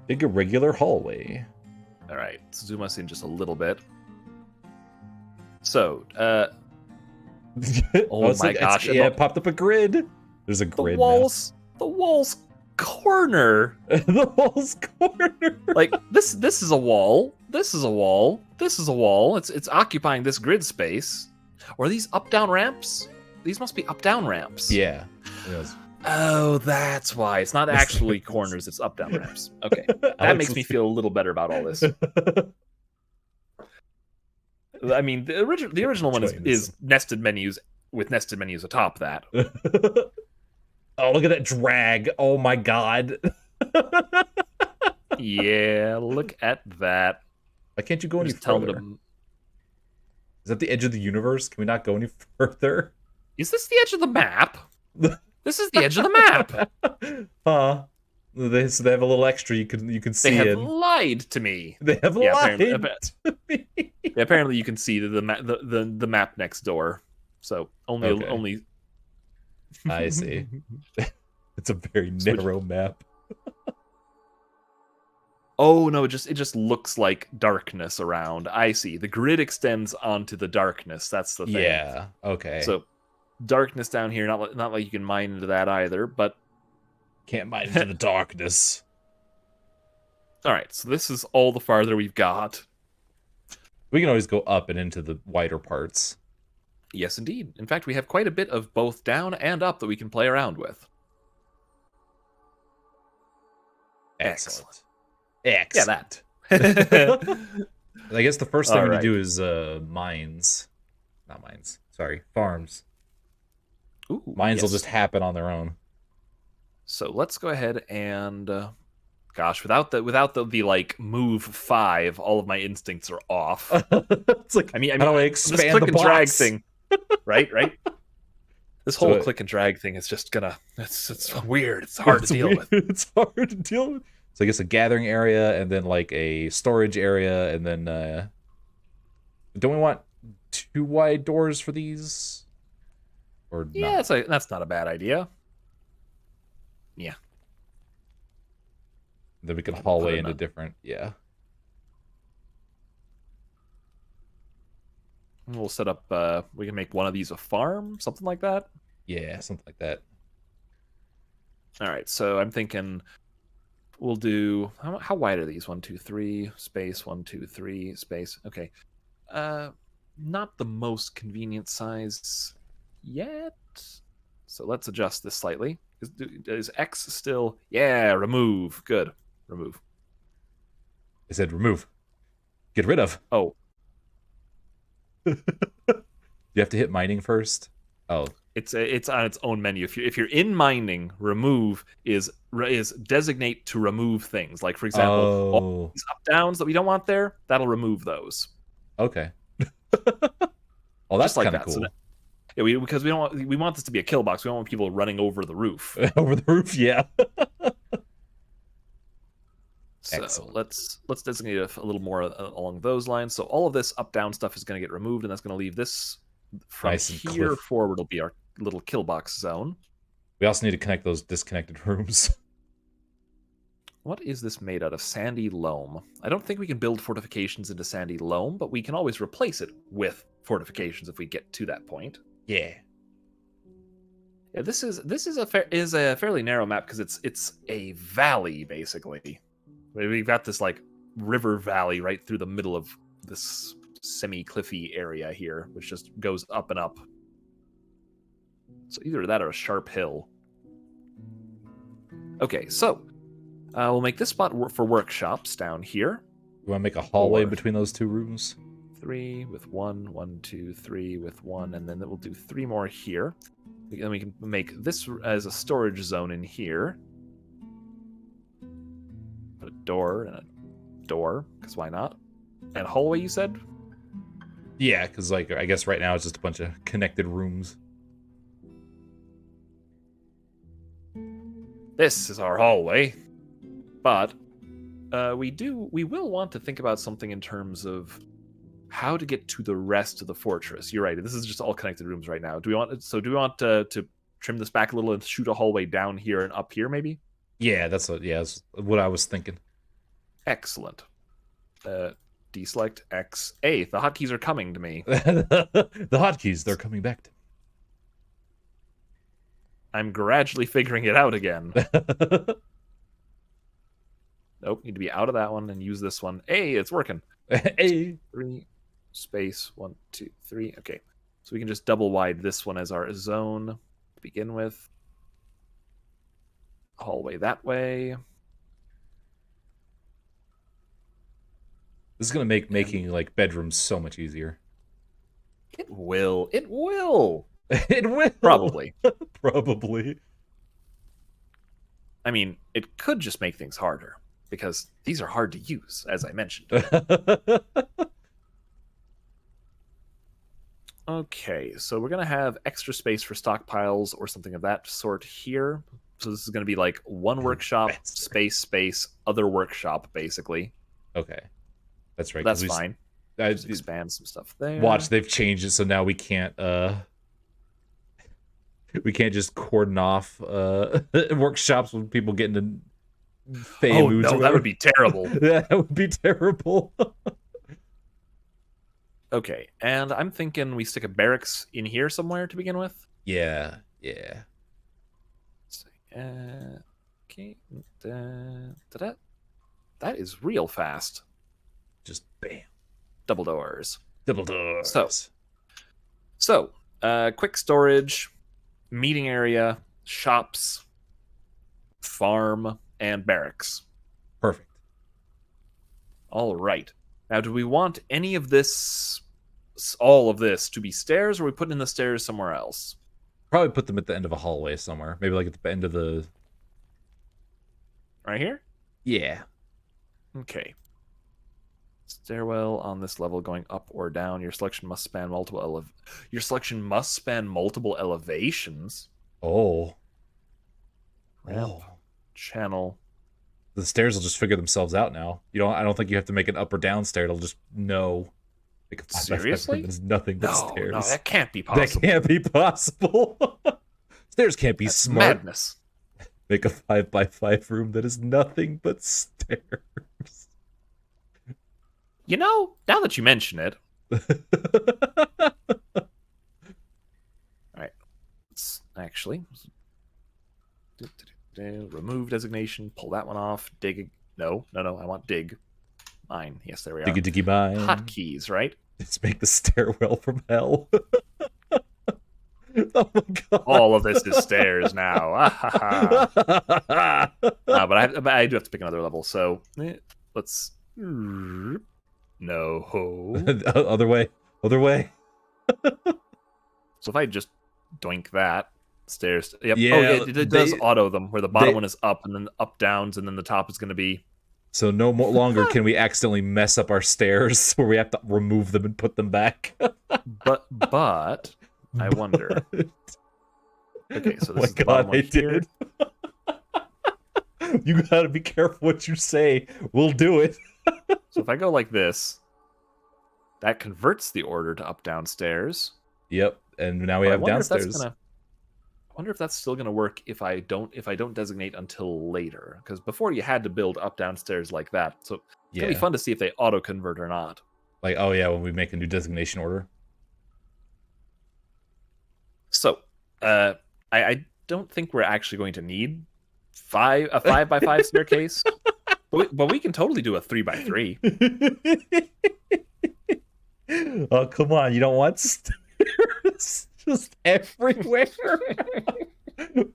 Big irregular hallway. All right, let's zoom us in just a little bit. So, oh my gosh, yeah, it popped up a grid. There's a grid the wall's corner. the wall's corner. Like this is a wall. This is a wall. This is a wall. It's occupying this grid space. Or are these up-down ramps? These must be up-down ramps. Yeah. Yes. Oh, that's why. It's not actually corners, it's up-down ramps. Okay. That makes me feel a little better about all this. I mean, the original one is nested menus with nested menus atop that. Oh, look at that drag. Oh my god. Yeah, look at that. Why can't you go any Just tell further? them. Is that the edge of the universe? Can we not go any further? Is this the edge of the map? This is the edge of the map. Huh. So they have a little extra you can see. They have in. lied to me. They have Yeah, lied apparently- to me. Yeah, apparently you can see the map next door. So Okay. only. I see. It's a very narrow map. Oh no! It just looks like darkness around. I see. The grid extends onto the darkness. That's the thing. Yeah. Okay. So darkness down here. Not like you can mine into that either. But can't mine into the darkness. all right. So this is all the farther we've got. We can always go up and into the wider parts. Yes, indeed. In fact, we have quite a bit of both down and up that we can play around with. Excellent. Yeah, Excellent. that. I guess the first thing we need Alright. to do is mines. Not mines. Sorry, farms. Ooh, Mines will yes. just happen on their own. So let's go ahead and, gosh, without the like move 5, all of my instincts are off. It's like, I mean, how do I this expand click the and box? drag thing, right? This whole So click and drag thing is just gonna. It's weird. It's hard to deal with. It's hard to deal with. So I guess a gathering area, and then like a storage area, and then don't we want 2 wide doors for these? Or Yeah, not? that's not a bad idea. Yeah. Then we can Put hallway it into up. different. Yeah. We'll set up. We can make one of these a farm, something like that. Yeah, something like that. All right. So I'm thinking we'll do. How wide are these? 1, 2, 3 space. 1, 2, 3 space. Okay. Not the most convenient size yet. So let's adjust this slightly. Is X still? Yeah. Remove. Good. Remove. I said remove. Get rid of. Oh. You have to hit mining first. Oh, It's on its own menu. If you're in mining, remove is designate to remove things. Like for example, all these up downs that we don't want there, that'll remove those. okay. Oh, that's Just like kind of that. So cool. yeah, because we want this to be a kill box. We don't want people running over the roof. Over the roof, yeah. So Excellent. let's designate a little more along those lines. So all of this up down stuff is going to get removed, and that's going to leave this from Nice and here cliff. forward will be our little kill box zone. We also need to connect those disconnected rooms. What is this made out of? Sandy loam. I don't think we can build fortifications into sandy loam, but we can always replace it with fortifications if we get to that point. Yeah. Yeah, this is a fairly narrow map because it's a valley basically. We've got this like river valley right through the middle of this semi-cliffy area here, which just goes up and up. So either that or a sharp hill. Okay, so we'll make this spot for workshops down here. You want to make a hallway Or- between those 2 rooms? 3 with 1, 1, 2, 3 with 1, and then we'll do 3 more here. Then we can make this as a storage zone in here. Put a door and a door, because why not? And hallway, you said? Yeah, because like I guess right now it's just a bunch of connected rooms. This is our hallway, but we will want to think about something in terms of how to get to the rest of the fortress. You're right. This is just all connected rooms right now. Do we want to trim this back a little and shoot a hallway down here and up here, maybe? Yeah, that's what I was thinking. Excellent. Deselect X A. The hotkeys are coming to me. The hotkeys, they're coming back to me. I'm gradually figuring it out again. Nope, need to be out of that one and use this one. Hey, it's working. Hey. 3 space 1 2 3. Okay, so we can just double wide this one as our zone to begin with. Hallway that way. This is gonna make making like bedrooms so much easier. It will. It will. It will. Probably. Probably. I mean, it could just make things harder because these are hard to use, as I mentioned. Okay, so we're gonna have extra space for stockpiles or something of that sort here. So this is gonna be like one workshop, space, other workshop, basically. Okay, that's right. That's fine. Just expand some stuff there. Watch, they've changed it so now we can't just cordon off workshops when people get into Oh no, that would be terrible. That would be terrible. Okay, and I'm thinking we stick a barracks in here somewhere to begin with. Yeah. Okay. That is real fast. Just bam. Double doors. Double doors. So, quick storage, meeting area, shops, farm, and barracks. Perfect. All right. Now, do we want any of this, all of this, to be stairs, or are we putting in the stairs somewhere else? Probably put them at the end of a hallway somewhere. Maybe like at the end of the... Right here? Yeah. Okay. Stairwell on this level going up or down. Your selection must span multiple elevations. Oh. Ramp. Channel. The stairs will just figure themselves out now. I don't think you have to make an up or down stair. It'll just know. Seriously? There's nothing but stairs. No, that can't be possible. That can't be possible. Stairs can't be smart. Madness. Make a 5x5 room that is nothing but stairs. You know, now that you mention it. Alright. Let's actually remove designation, pull that one off, dig. No, I want dig. Mine. Yes, there we are. Diggy mine. Hotkeys, right? Let's make the stairwell from hell. Oh my god. All of this is stairs now. But I do have to pick another level, so let's... No. Other way. So if I just doink that, stairs... Yep. Yeah, it does auto them, where the bottom one is up, and then up downs, and then the top is going to be... So no longer can we accidentally mess up our stairs where we have to remove them and put them back. But I wonder. Okay, so this is the God, bottom one here. You gotta be careful what you say. We'll do it. So if I go like this, that converts the order to up downstairs. Yep, and now we have downstairs. I wonder if that's still gonna work if I don't designate until later. Because before you had to build up downstairs like that. So it's gonna be fun to see if they auto convert or not. Like, oh yeah, when we make a new designation order. So, I don't think we're actually going to need a 5x5 staircase, but we can totally do a 3x3. Oh come on! You don't want stairs just everywhere.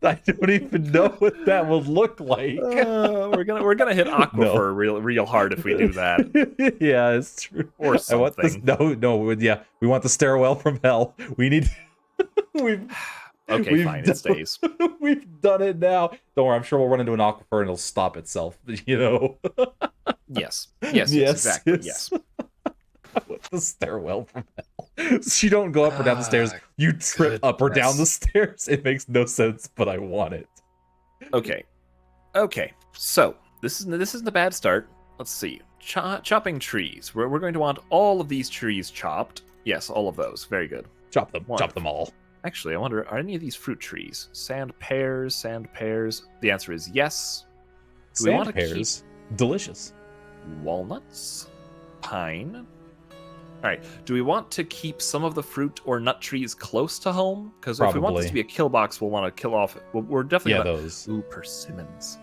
I don't even know what that would look like. We're gonna hit Aquifer real hard if we do that. Yeah, it's true. Or something. I want this, no, yeah, we want the stairwell from hell. We need. Okay, fine, it stays. We've done it now. Don't worry, I'm sure we'll run into an aquifer and it'll stop itself. You know. Yes, exactly. Yes. The stairwell from hell. So you don't go up or down the stairs. You trip up or down the stairs. It makes no sense, but I want it. Okay. So this isn't a bad start. Let's see. Chopping trees. We're going to want all of these trees chopped. Yes, all of those. Very good. Chop them. Wonderful. Chop them all. Actually, I wonder, are any of these fruit trees? Sand pears. The answer is yes. Do we want to pears? Delicious. Walnuts. Pine. All right. Do we want to keep some of the fruit or nut trees close to home? Because if we want this to be a kill box, we'll want to kill off. We're definitely those. Ooh, persimmons.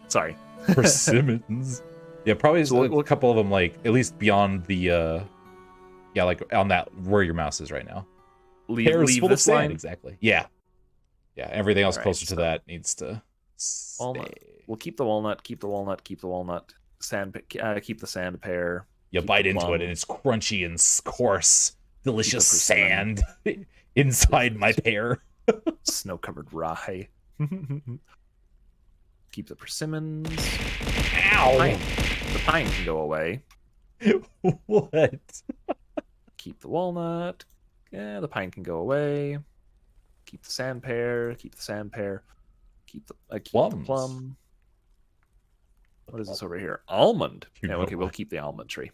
Sorry. Persimmons. Yeah, probably a couple of them, like at least beyond the. Like on that where your mouse is right now. Leave full this of sand, line. Exactly. Yeah. Everything else closer to that needs to. Walnut. We'll keep the walnut. Keep the walnut. Keep the walnut. Keep the sand pear. You bite into it and it's crunchy and coarse, delicious sand inside my pear. Snow-covered rye. Keep the persimmons. Ow! The pine can go away. What? Keep the walnut. Yeah, the pine can go away. Keep the sand pear. Keep the sand pear. Keep the plum. What is this over here? Almond. Yeah, okay, we'll keep the almond tree.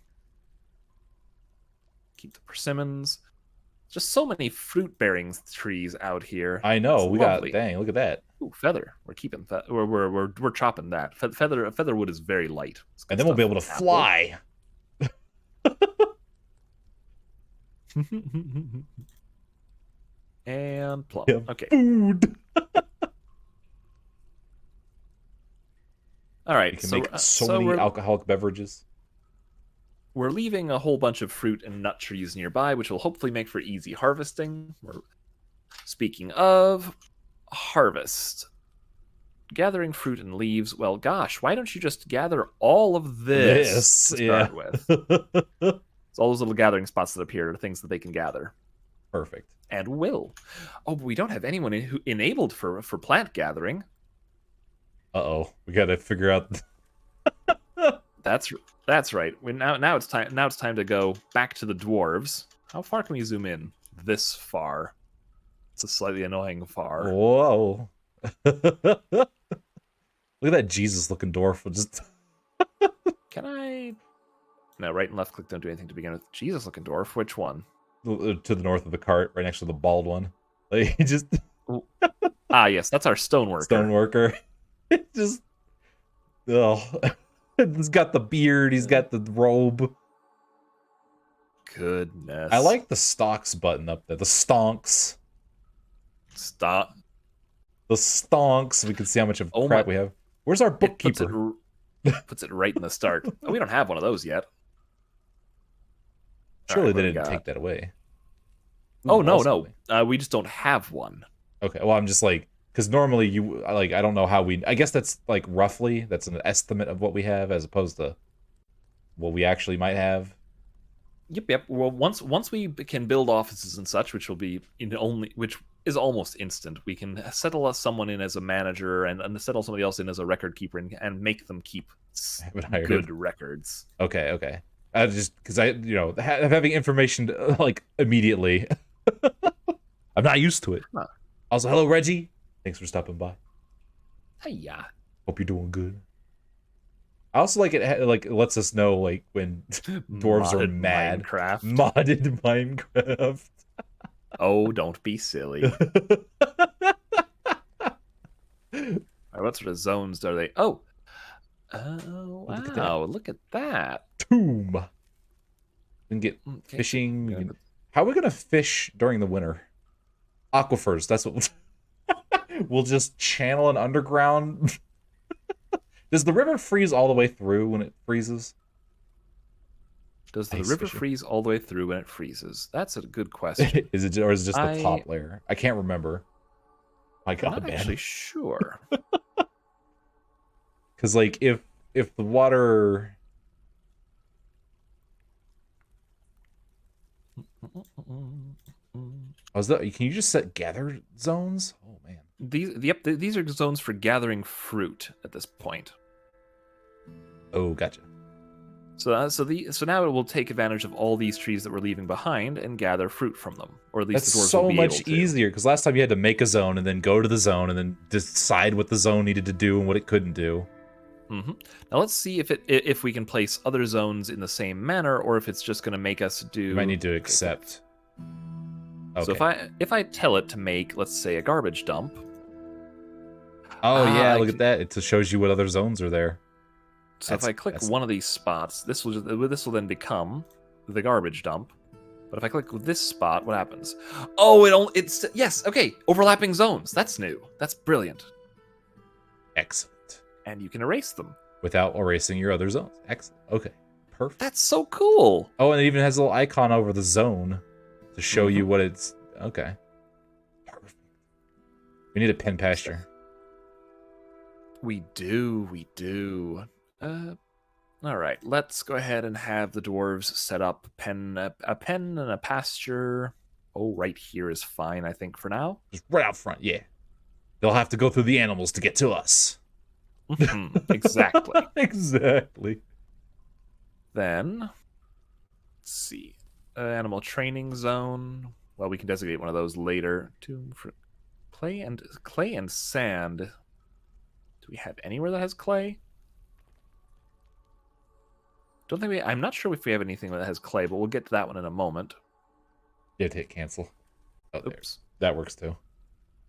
Keep the persimmons. Just so many fruit-bearing trees out here. I know. It's lovely. Dang, look at that. Ooh, feather. We're keeping we're chopping that. Feather wood is very light. And then we'll be able to fly. And plum. Yeah, okay. Food. All right. You can make so many alcoholic beverages. We're leaving a whole bunch of fruit and nut trees nearby, which will hopefully make for easy harvesting. Speaking of harvest, gathering fruit and leaves. Well, gosh, why don't you just gather all of this to start with? So all those little gathering spots that appear are things that they can gather. Perfect. And will. Oh, but we don't have anyone who enabled for plant gathering. Uh-oh. We got to figure out. That's right. Now it's time to go back to the dwarves. How far can we zoom in? This far. It's a slightly annoying far. Whoa. Look at that Jesus-looking dwarf. Just Can I? No, right and left click don't do anything to begin with. Jesus-looking dwarf. Which one? to the north of the cart, right next to the bald one. Like he just. Yes, that's our stoneworker. Stoneworker. It just. Oh. He's got the beard. He's got the robe. Goodness. I like the stocks button up there. The stonks. Stop. The stonks. We can see how much of crap we have. Where's our bookkeeper? Puts it right in the start. Oh, we don't have one of those yet. Surely they didn't take that away. Ooh, no. We just don't have one. Okay. Well, I'm just like, because normally I don't know how I guess that's like roughly, that's an estimate of what we have as opposed to what we actually might have. Yep. Well, once we can build offices and such, which will be which is almost instant, we can settle someone in as a manager and settle somebody else in as a record keeper and make them keep good records. Okay. Just because having information like immediately, I'm not used to it. Huh. Also, hello Reggie. Thanks for stopping by. Hiya. Hope you're doing good. I also like it lets us know like when dwarves are mad. Modded Minecraft. Oh, don't be silly. What sort of zones are they? Oh, wow! Look at that. Tomb. We can get fishing. How are we gonna fish during the winter? Aquifers. That's what. We'll just channel an underground. Does the river freeze all the way through when it freezes? Does the river freeze all the way through when it freezes? That's a good question. Is it just the top layer? I can't remember. My God, I'm not actually sure. Because like if the water. Can you just set gather zones? these are zones for gathering fruit at this point. Oh, gotcha. So now it will take advantage of all these trees that we're leaving behind and gather fruit from them, or at least That's the dwarves so will be much able to. easier, because last time you had to make a zone and then go to the zone and then decide what the zone needed to do and what it couldn't do. Mm-hmm. Now let's see if we can place other zones in the same manner, or if it's just going to make us do. You might need to accept. Okay. So if I tell it to make, let's say, a garbage dump. Oh yeah, look at that! It just shows you what other zones are there. So if I click one of these spots, this will then become the garbage dump. But if I click this spot, what happens? Oh, it's yes, okay, overlapping zones. That's new. That's brilliant. Excellent. And you can erase them without erasing your other zones. Excellent. Okay, perfect. That's so cool. Oh, and it even has a little icon over the zone to show you what it's. Okay. Perfect. We need a pen pasture. We do. All right, let's go ahead and have the dwarves set up a pen and a pasture. Oh, right here is fine, I think, for now. Just right out front, yeah. They'll have to go through the animals to get to us. Exactly. Exactly. Then, let's see. Animal training zone. Well, we can designate one of those later. For clay and sand. Do we have anywhere that has clay? Don't think I'm not sure if we have anything that has clay, but we'll get to that one in a moment. You have to hit cancel. Oh, oops. That works too.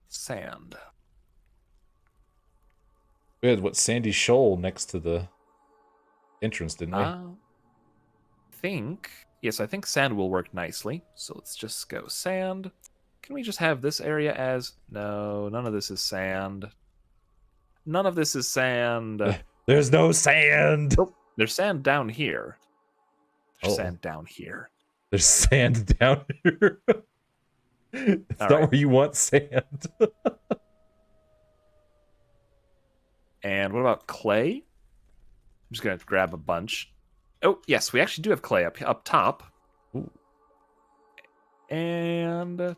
Sand. We had Sandy Shoal next to the entrance, didn't we? I think sand will work nicely. So let's just go sand. Can we just have this area as... No, none of this is sand. None of this is sand. There's no sand. Oh, there's sand down here. There's sand down here. There's sand down here. It's not where you want sand. And what about clay? I'm just going to grab a bunch. Oh, yes, we actually do have clay up top. Ooh. And a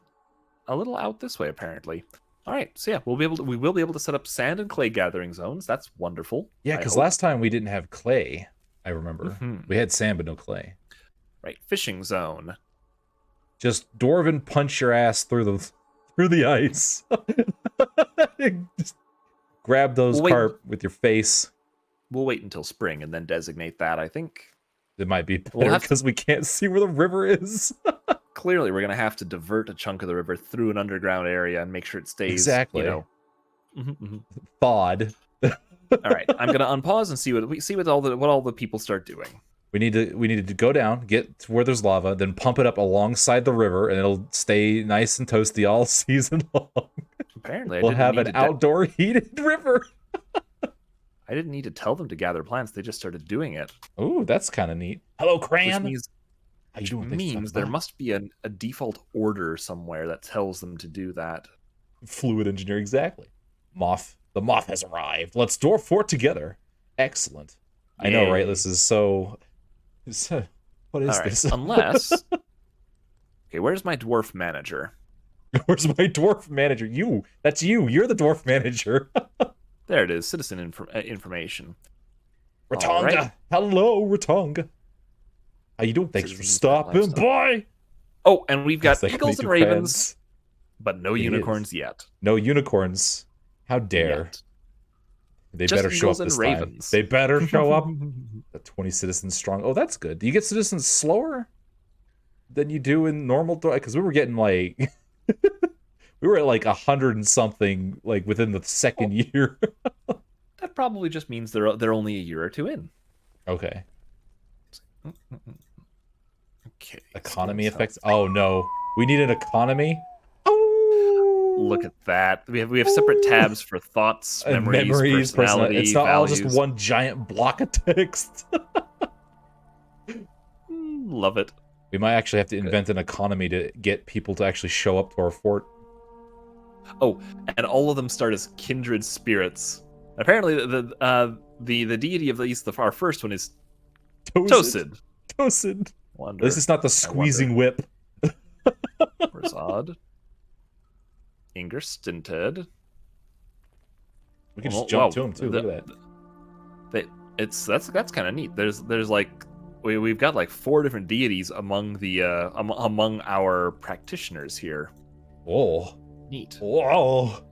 little out this way, apparently. All right, so yeah, we will be able to set up sand and clay gathering zones. That's wonderful. Yeah, because last time we didn't have clay. I remember we had sand but no clay. Right, fishing zone. Just dwarven punch your ass through the ice. Just grab those carp with your face. We'll wait until spring and then designate that. I think it might be better because we can't see where the river is. Clearly, we're going to have to divert a chunk of the river through an underground area and make sure it stays, exactly, thawed. All right, I'm going to unpause and see what all the people start doing. We needed to go down, get to where there's lava, then pump it up alongside the river, and it'll stay nice and toasty all season long. Apparently, we'll have an outdoor heated river. I didn't need to tell them to gather plants; they just started doing it. Ooh, that's kind of neat. Hello, Cran. Which means there must be a default order somewhere that tells them to do that. Fluid engineer, exactly. Moth. The moth has arrived. Let's dwarf fort together. Excellent. Yay. I know, right? This is so... What is this? Unless... Okay, where's my dwarf manager? Where's my dwarf manager? You. That's you. You're the dwarf manager. There it is. Citizen information. Ratonga. Right. Hello, Ratonga. How you doing? Thanks for stopping by. Oh, and we've got eagles and ravens, but no unicorns yet. No unicorns. How dare. Yet. They better show up this time. They better show up. 20 citizens strong. Oh, that's good. Do you get citizens slower than you do in normal? Because we were getting like... we were at like 100 and something like within the second year. That probably just means they're only a year or two in. Okay. Okay. Economy effects. Oh no, we need an economy. Look at that. We have separate tabs for thoughts, memories, personality. It's not values. all just one giant block of text. Love it. We might actually have to invent an economy to get people to actually show up to our fort. Oh, and all of them start as kindred spirits. Apparently, the deity of at least our first one is Tosid. Tosid. This is not the squeezing whip. Razad. Inger Stinted. We can just jump to them too. Look at that. That's kind of neat. There's like we've got like 4 different deities among the among our practitioners here. Whoa. Neat. Whoa.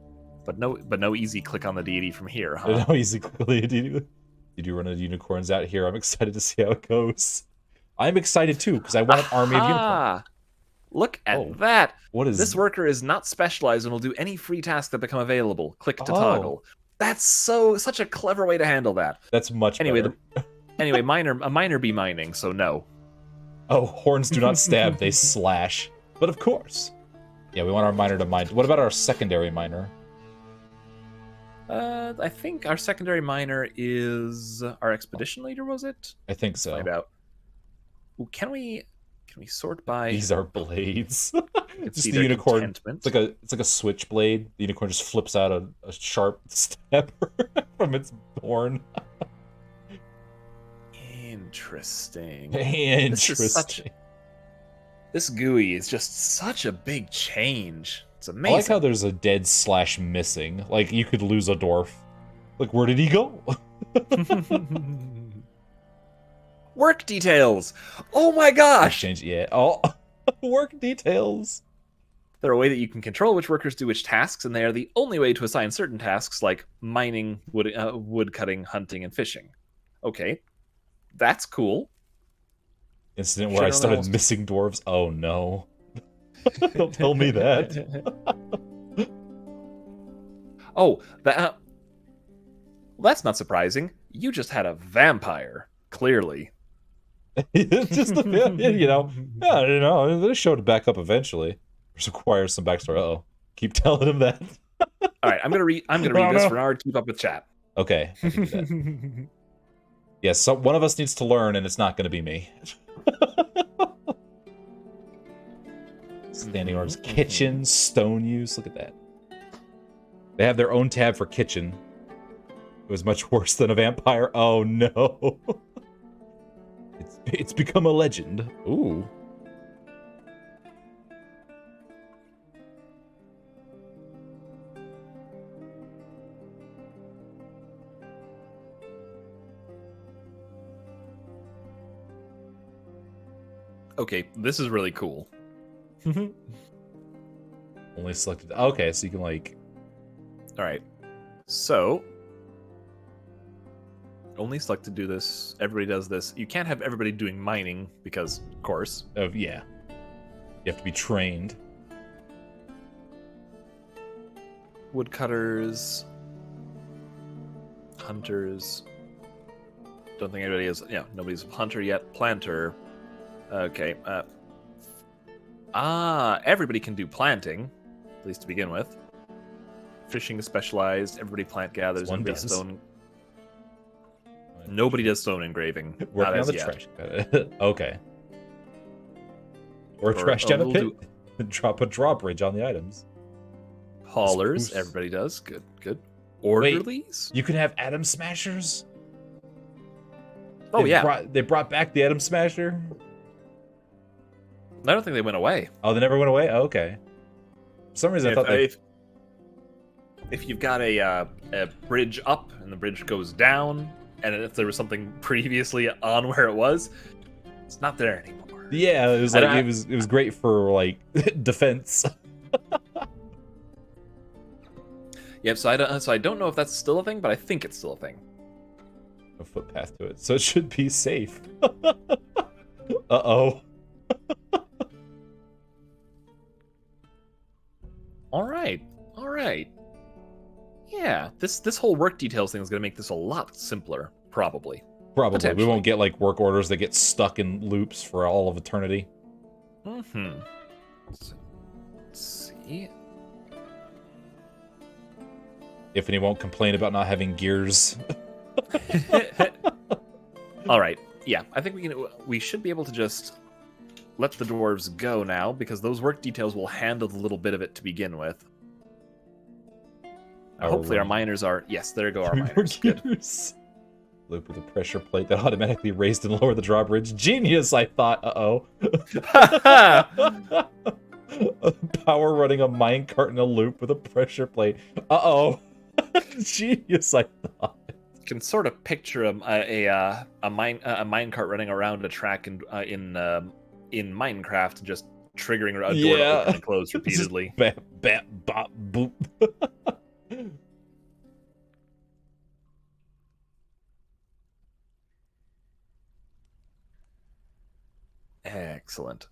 But no easy click on the deity from here, huh? No easy click on the deity. You do run into unicorns out here. I'm excited to see how it goes. I'm excited too because I want an army of unicorns. Look at that. What is this? Worker is not specialized and will do any free tasks that become available. Click to toggle. That's such a clever way to handle that. That's much better. Anyway, a miner be mining, so no. Oh, horns do not stab, they slash. But of course. Yeah, we want our miner to mine. What about our secondary miner? I think our secondary miner is our expedition leader, was it? I think so. Find out. Ooh, can we sort by? These are blades. Just the unicorn. It's like a switchblade. The unicorn just flips out a sharp stabber from its horn. Interesting. This GUI is just such a big change. It's amazing. I like how there's a dead / missing. Like, you could lose a dwarf. Like, where did he go? Work details! Oh my gosh! Exchange, yeah. Oh, work details. They're a way that you can control which workers do which tasks, and they are the only way to assign certain tasks like mining, wood cutting, hunting, and fishing. Okay. That's cool. Incident where I started missing dwarves. Oh no. Don't tell me that. Oh, that. Well, that's not surprising. You just had a vampire, clearly. Just a bit, you know. Yeah, you know, they showed back up eventually. Which requires some backstory. Uh-oh. Keep telling him that. All right, I'm gonna read this for an hour to keep up with chat. Okay. I can do that. Yes, so one of us needs to learn, and it's not going to be me. Standing orders. Kitchen, stone use. Look at that. They have their own tab for kitchen. It was much worse than a vampire. Oh, no. It's become a legend. Ooh. Okay, this is really cool. Only selected. Okay, so you can like. All right. So only select to do this. Everybody does this. You can't have everybody doing mining because, of course. Oh yeah. You have to be trained. Woodcutters, hunters. Don't think anybody is. Yeah, nobody's a hunter yet. Planter. Okay. Everybody can do planting, at least to begin with. Fishing is specialized. Everybody plant gathers. One does. Stone. Nobody does stone engraving. Working on the trash. Okay. Or trash down a pit. And drop a drawbridge on the items. Haulers. Everybody does. Good. Good. Orderlies. Wait, you can have atom smashers. Oh yeah. They brought back the atom smasher. I don't think they went away. Oh, they never went away? Oh, okay. For some reason, I thought if you've got a bridge up and the bridge goes down, and if there was something previously on where it was, it's not there anymore. Yeah, it was like it was great for like defense. Yep. So I don't know if that's still a thing, but I think it's still a thing. A footpath to it, so it should be safe. Uh-oh. All right. Yeah, this whole work details thing is going to make this a lot simpler, probably. Probably. We won't get like work orders that get stuck in loops for all of eternity. Mm-hmm. Let's see. If won't complain about not having gears. All right. Yeah, I think we should be able to just let the dwarves go now, because those work details will handle the little bit of it to begin with. Hopefully our miners are... Yes, there go our miners. Good. Loop with a pressure plate that automatically raised and lowered the drawbridge. Genius, I thought. Uh-oh. Power running a minecart in a loop with a pressure plate. Uh-oh. Genius, I thought. Can sort of picture a minecart running around a track in Minecraft, just triggering a door to open and close repeatedly. Bap, bap, bop, boop. Excellent.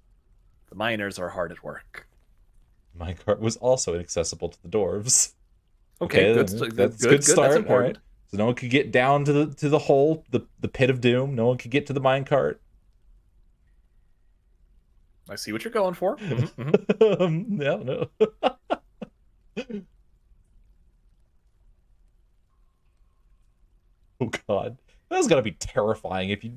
The miners are hard at work. Minecart was also inaccessible to the dwarves. Okay, that's good. a good start. That's important. Right. So no one could get down to the hole, the pit of doom. No one could get to the minecart. I see what you're going for. No. Oh god, that's gotta be terrifying if you.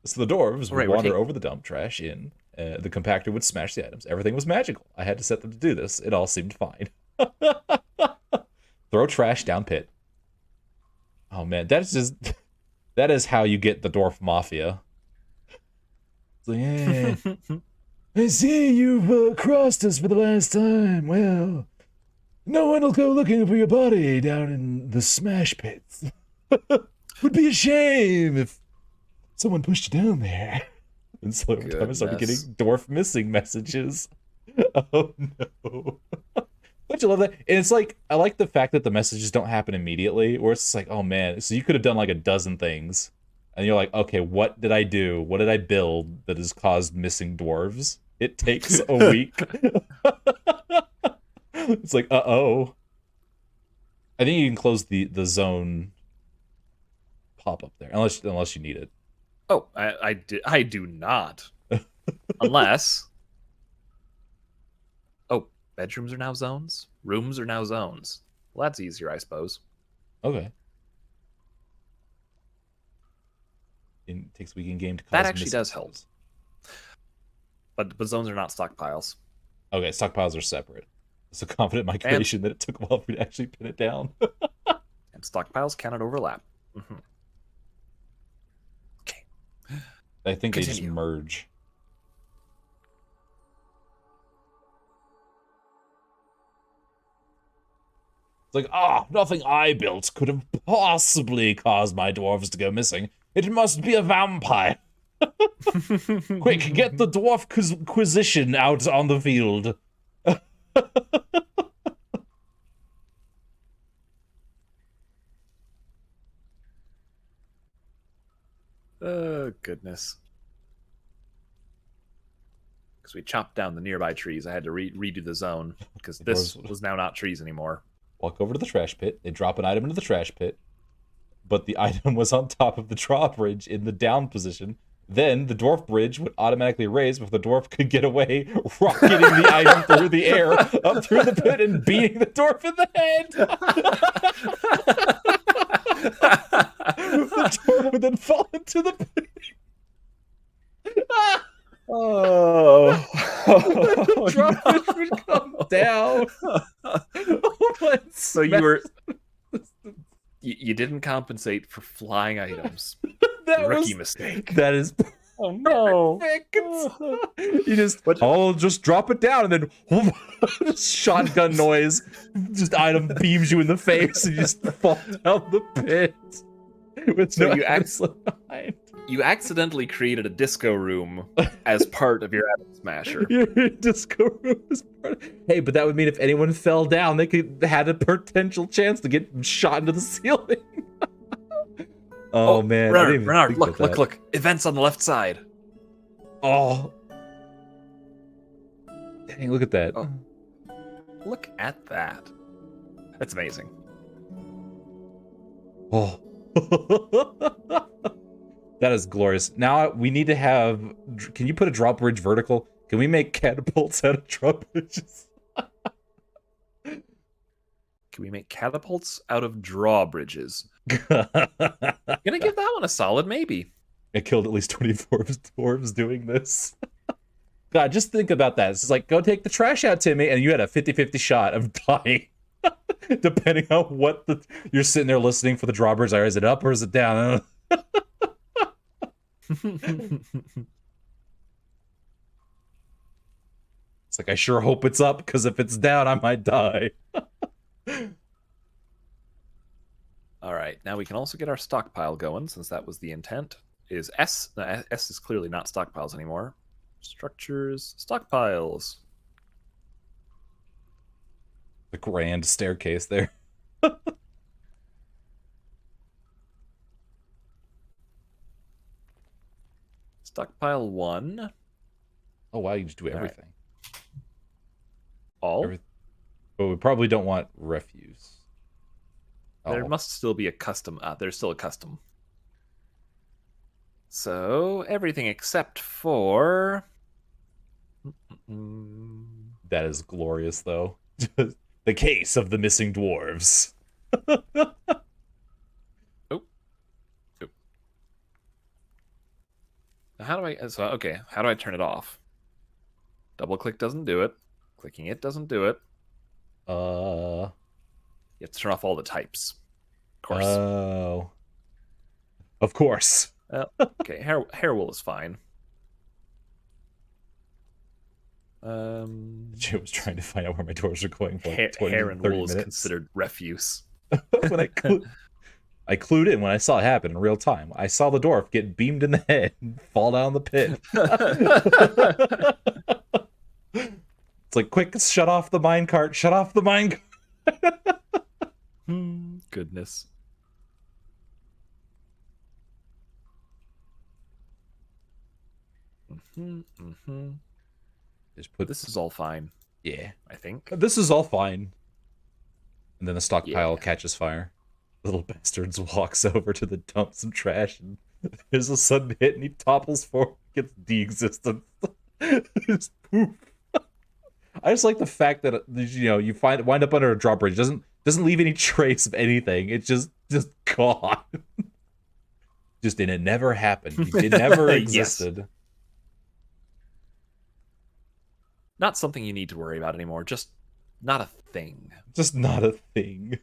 So the dwarves would wander over the dump trash in. The compactor would smash the items. Everything was magical. I had to set them to do this. It all seemed fine. Throw trash down pit. Oh man, that is how you get the dwarf mafia. It's like, yeah. I see you've crossed us for the last time. Well, no one will go looking for your body down in the smash pits. Would be a shame if someone pushed you down there. And so every time I started getting dwarf missing messages. Oh no. Don't you love that? And it's like, I like the fact that the messages don't happen immediately, where it's like, oh man, so you could have done like a dozen things. And you're like, okay, what did I do? What did I build that has caused missing dwarves? It takes a week. It's like, uh-oh. I think you can close the zone pop-up there, unless you need it. Oh, I do not. Unless... Oh, bedrooms are now zones? Rooms are now zones. Well, that's easier, I suppose. Okay. It takes a week in game to cause that actually does help. But zones are not stockpiles. Okay, stockpiles are separate. So confident in my creation that it took a while for me to actually pin it down. And stockpiles cannot overlap. Mm-hmm. Okay. I think they just merge. It's like, nothing I built could have possibly caused my dwarves to go missing. It must be a vampire. Quick, get the dwarf quisition out on the field. Oh, goodness. Because we chopped down the nearby trees. I had to redo the zone, because this was now not trees anymore. Walk over to the trash pit. They drop an item into the trash pit, but the item was on top of the drawbridge in the down position. Then the dwarf bridge would automatically raise before the dwarf could get away, rocketing the item through the air, up through the pit, and beating the dwarf in the head. The dwarf would then fall into the pit. Oh. The drawbridge would come down. So you didn't compensate for flying items. Rookie mistake. That is. Oh no! You just drop it down, and then shotgun noise. Just item beams you in the face, and you just fall down the pit. With so no behind. You accidentally created a disco room as part of your Atom Smasher. Your disco room is part of... Hey, but that would mean if anyone fell down, they had a potential chance to get shot into the ceiling. Oh man, Renard, look. Events on the left side. Oh. Dang, look at that. Oh. Look at that. That's amazing. Oh. That is glorious. Now we need to have... Can you put a drawbridge vertical? Can we make catapults out of drawbridges? Can we make catapults out of drawbridges? Gonna give that one a solid maybe. I killed at least 24 dwarves doing this. God, just think about that. It's like, go take the trash out, Timmy, and you had a 50-50 shot of dying. Depending on what you're sitting there listening for the drawbridge. Is it up or is it down? It's like, I sure hope it's up, because if it's down, I might die. All right, now we can also get our stockpile going, since that was the intent. Is S? No, S is clearly not stockpiles anymore. Structures, stockpiles. The grand staircase there. Stockpile 1. Oh wow, you just do All right. everything. All? But we probably don't want refuse. There Oh. must still be a custom. There's still a custom. So, everything except for... That is glorious, though. The case of the missing dwarves. How do I... So, okay, how do I turn it off? Double click doesn't do it. Clicking it doesn't do it. You have to turn off all the types. Of course. Oh. Of course. Okay, hair wool is fine. Jim was trying to find out where my doors are going for like 20, hair and 30 wool is minutes. considered refuse. When I clued in when I saw it happen in real time. I saw the dwarf get beamed in the head and fall down the pit. It's like, quick, shut off the minecart, shut off the minecart. Goodness. Just put This is all fine. Yeah. I think. This is all fine. And then the stockpile catches fire. Little bastards walks over to the dump some trash, and there's a sudden hit, and he topples forward, gets de-existence. Just poof. I just like the fact that you wind up under a drawbridge. Doesn't leave any trace of anything. It's just gone. And it never happened. It never existed. Yes. Not something you need to worry about anymore. Just not a thing. Just not a thing.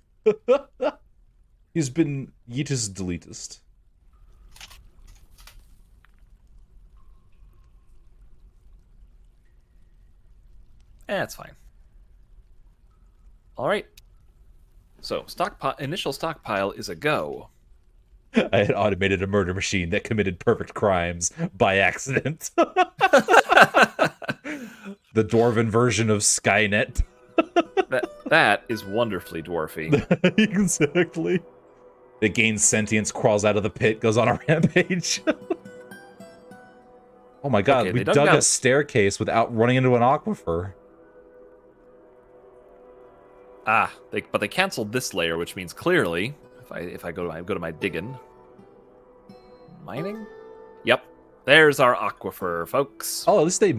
He's been yeetus deletus. It's fine. All right. So initial stockpile is a go. I had automated a murder machine that committed perfect crimes by accident. The dwarven version of Skynet. that is wonderfully dwarfy. Exactly. It gains sentience, crawls out of the pit, goes on a rampage. Oh my god, Okay, we they dug dug a out- staircase without running into an aquifer. But they canceled this layer, which means clearly, if I go to my digging, mining. Yep, there's our aquifer, folks. Oh, at least they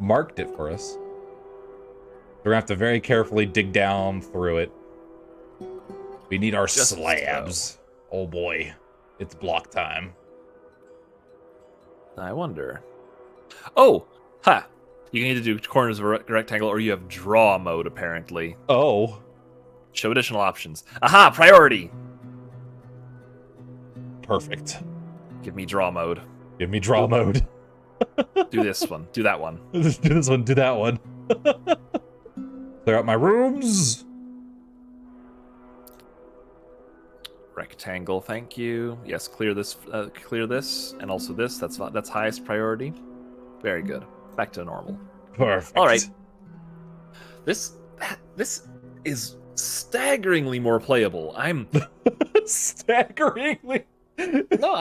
marked it for us. We're gonna have to very carefully dig down through it. We need our Just slabs. Oh boy, it's block time. I wonder. Oh, ha! You can either do corners of a rectangle or you have draw mode, apparently. Oh. Show additional options. Aha! Priority! Perfect. Give me draw mode. Give me draw mode. Do this one. Do that one. Do this one, do that one. Clear out my rooms. Rectangle, thank you. Yes, clear this, and also this. That's highest priority. Very good. Back to normal. Perfect. All right. This is staggeringly more playable. I'm Staggeringly. no,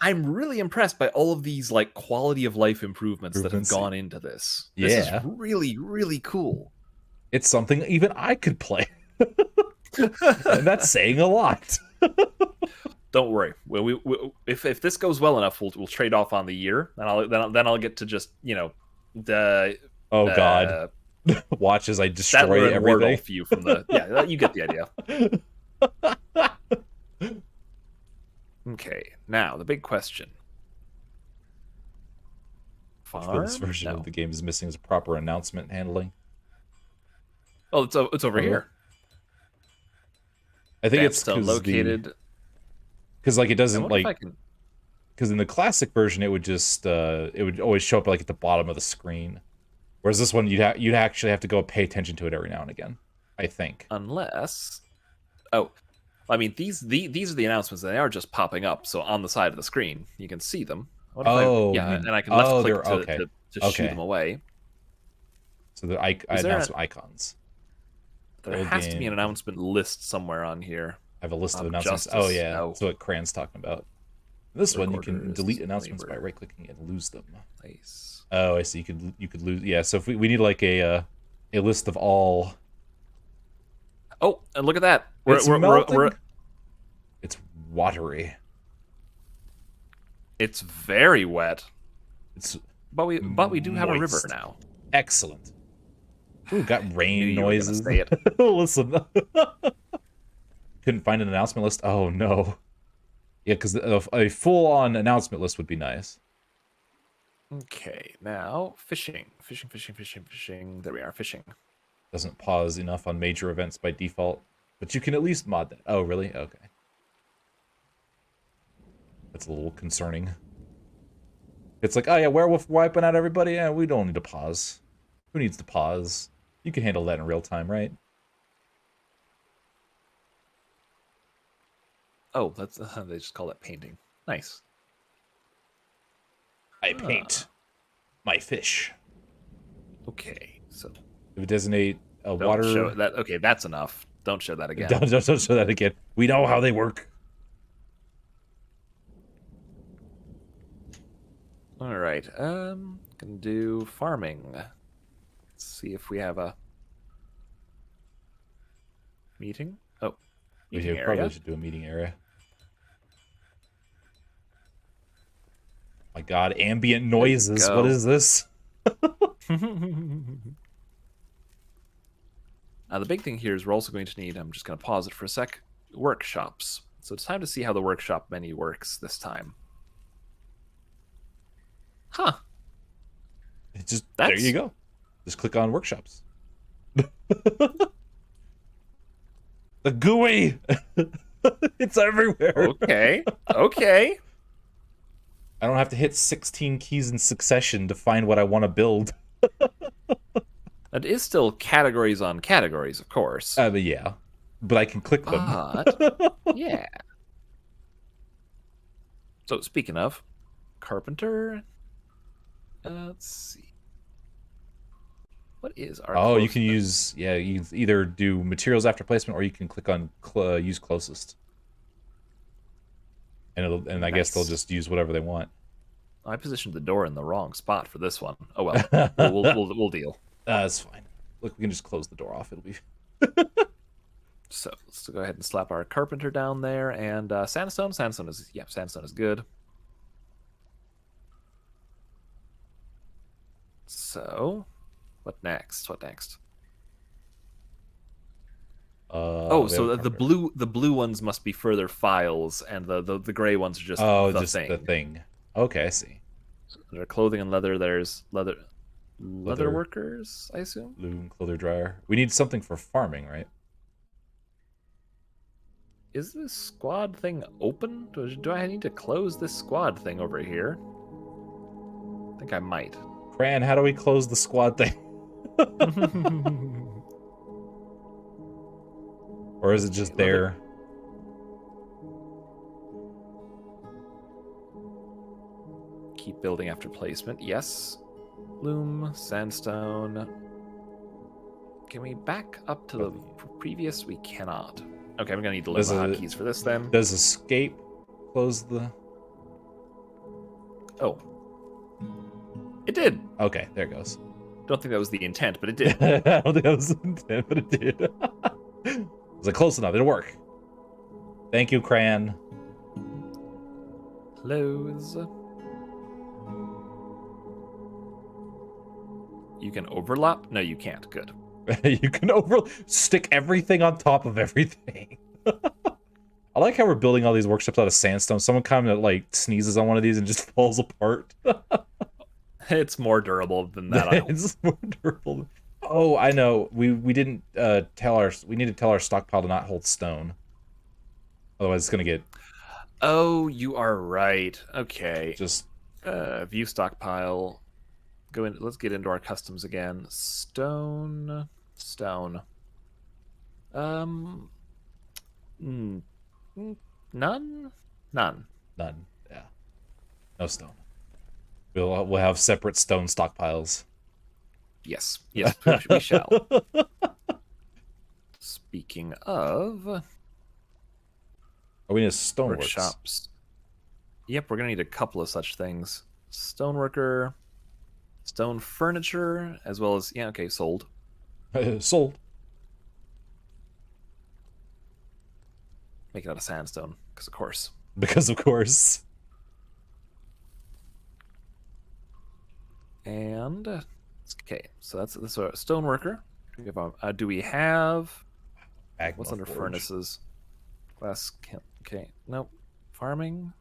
I'm really impressed by all of these like quality of life improvements that have gone into this. This is really, really cool. It's something even I could play. And that's saying a lot. Don't worry. If this goes well enough, we'll trade off on the year, and then I'll get to just the God. Watch as I destroy Sattler and everything. Wardolph you from the you get the idea. Okay, now the big question. For this version of the game is missing is proper announcement handling. Oh, it's over here. I think it's located. because like it doesn't I wonder if like I can... because in the classic version it would just it would always show up like at the bottom of the screen, whereas this one you'd actually have to go pay attention to it every now and again, I think. Unless, oh, I mean these are the announcements. They are just popping up, so on the side of the screen you can see them. What if Oh, yeah, you mean, and I can left click they're okay. to shoo them away. So the I announced icons. There Old has to be game. an announcement list somewhere on here. I have a list of announcements. Justice. Oh yeah, Oh. that's what Cran's talking about. This one you can Recorders, delete announcements by labor. right-clicking and lose them. Nice. Oh, I see. You could lose. Yeah. So if we need like a list of all. Oh, and look at that. It's melting. It's watery. It's very wet. It's But we do have a river moist. now. Excellent. Ooh, got Knew rain you were gonna noises. say it. Listen. Couldn't find an announcement list. Oh no. Yeah, because a full-on announcement list would be nice. Okay, now fishing. Fishing. There we are, fishing. Doesn't pause enough on major events by default, but you can at least mod that. Oh, really? Okay. That's a little concerning. It's like, oh yeah, werewolf wiping out everybody? Yeah, we don't need to pause. Who needs to pause? You can handle that in real time, right? Oh, that's they just call that painting. Nice. I paint my fish. Okay, so If we designate a don't water... show that. Okay, that's enough. Don't show that again. Don't show that again. We know how they work. All right. Gonna do farming. Let's see if we have a meeting. Oh, meeting We area. probably should do a meeting area. My god, ambient noises. go. What is this? Now, the big thing here is we're also going to need, I'm just going to pause it for a sec, workshops. So it's time to see how the workshop menu works this time. Huh. It just That's- there you go. Just click on workshops. The GUI. It's everywhere. Okay. Okay. I don't have to hit 16 keys in succession to find what I want to build. It is still categories on categories, of course. But yeah, but I can click them. But, yeah. So, speaking of, carpenter, let's see. What is our Oh, you closest- can use, yeah, you can either do materials after placement or you can click on use closest. And I guess they'll Nice. just use whatever they want. I positioned the door in the wrong spot for this one. Oh well, we'll deal. That's fine. Look, we can just close the door off. It'll be... So let's go ahead and slap our carpenter down there, and sandstone. Sandstone is good. So, what next? Oh, so the blue ones must be further files, and the gray ones are just the thing. the thing. Okay, I see. So there are clothing and leather. There's leather workers, I assume. Loom, clother dryer. We need something for farming, right? Is this squad thing open? Do I need to close this squad thing over here? I think I might. Cran, how do we close the squad thing? Or is it just Okay, there? Keep building after placement. Yes. Loom, sandstone. Can we back up to the previous? We cannot. Okay, I'm gonna need to learn Does the it- hotkeys for this then. Does escape close the... Oh. It did. Okay, there it goes. Don't think that was the intent, but it did. I don't think that was the intent, but it did. Was it close enough? It'll work. Thank you, Cran. Close. You can overlap? No, you can't. Good. You can stick everything on top of everything. I like how we're building all these workshops out of sandstone. Someone kind of like sneezes on one of these and just falls apart. It's more durable than that. I hope. It's more durable. Oh, I know. We didn't we need to tell our stockpile to not hold stone. Otherwise it's gonna get Oh, you are right. Okay. Just View stockpile. Go in. Let's get into our customs again. Stone. Stone. Um. mm, None. None. none. Yeah, no stone. We'll have separate stone stockpiles. Yes. Yes. We shall. Speaking of We need a stoneworks. workshops. Yep, we're gonna need a couple of such things. Stoneworker, stone furniture, as well as yeah, okay, sold. Sold. Make it out of sandstone, because of course. Because of course. And okay, so that's a stoneworker. Do we have what's Magma under forge. furnaces? Glass. Okay, nope. Farming.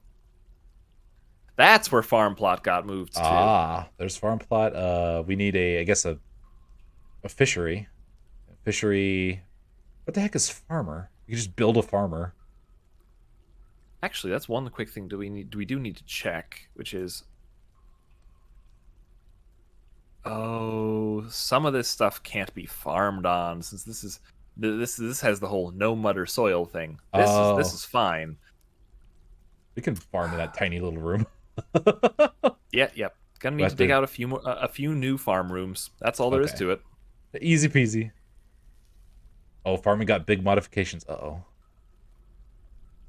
That's where farm plot got moved to. Ah, there's farm plot. We need I guess a fishery. Fishery. What the heck is farmer? You can just build a farmer. Actually, that's one quick thing. We do need to check, which is oh, some of this stuff can't be farmed on since this has the whole no mud or soil thing. This Oh, is fine. we can farm in that tiny little room. Yeah, yep. Gonna We need have to dig to. out a few new farm rooms. That's all there is Okay. to it. Easy peasy. Oh, farming got big modifications. Uh-oh.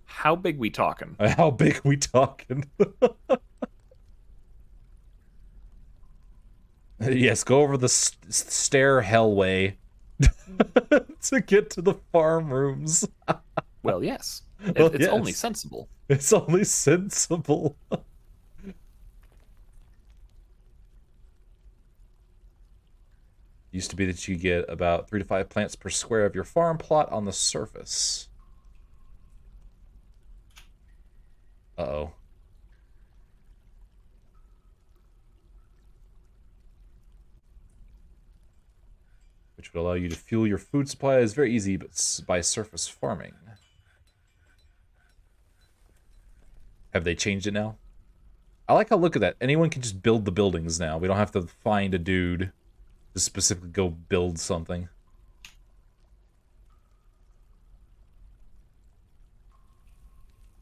How big we talking? How big we talking? Yes, go over the stair hellway to get to the farm rooms. Well, yes. Well, It's only yes, sensible. it's only sensible. Used to be that you get about 3 to 5 plants per square of your farm plot on the surface. Uh-oh. Which would allow you to fuel your food supply is very easy, but by surface farming. Have they changed it now? I like how look at that. Anyone can just build the buildings now. We don't have to find a dude to specifically go build something.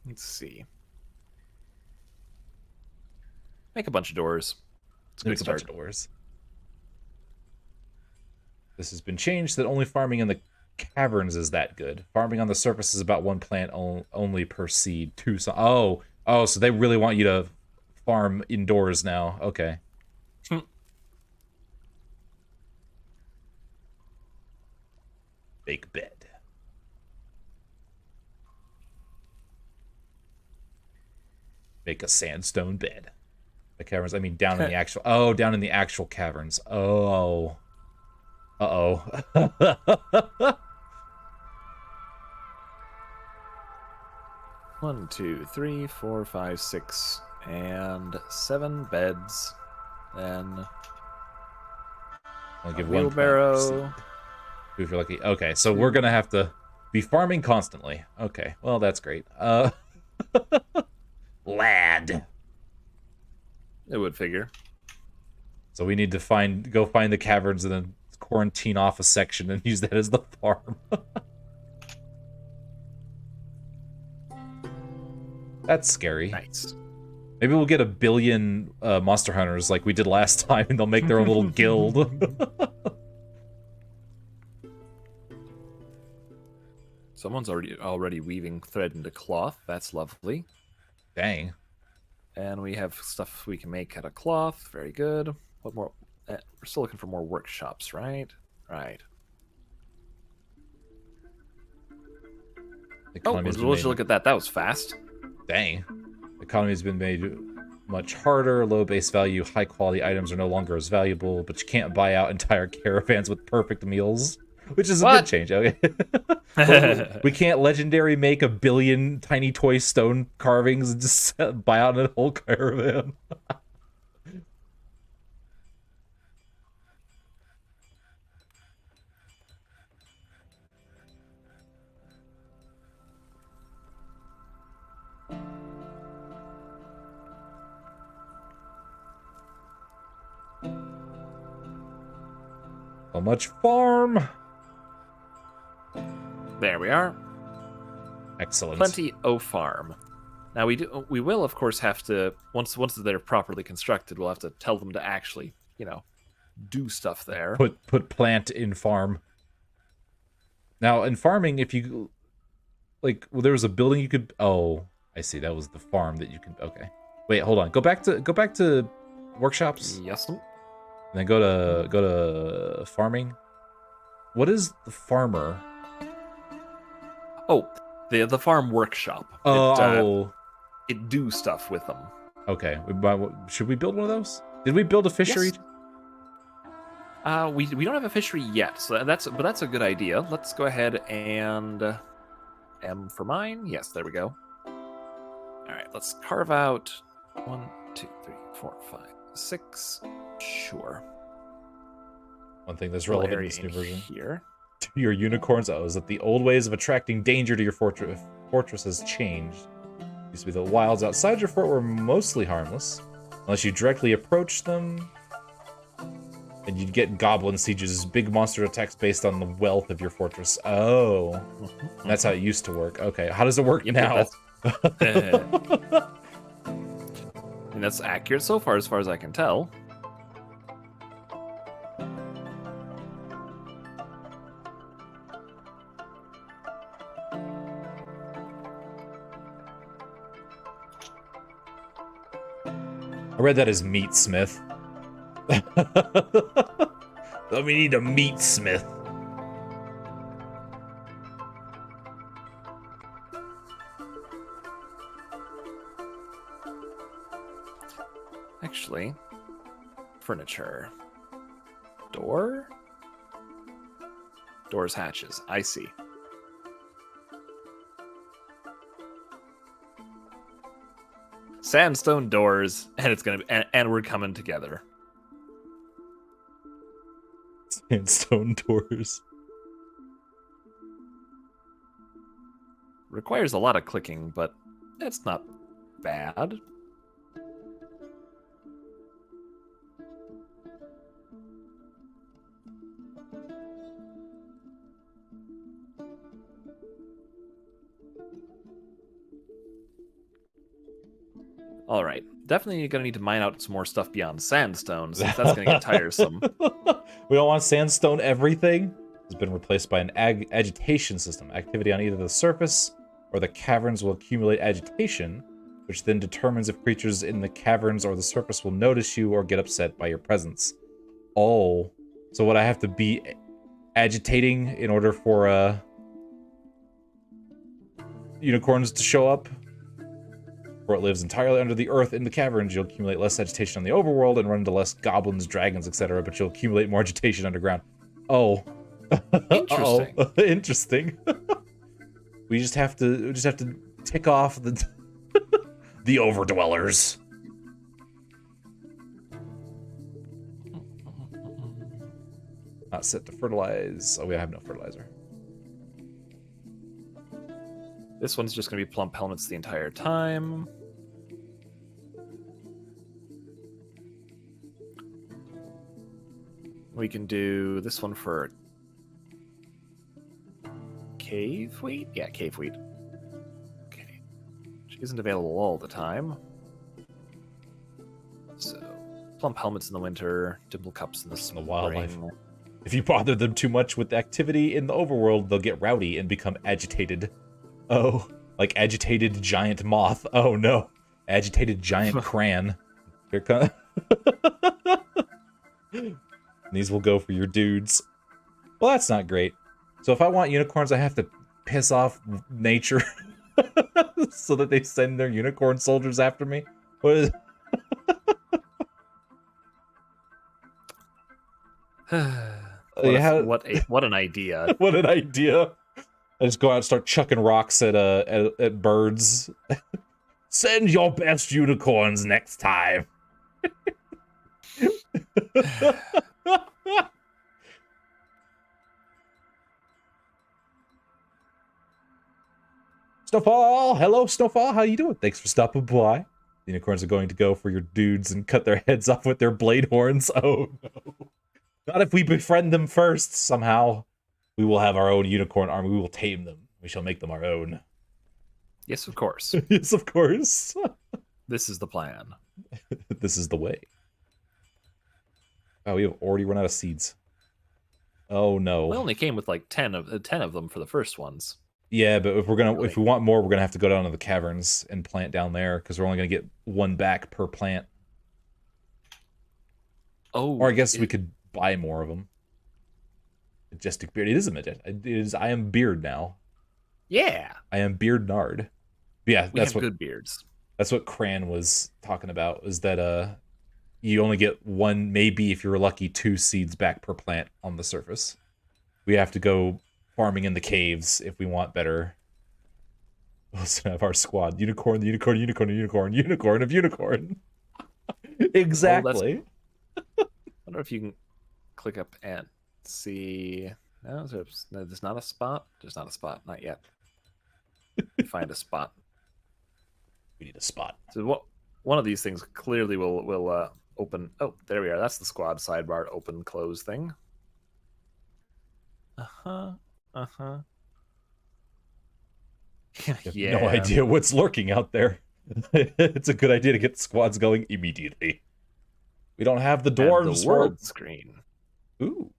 Let's see. Make a bunch of doors. It's a good Make a bunch start. of doors. This has been changed so that only farming in the caverns is that good. Farming on the surface is about 1 plant only per seed. Two. Oh, so they really want you to farm indoors now. Okay. Make bed. Make a sandstone bed. The caverns. I mean, down in the actual. Oh, down in the actual caverns. Oh. Uh-oh. 1, 2, 3, 4, 5, 6, and 7 beds. Then I'll a give 1 plant per seed. wheelbarrow. If you're lucky. Okay, so we're 2. gonna have to be farming constantly. Okay, well that's great. Lad. It would figure. So we need to go find the caverns and then quarantine off a section and use that as the farm. That's scary. Nice. Maybe we'll get 1 billion monster hunters like we did last time, and they'll make their own little guild. Someone's already weaving thread into cloth. That's lovely. Dang. And we have stuff we can make out of cloth. Very good. What more? We're still looking for more workshops, right? Right. The Oh, economy has been would you made. look at that? That was fast. Dang. The economy has been made much harder. Low base value, high quality items are no longer as valuable, but you can't buy out entire caravans with perfect meals, which is a good What? change. Okay. Well, we can't legendary make 1 billion tiny toy stone carvings and just buy out a whole caravan. So much farm. There we are. Excellent. Plenty of farm. Now we will of course have to once they're properly constructed, we'll have to tell them to actually, do stuff there. Put plant in farm. Now in farming, if you there was a building you could. Oh, I see. That was the farm that you could. Okay, wait, hold on. Go back to workshops. Yes. And then go to farming. What is the farmer? Oh, the farm workshop. It do stuff with them. Okay. Should we build one of those? Did we build a fishery? Yes. We don't have a fishery yet, so that's a good idea. Let's go ahead and M for mine. Yes, there we go. All right, let's carve out 1, 2, 3, 4, 5, 6. Sure. One thing that's relevant in this new version. Here. Your unicorns. Oh, is that the old ways of attracting danger to your fortress has changed. Used to be the wilds outside your fort were mostly harmless, unless you directly approach them. And you'd get goblin sieges, big monster attacks based on the wealth of your fortress. Oh, that's how it used to work. Okay, how does it work now? And that's accurate so far as I can tell. I read that as meatsmith. So we need a meatsmith. Actually, furniture. Door? Doors, hatches. I see. Sandstone doors, and it's gonna be, and we're coming together. Sandstone doors. Requires a lot of clicking, but it's not bad. All right, definitely gonna need to mine out some more stuff beyond sandstone, since that's gonna get tiresome. We don't want sandstone everything. It's been replaced by an agitation system. Activity on either the surface or the caverns will accumulate agitation, which then determines if creatures in the caverns or the surface will notice you or get upset by your presence. Oh, so what I have to be agitating in order for unicorns to show up? For it lives entirely under the earth in the caverns, you'll accumulate less agitation on the overworld and run into less goblins, dragons, etc., but you'll accumulate more agitation underground. Oh. Interesting. Interesting. We just have to tick off the the overdwellers. Not set to fertilize. Oh, we have no fertilizer. This one's just going to be plump helmets the entire time. We can do this one for cave wheat? Yeah, cave wheat. Okay. Which isn't available all the time. So, plump helmets in the winter, dimple cups in the spring. The wildlife. If you bother them too much with activity in the overworld, they'll get rowdy and become agitated. Oh, like agitated giant moth. Oh no, agitated giant cran. Here comes. These will go for your dudes. Well, that's not great. So if I want unicorns, I have to piss off nature so that they send their unicorn soldiers after me. What is? What an idea! What an idea! I just go out and start chucking rocks at birds. Send your best unicorns next time. Snowfall! Hello, Snowfall. How you doing? Thanks for stopping by. The unicorns are going to go for your dudes and cut their heads off with their blade horns. Oh no. Not if we befriend them first, somehow. We will have our own unicorn army. We will tame them. We shall make them our own. Yes, of course. Yes, of course. This is the plan. This is the way. Oh, we have already run out of seeds. Oh no. We only came with like 10 of them for the first ones. Yeah, but if we want more, we're gonna have to go down to the caverns and plant down there because we're only gonna get one back per plant. Oh, or I guess we could buy more of them. Majestic beard. It is a majestic. It is. I am beard now. Yeah. I am beard nard. Yeah, We have good beards. That's what Cran was talking about. Is that you only get one, maybe if you're lucky, 2 seeds back per plant on the surface. We have to go farming in the caves if we want better. Let's have our squad. Unicorn, unicorn, unicorn, unicorn, unicorn of unicorn. Exactly. I wonder if you can click up and see. No, there's not a spot. There's not a spot. Not yet. Find a spot. We need a spot. So one of these things clearly will open. Oh, there we are. That's the squad sidebar open close thing. Uh-huh. Uh-huh. Yeah. No idea what's lurking out there. It's a good idea to get the squads going immediately. We don't have the dwarves and the world screen. Ooh.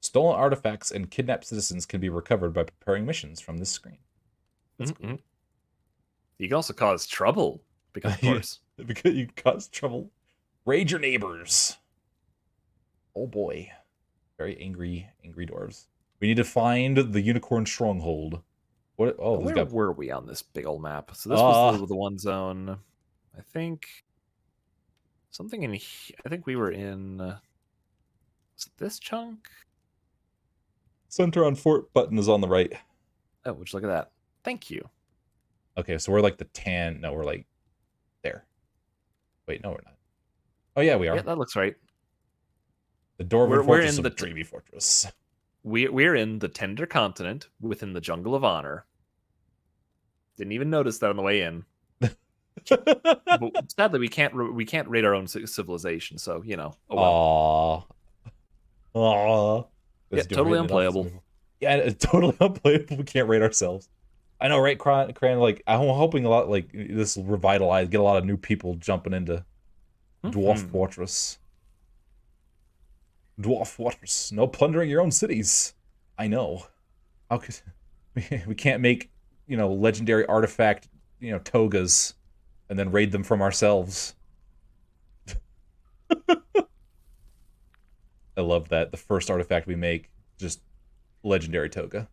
Stolen artifacts and kidnapped citizens can be recovered by preparing missions from this screen. That's cool. You can also cause trouble, because of course. Because you cause trouble. Raid your neighbors. Oh boy. Very angry dwarves. We need to find the unicorn stronghold. What? Oh, where were we on this big old map? So this was the one zone. I think something in here. I think we were in this chunk. Center on fort button is on the right. Oh, would you look at that? Thank you. Okay, so we're like the tan. No, we're like there. Wait, no, we're not. Oh yeah, we are. Yeah, that looks right. The Dwarven Fortress of Dreamy Fortress. We're in the Tender Continent within the Jungle of Honor. Didn't even notice that on the way in. But sadly, we can't raid our own civilization, so you know. Oh well. Aww. Yeah, totally unplayable. Yeah, totally unplayable. We can't raid ourselves. I know, right, Cran? Like, I'm hoping a lot. Like, this will revitalize, get a lot of new people jumping into Dwarf Fortress. Dwarf Fortress. No plundering your own cities. I know. How could we can't make, legendary artifact, togas and then raid them from ourselves. I love that. The first artifact we make, just legendary toga.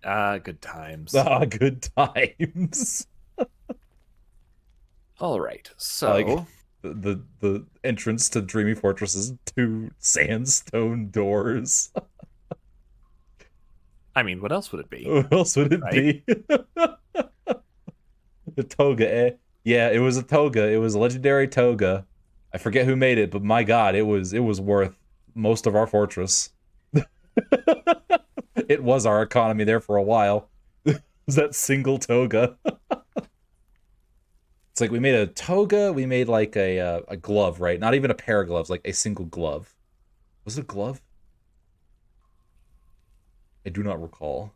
Good times. Good times. All right. So the entrance to Dreamy Fortress is 2 sandstone doors. I mean, what else would it be? What else would it be? The toga, eh? Yeah, it was a toga. It was a legendary toga. I forget who made it, but my god, it was worth most of our fortress. It was our economy there for a while. It was that single toga. It's like we made a toga, we made like a glove, right? Not even a pair of gloves, like a single glove. Was it a glove? I do not recall.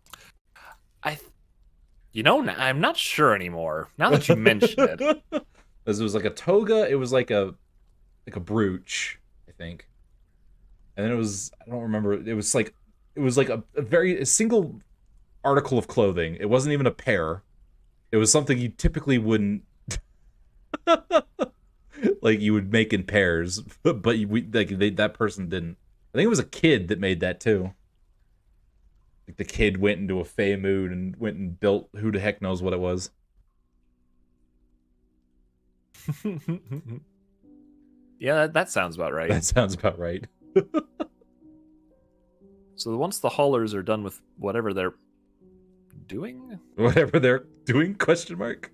I'm not sure anymore. Now that you mention it. Because it was like a toga, it was like a brooch, I think. And then I don't remember, it was like a single article of clothing. It wasn't even a pair. It was something you typically wouldn't like you would make in pairs, but that person didn't. I think it was a kid that made that too. Like the kid went into a fey mood and went and built who the heck knows what it was. Yeah, that sounds about right. That sounds about right. So once the haulers are done with whatever they're doing? Whatever they're doing, question mark?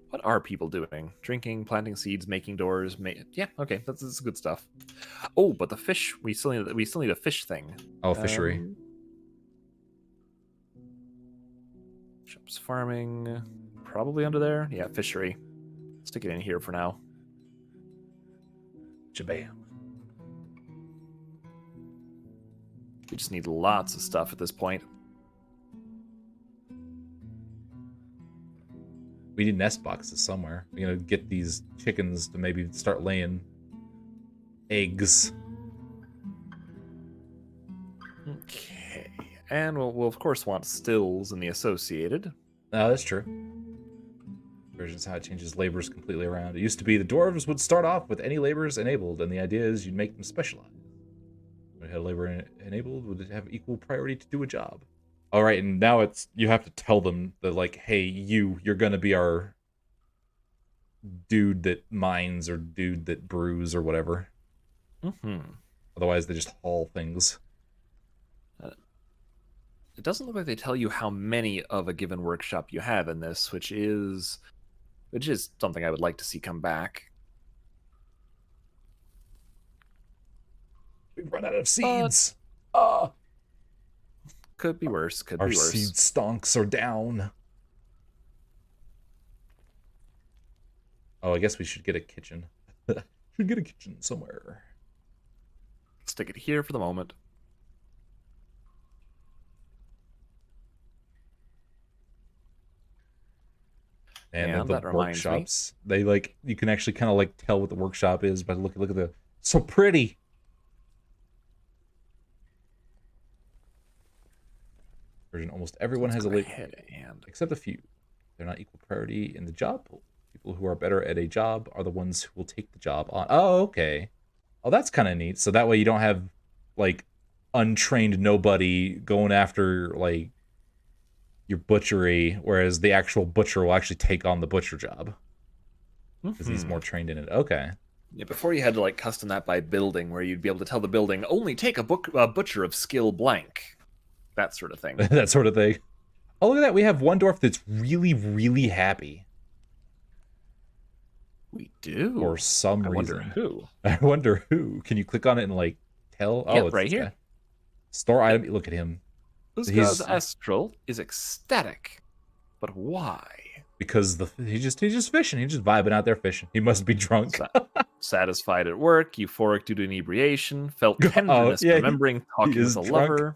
What are people doing? Drinking, planting seeds, making doors. Yeah, okay, that's good stuff. Oh, but the fish, we still need a fish thing. Oh, fishery. Shops, farming, probably under there. Yeah, fishery. Stick it in here for now. Shabam. We just need lots of stuff at this point. We need nest boxes somewhere. We're gonna get these chickens to maybe start laying eggs. Okay. And we'll of course want stills in the associated. No, that's true. Versions how it changes laborers completely around. It used to be the dwarves would start off with any laborers enabled, and the idea is you'd make them specialized. When you had labor enabled, would it have equal priority to do a job? All right, and now it's you have to tell them that like, hey, you're gonna be our dude that mines or dude that brews or whatever. Mm-hmm. Otherwise, they just haul things. It doesn't look like they tell you how many of a given workshop you have in this, which is something I would like to see come back. We've run out of seeds. Could be worse. Could Our be worse. seed stonks are down. Oh, I guess we should get a kitchen. Should get a kitchen somewhere. Stick it here for the moment. And that the reminds me. workshops, they like you can actually kind of like tell what the workshop is by look at the so pretty. Version almost everyone has a labor except a few. They're not equal priority in the job pool. People who are better at a job are the ones who will take the job on. Oh, okay. Oh, that's kind of neat. So that way you don't have like untrained nobody going after like your butchery, whereas the actual butcher will actually take on the butcher job because he's more trained in it. Okay. Yeah, before you had to like custom that by building, where you'd be able to tell the building only take a butcher of skill blank, that sort of thing. That sort of thing. Oh, look at that. We have one dwarf that's really, really happy. We do. For some reason. Wonder who. I wonder who. Can you click on it and like tell? Oh, Yep, it's right here. guy. Store item. Look at him. This He's- guy's astral is ecstatic, but why? Because he's just fishing. He's just vibing out there fishing. He must be drunk. Satisfied at work, euphoric due to inebriation, felt tenderness yeah, remembering talking is with a drunk. lover.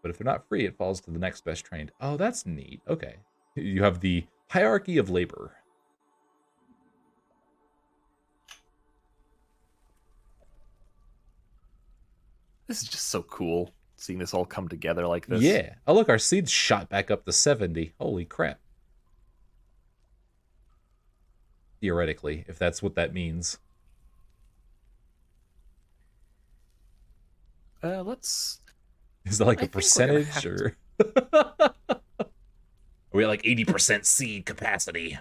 But if they're not free, it falls to the next best trained. Oh, that's neat. Okay. You have the hierarchy of labor. This is just so cool, seeing this all come together like this. Yeah. Oh, look, our seeds shot back up to 70. Holy crap. Theoretically, if that's what that means. Let's... Is that like I a think we're gonna percentage have or? Are we at like 80% seed capacity?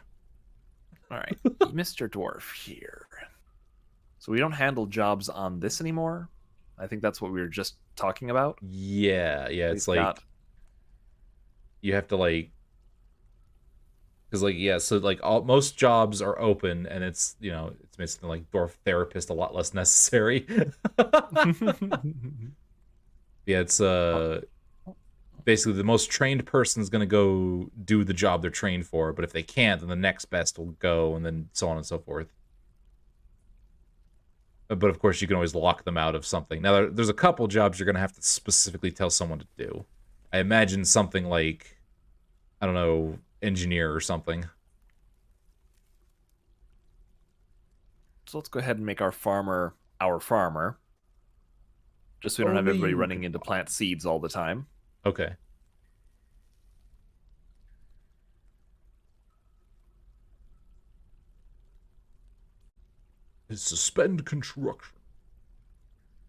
All right, Mr. Dwarf here. So we don't handle jobs on this anymore. I think that's what we were just talking about. Yeah, it's We've like got- you have to like, because like yeah, so like most jobs are open, and it's it's basically like dwarf therapist a lot less necessary. Yeah, it's basically the most trained person is going to go do the job they're trained for, but if they can't, then the next best will go, and then so on and so forth. But of course, you can always lock them out of something. Now, there's a couple jobs you're going to have to specifically tell someone to do. I imagine something like, I don't know, engineer or something. So let's go ahead and make our farmer our farmer. Just so we don't have Only everybody you running can into plant seeds all the time. Okay. Suspend construction.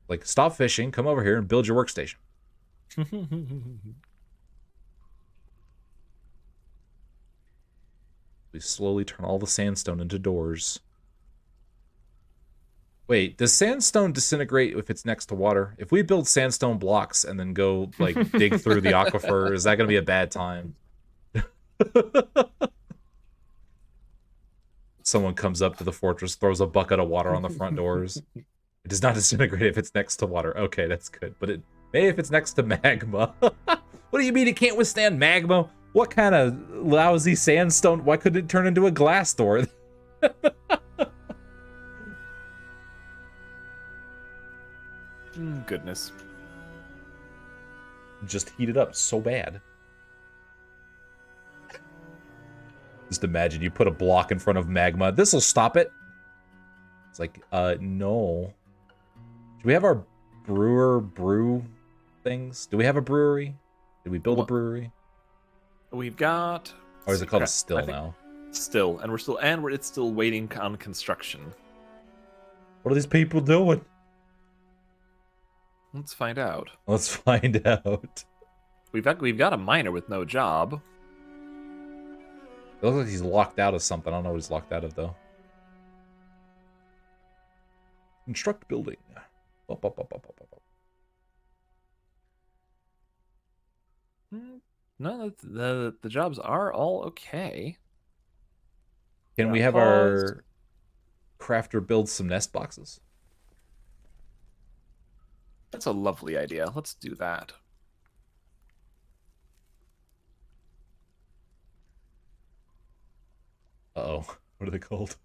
Like, stop fishing, come over here and build your workstation. We slowly turn all the sandstone into doors. Wait, does sandstone disintegrate if it's next to water? If we build sandstone blocks and then go, like, dig through the aquifer, is that going to be a bad time? Someone comes up to the fortress, throws a bucket of water on the front doors. It does not disintegrate if it's next to water. Okay, that's good. But it may if it's next to magma. What do you mean it can't withstand magma? What kind of lousy sandstone? Why couldn't it turn into a glass door? Goodness. Just heat it up so bad. Just imagine you put a block in front of magma. This'll stop it. It's like, no. Do we have our brew things? Do we have a brewery? Did we build a brewery? We've got. Or is it called a still now? Still, and it's still waiting on construction. What are these people doing? Let's find out. Let's find out. We've got a miner with no job. It looks like he's locked out of something. I don't know what he's locked out of though. Construct building. Up, up, up, up, up, up. No, the jobs are all okay. Can we have our crafter build some nest boxes? That's a lovely idea. Let's do that. Uh-oh. What are they called?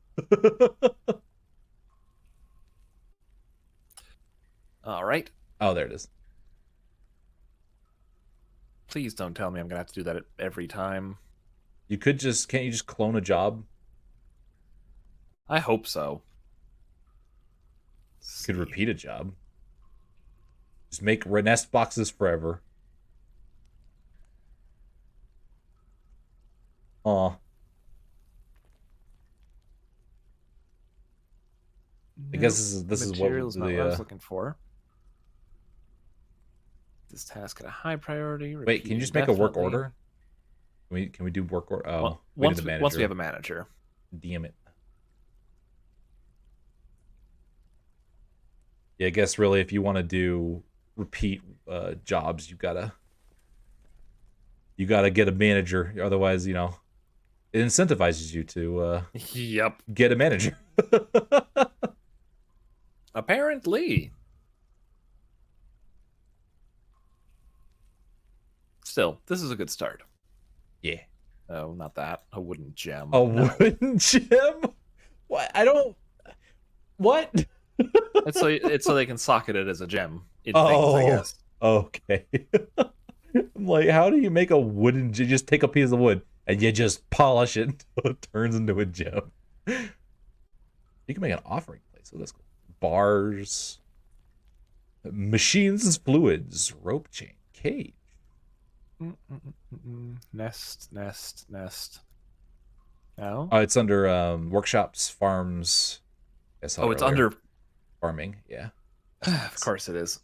All right. Oh, there it is. Please don't tell me I'm going to have to do that every time. You could just... Can't you just clone a job? I hope so. You could repeat a job. Just make nest boxes forever. Aw. I guess this is what materials not what I was looking for. This task at a high priority. Wait, can you just make a work order? Can we do work order? Oh, well, once we have a manager. Damn it. Yeah, I guess really if you want to do repeat jobs, you gotta get a manager. Otherwise, you know, it incentivizes you to yep, get a manager. Apparently. Still, this is a good start. Yeah. Oh, not that. A wooden gem. Wooden gem? What? I don't... What? It's so they can socket it as a gem in things, I guess. Okay. I'm like, how do you make a wooden gem? You just take a piece of wood and you just polish it until it turns into a gem. You can make an offering place. So that's cool. Bars. Machines, fluids, rope chain, cage. Nest. No. Oh, it's under workshops, farms. It's under farming. Yeah. Of course it is.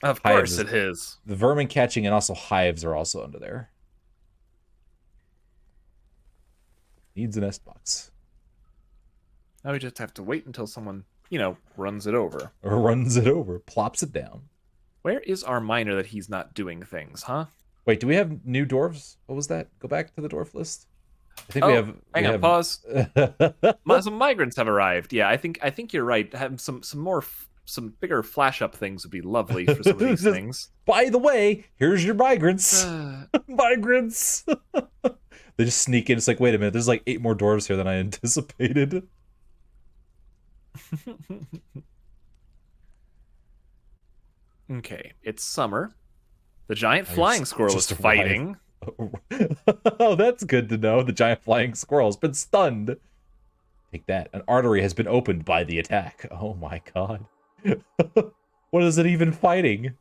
Of course it is. The vermin catching and also hives are also under there. Needs a nest box. Now we just have to wait until someone, you know, runs it over. Or runs it over, plops it down. Where is our miner that he's not doing things, huh? Wait, do we have new dwarves? What was that? Go back to the dwarf list. I think we have. Hang on, pause. Some migrants have arrived. Yeah, I think you're right. Have some bigger flash up things would be lovely for some of these things. By the way, here's your migrants. Migrants. They just sneak in. It's like, wait a minute. There's like 8 more dwarves here than I anticipated. Okay, it's summer. The giant flying squirrel is fighting. Oh, that's good to know. The giant flying squirrel has been stunned. Take that. An artery has been opened by the attack. Oh my god. What is it even fighting?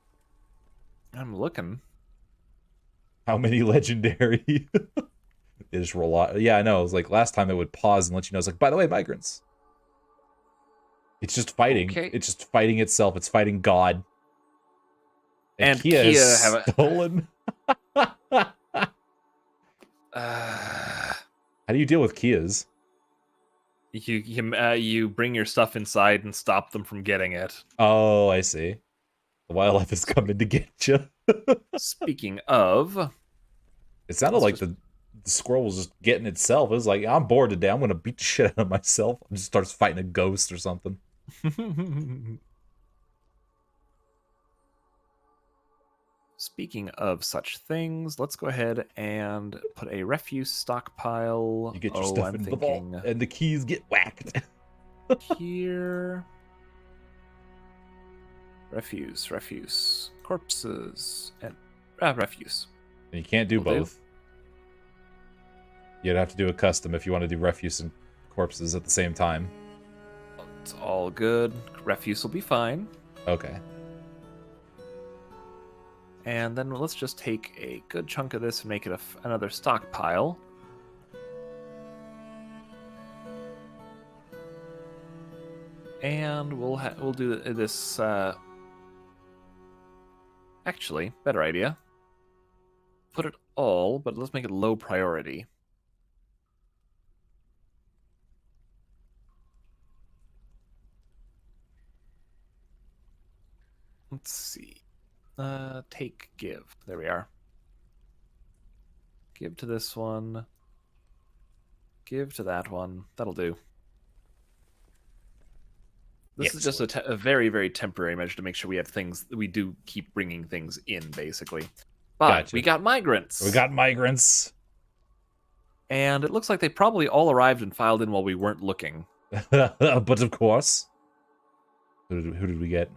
I'm looking. How many legendary? They just roll out. Yeah, I know. It was like last time it would pause and let you know. It's like, by the way, migrants. It's just fighting. Okay. It's just fighting itself. It's fighting God. And Kia is stolen. How do you deal with Kias? You bring your stuff inside and stop them from getting it. Oh, I see. The wildlife is coming to get you. Speaking of, it sounded like the squirrel was just getting itself. It was like, I'm bored today. I'm gonna beat the shit out of myself. And just starts fighting a ghost or something. Speaking of such things, let's go ahead and put a refuse stockpile. You get your stuff into the vault, and the keys get whacked. Here. Refuse. Corpses and refuse. And you can't do Will do. both. You'd have to do a custom if you want to do refuse and corpses at the same time. It's all good. Refuse will be fine. Okay. And then let's just take a good chunk of this and make it another stockpile. And we'll do this. Actually, better idea. Put it all, but let's make it low priority. Let's see. Take, give. There we are. Give to this one. Give to that one. That'll do. This is just a very, very temporary measure to make sure we have things. We do keep bringing things in, basically. But Gotcha. we got migrants. We got migrants. And it looks like they probably all arrived and filed in while we weren't looking. But of course. Who did we get?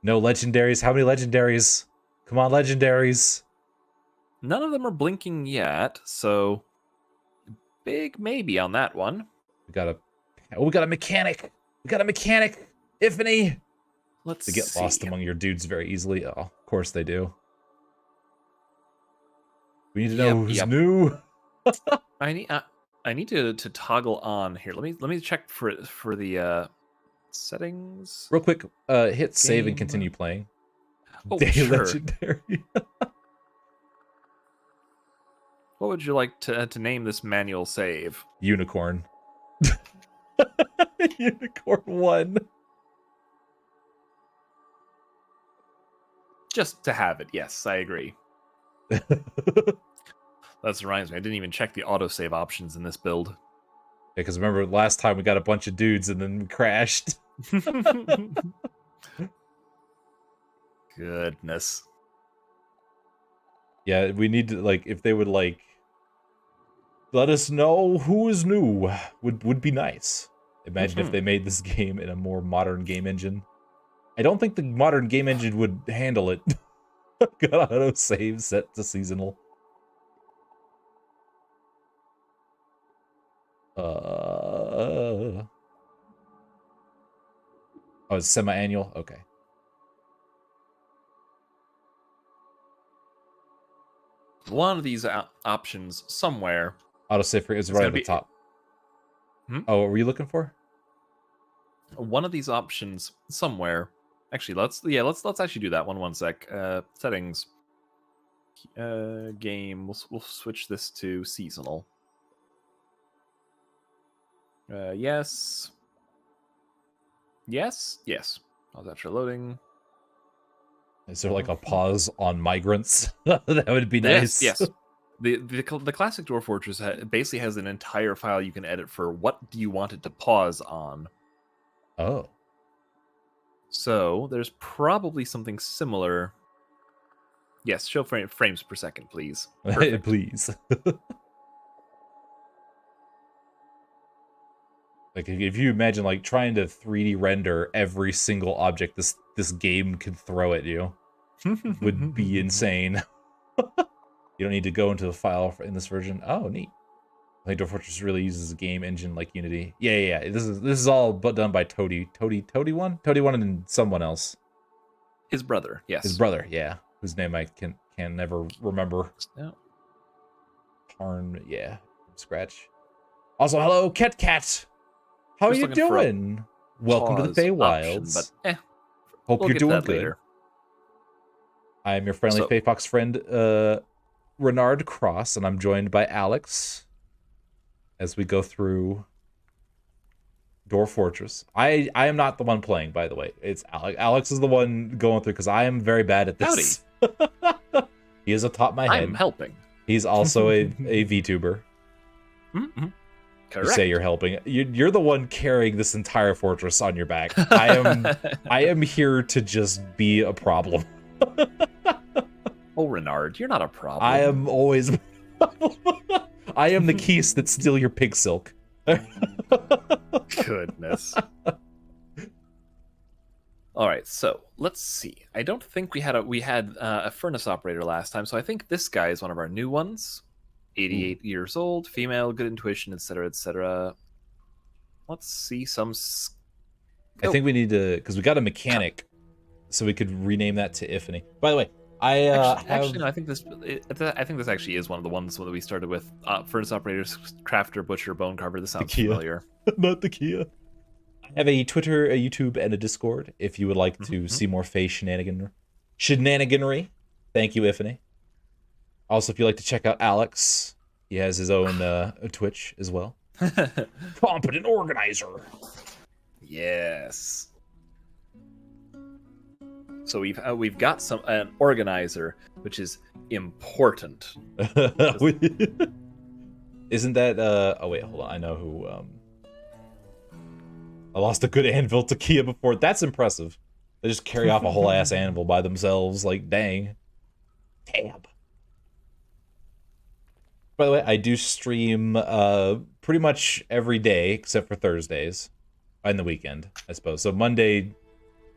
No legendaries. How many legendaries? Come on, legendaries. None of them are blinking yet, so big maybe on that one. We got a mechanic. We got a mechanic. Ifany. Let's They get see. lost among your dudes very easily. Oh, of course they do. We need to know who's new. I need to toggle on here. Let me check for the settings. Real quick, hit save and Game. continue playing. Oh, Day sure. legendary. What would you like to name this manual save? Unicorn. Unicorn 1. Just to have it, yes, I agree. That reminds me, I didn't even check the autosave options in this build. Because remember last time we got a bunch of dudes and then we crashed. Goodness. Yeah, we need to, like, if they would, like, let us know who is new, would be nice. Imagine if they made this game in a more modern game engine. I don't think the modern game engine would handle it. Got auto save set to seasonal. Oh, it's semi-annual? Okay. One of these options somewhere. Autosave is right gonna at the be- top. Hmm? Oh, what were you looking for? One of these options somewhere. Actually, let's actually do that. One sec. Settings. Game. We'll switch this to seasonal. Yes. How's that for loading? Is there like a pause on migrants? That would be nice. Yes. The classic Dwarf Fortress basically has an entire file you can edit for what do you want it to pause on. Oh. So there's probably something similar. Yes, show frames per second, please. Perfect. Please. Like if you imagine like trying to 3D render every single object this game could throw at you, would be insane. You don't need to go into the file in this version. Oh, neat. I think Dwarf Fortress really uses a game engine like Unity. Yeah. This is all but done by Toady one, and someone else. His brother, yes. His brother, yeah, whose name I can never remember. No. Tarn, yeah, from scratch. Also, hello, Cat. How Just are you looking for a doing? Welcome to the pause Feywilds. option, but Hope we'll you're get to doing that good. later. I am your friendly So- Fayfox friend, Renard Cross, and I'm joined by Alex as we go through Dwarf Fortress. I am not the one playing, by the way. It's Alex. Alex is the one going through because I am very bad at this. He is atop my head. I'm helping. He's also a VTuber. Mm-hmm. You Correct. say you're helping. You're the one carrying this entire fortress on your back. I am here to just be a problem. Oh, Renard, you're not a problem. I am always. I am the keys that steal your pig silk. Goodness. All right, so let's see. I don't think we had a furnace operator last time, so I think this guy is one of our new ones. 88 years old, female, good intuition, etc., etc. Let's see some. I think we need to, because we got a mechanic, so we could rename that to Ifany. By the way, Actually, no. I think this actually is one of the ones that we started with. Furnace operators, crafter, butcher, bone carver. This sounds familiar. Not the Kia. I have a Twitter, a YouTube, and a Discord. If you would like to see more Faye shenaniganry, thank you, Ifany. Also, if you'd like to check out Alex, he has his own Twitch as well. Competent organizer. Yes. So we've got an organizer, which is important. Isn't that oh wait, hold on. I know who I lost a good anvil to Kia before. That's impressive. They just carry off a whole ass anvil by themselves, like dang. Tab. By the way, I do stream pretty much every day except for Thursdays. And the weekend, I suppose. So Monday,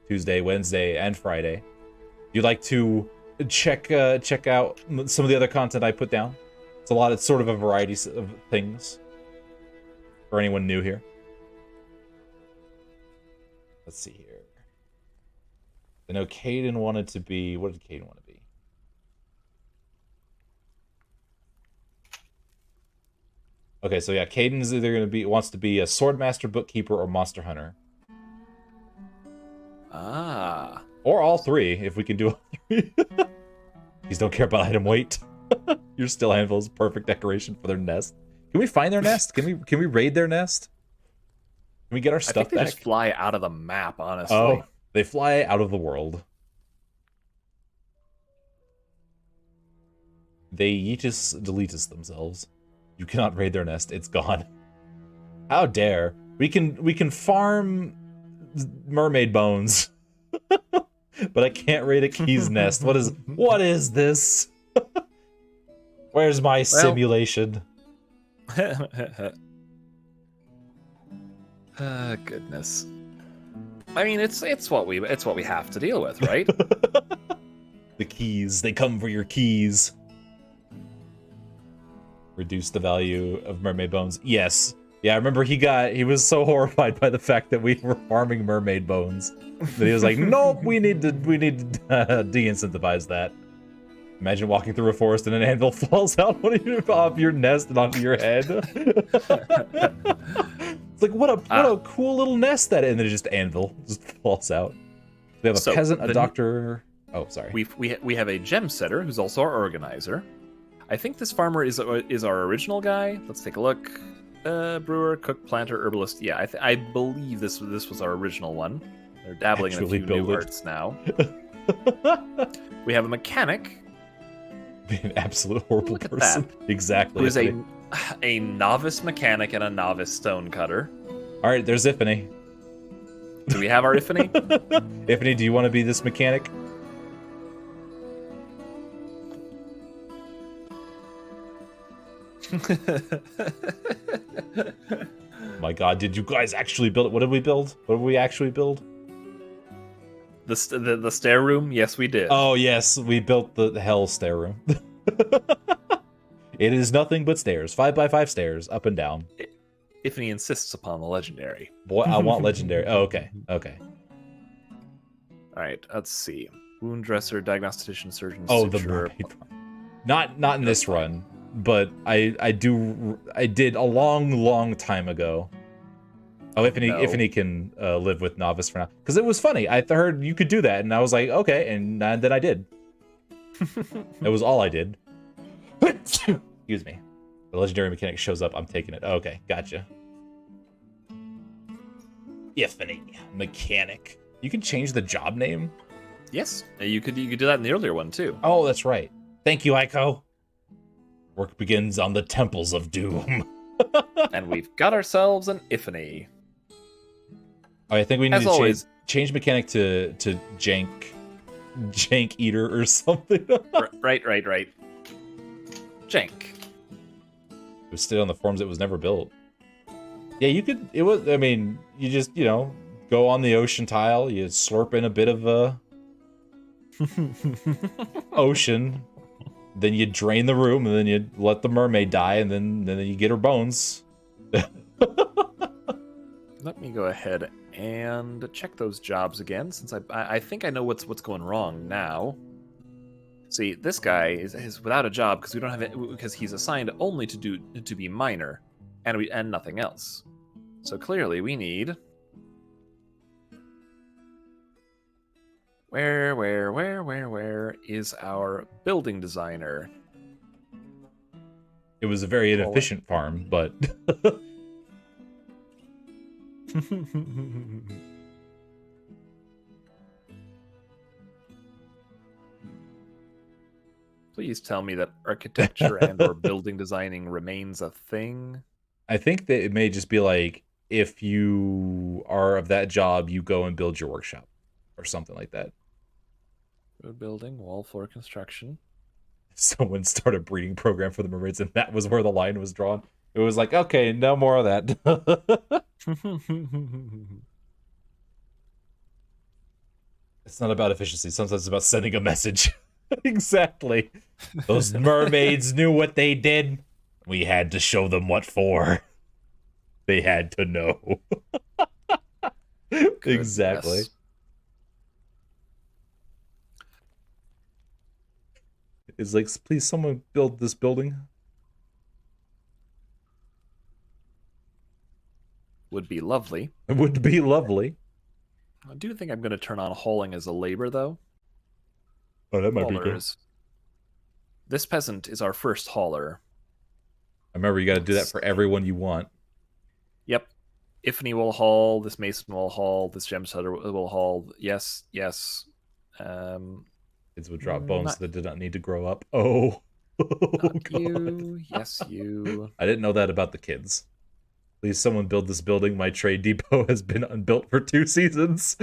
Tuesday, Wednesday, and Friday. If you'd like to check out some of the other content I put down. It's sort of a variety of things. For anyone new here. Let's see here. I know Caden wanted to be... What did Caden want to be? Okay, so yeah, Caden's either wants to be a swordmaster, bookkeeper, or monster hunter. Ah. Or all three, if we can do all three. These don't care about item weight. Your still anvil is perfect decoration for their nest. Can we find their nest? Can we raid their nest? Can we get our stuff back? I think they just fly out of the map, honestly. Oh, they fly out of the world. They deletus themselves. You cannot raid their nest. It's gone. How dare. We can farm mermaid bones. But I can't raid a Key's nest. What is this? Where's my simulation? Goodness. I mean, it's what we have to deal with, right? The keys, they come for your keys. Reduce the value of mermaid bones. Yes. Yeah, I remember he was so horrified by the fact that we were farming mermaid bones that he was like, "Nope, we need to de-incentivize that." Imagine walking through a forest and an anvil falls out off your nest and onto your head. It's like what a cool little nest that, and then it just anvil just falls out. We have a peasant, a doctor. Oh, sorry. We have a gem setter who's also our organizer. I think this farmer is our original guy. Let's take a look. Brewer, cook, planter, herbalist. Yeah, I believe this was our original one. They're dabbling in a few new arts now. We have a mechanic. An absolute horrible Look at person. That. Exactly. Who is a novice mechanic and a novice stonecutter. All right, there's Ifany. Do we have our Ifany? Ifany, do you want to be this mechanic? My God, did you guys actually build it? What did we build? What did we actually build? The stair room? Yes, we did. Oh, yes, we built the hell stair room. It is nothing but stairs. 5x5 stairs, up and down. Ifany insists upon the legendary. Boy, I want legendary. Oh, okay. Okay. All right, let's see. Wound dresser, diagnostician, surgeon, oh, suture. The not in this run, but I did a long time ago. Oh, Ifany can live with novice for now, because it was funny. I heard you could do that, and I was like, okay, and then I did. It was all I did. Excuse me. The legendary mechanic shows up. I'm taking it. Okay, gotcha. Ifany mechanic. You can change the job name. Yes, you could do that in the earlier one too. Oh, that's right. Thank you, Aiko. Work begins on the temples of doom. And we've got ourselves an Ifany. Oh, I think we need to change mechanic to Jank Eater or something. Right. Jank. It was still on the forms. It was never built. Yeah, you could. It was. I mean, you just go on the ocean tile, you slurp in a bit of ocean, then you drain the room, and then you let the mermaid die, and then you get her bones. Let me go ahead and check those jobs again, since I think I know what's going wrong now. See, this guy is without a job because we don't have it, because he's assigned only to be minor, and nothing else. So clearly we need where is our building designer? It was a very inefficient farm, but Please tell me that architecture and/or building designing remains a thing. I think that it may just be like, if you are of that job, you go and build your workshop or something like that. Road building, wall floor construction. Someone started a breeding program for the mermaids, and that was where the line was drawn. It was like, okay, no more of that. It's not about efficiency. Sometimes it's about sending a message. Exactly. Those mermaids knew what they did. We had to show them what for. They had to know. Exactly. It's like, please, someone build this building. Would be lovely. It would be lovely. I do think I'm going to turn on hauling as a labor, though. Oh, that might be good. This peasant is our first hauler. I remember you got to do that for everyone you want. Yep. Ifney will haul. This mason will haul. This gem setter will haul. Yes, yes. Kids would drop bones that did not need to grow up. Oh. Not you. Yes, you. I didn't know that about the kids. Please, someone build this building. My trade depot has been unbuilt for 2 seasons.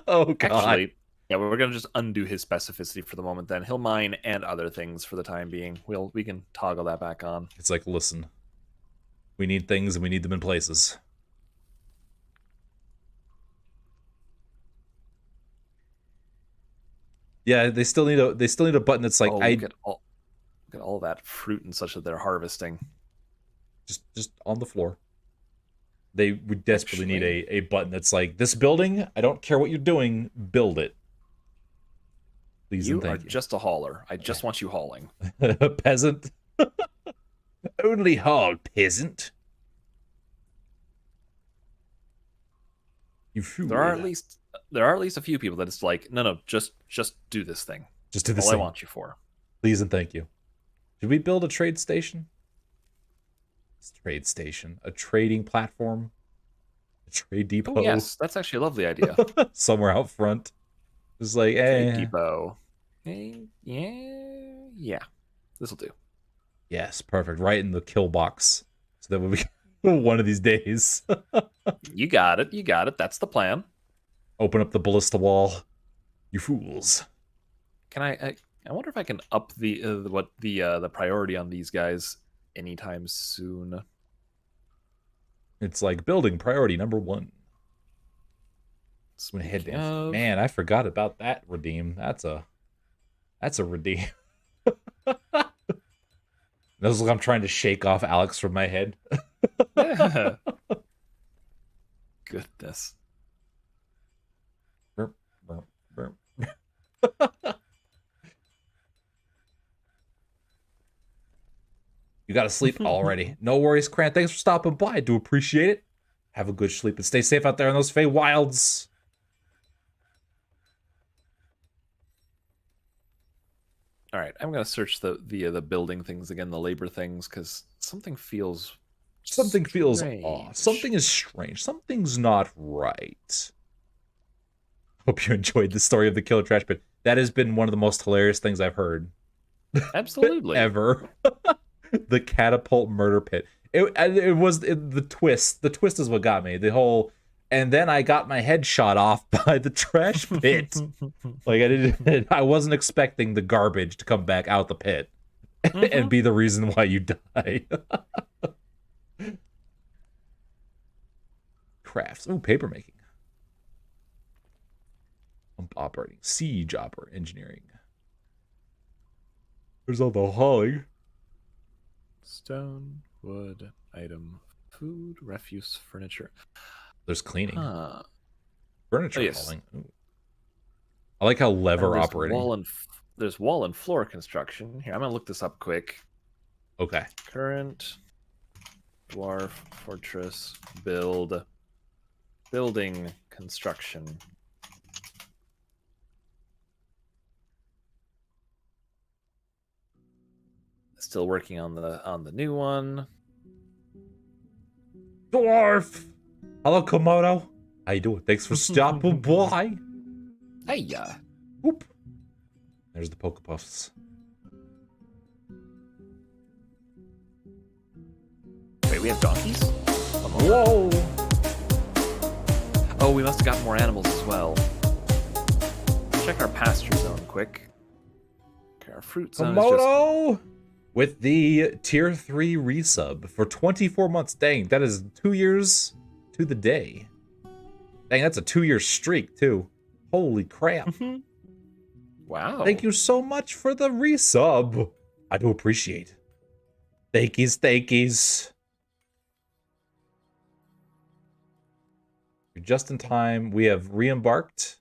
Oh, God. Actually, yeah, we're going to just undo his specificity for the moment then. He'll mine and other things for the time being. We can toggle that back on. It's like, listen, we need things and we need them in places. Yeah, they still need a button that's like, look at all that fruit and such that they're harvesting. Just on the floor. They would desperately need a button that's like, this building, I don't care what you're doing, build it. Please and thank you. You are just a hauler. I just want you hauling. Peasant. Only haul, peasant. You fool. There are at least a few people that it's like, no, just do this thing. Just do this all thing. I want you for. Please and thank you. Should we build a trade station? Trade station, a trading platform, a trade depot. Oh, yes, that's actually a lovely idea. Somewhere out front. Just like, trade depot. Yeah. This'll do. Yes, perfect. Right in the kill box. So that would be one of these days. You got it. That's the plan. Open up the ballista wall. You fools. Can I wonder if I can up the priority on these guys anytime soon. It's like building priority number 1. Man, I forgot about that redeem. That's a redeem. That's like I'm trying to shake off Alex from my head. Yeah. Goodness. Burp, burp, burp. You gotta sleep already. No worries, Krant. Thanks for stopping by. I do appreciate it. Have a good sleep and stay safe out there in those Fey wilds. All right, I'm gonna search the building things again, the labor things, because something feels off. Something is strange. Something's not right. Hope you enjoyed the story of the killer trash pit. That has been one of the most hilarious things I've heard. Absolutely. Ever. The catapult murder pit. It was the twist. The twist is what got me. The whole, and then I got my head shot off by the trash pit. Like I wasn't expecting the garbage to come back out the pit and be the reason why you die. Crafts. Ooh, paper making. Operating. Siege engineering. There's all the hauling. Stone, wood, item, food, refuse, furniture. There's cleaning. Huh. Furniture Oh, yes. hauling. Ooh. I like how lever operating. There's wall and floor construction. Here, I'm gonna look this up quick. Okay. Current dwarf fortress building construction. Still working on the new one. Dwarf! Hello, Komodo. How you doing? Thanks for stopping by. Hey, Whoop. There's the Pokepuffs. Wait, we have donkeys? Whoa! Oh, we must have got more animals as well. Check our pasture zone quick. Okay, our fruit zone Komodo! is just... With the tier 3 resub for 24 months. Dang, that is 2 years to the day. Dang, that's a 2-year streak, too. Holy crap. Wow. Thank you so much for the resub. I do appreciate. Thankies. You're just in time. We have re-embarked.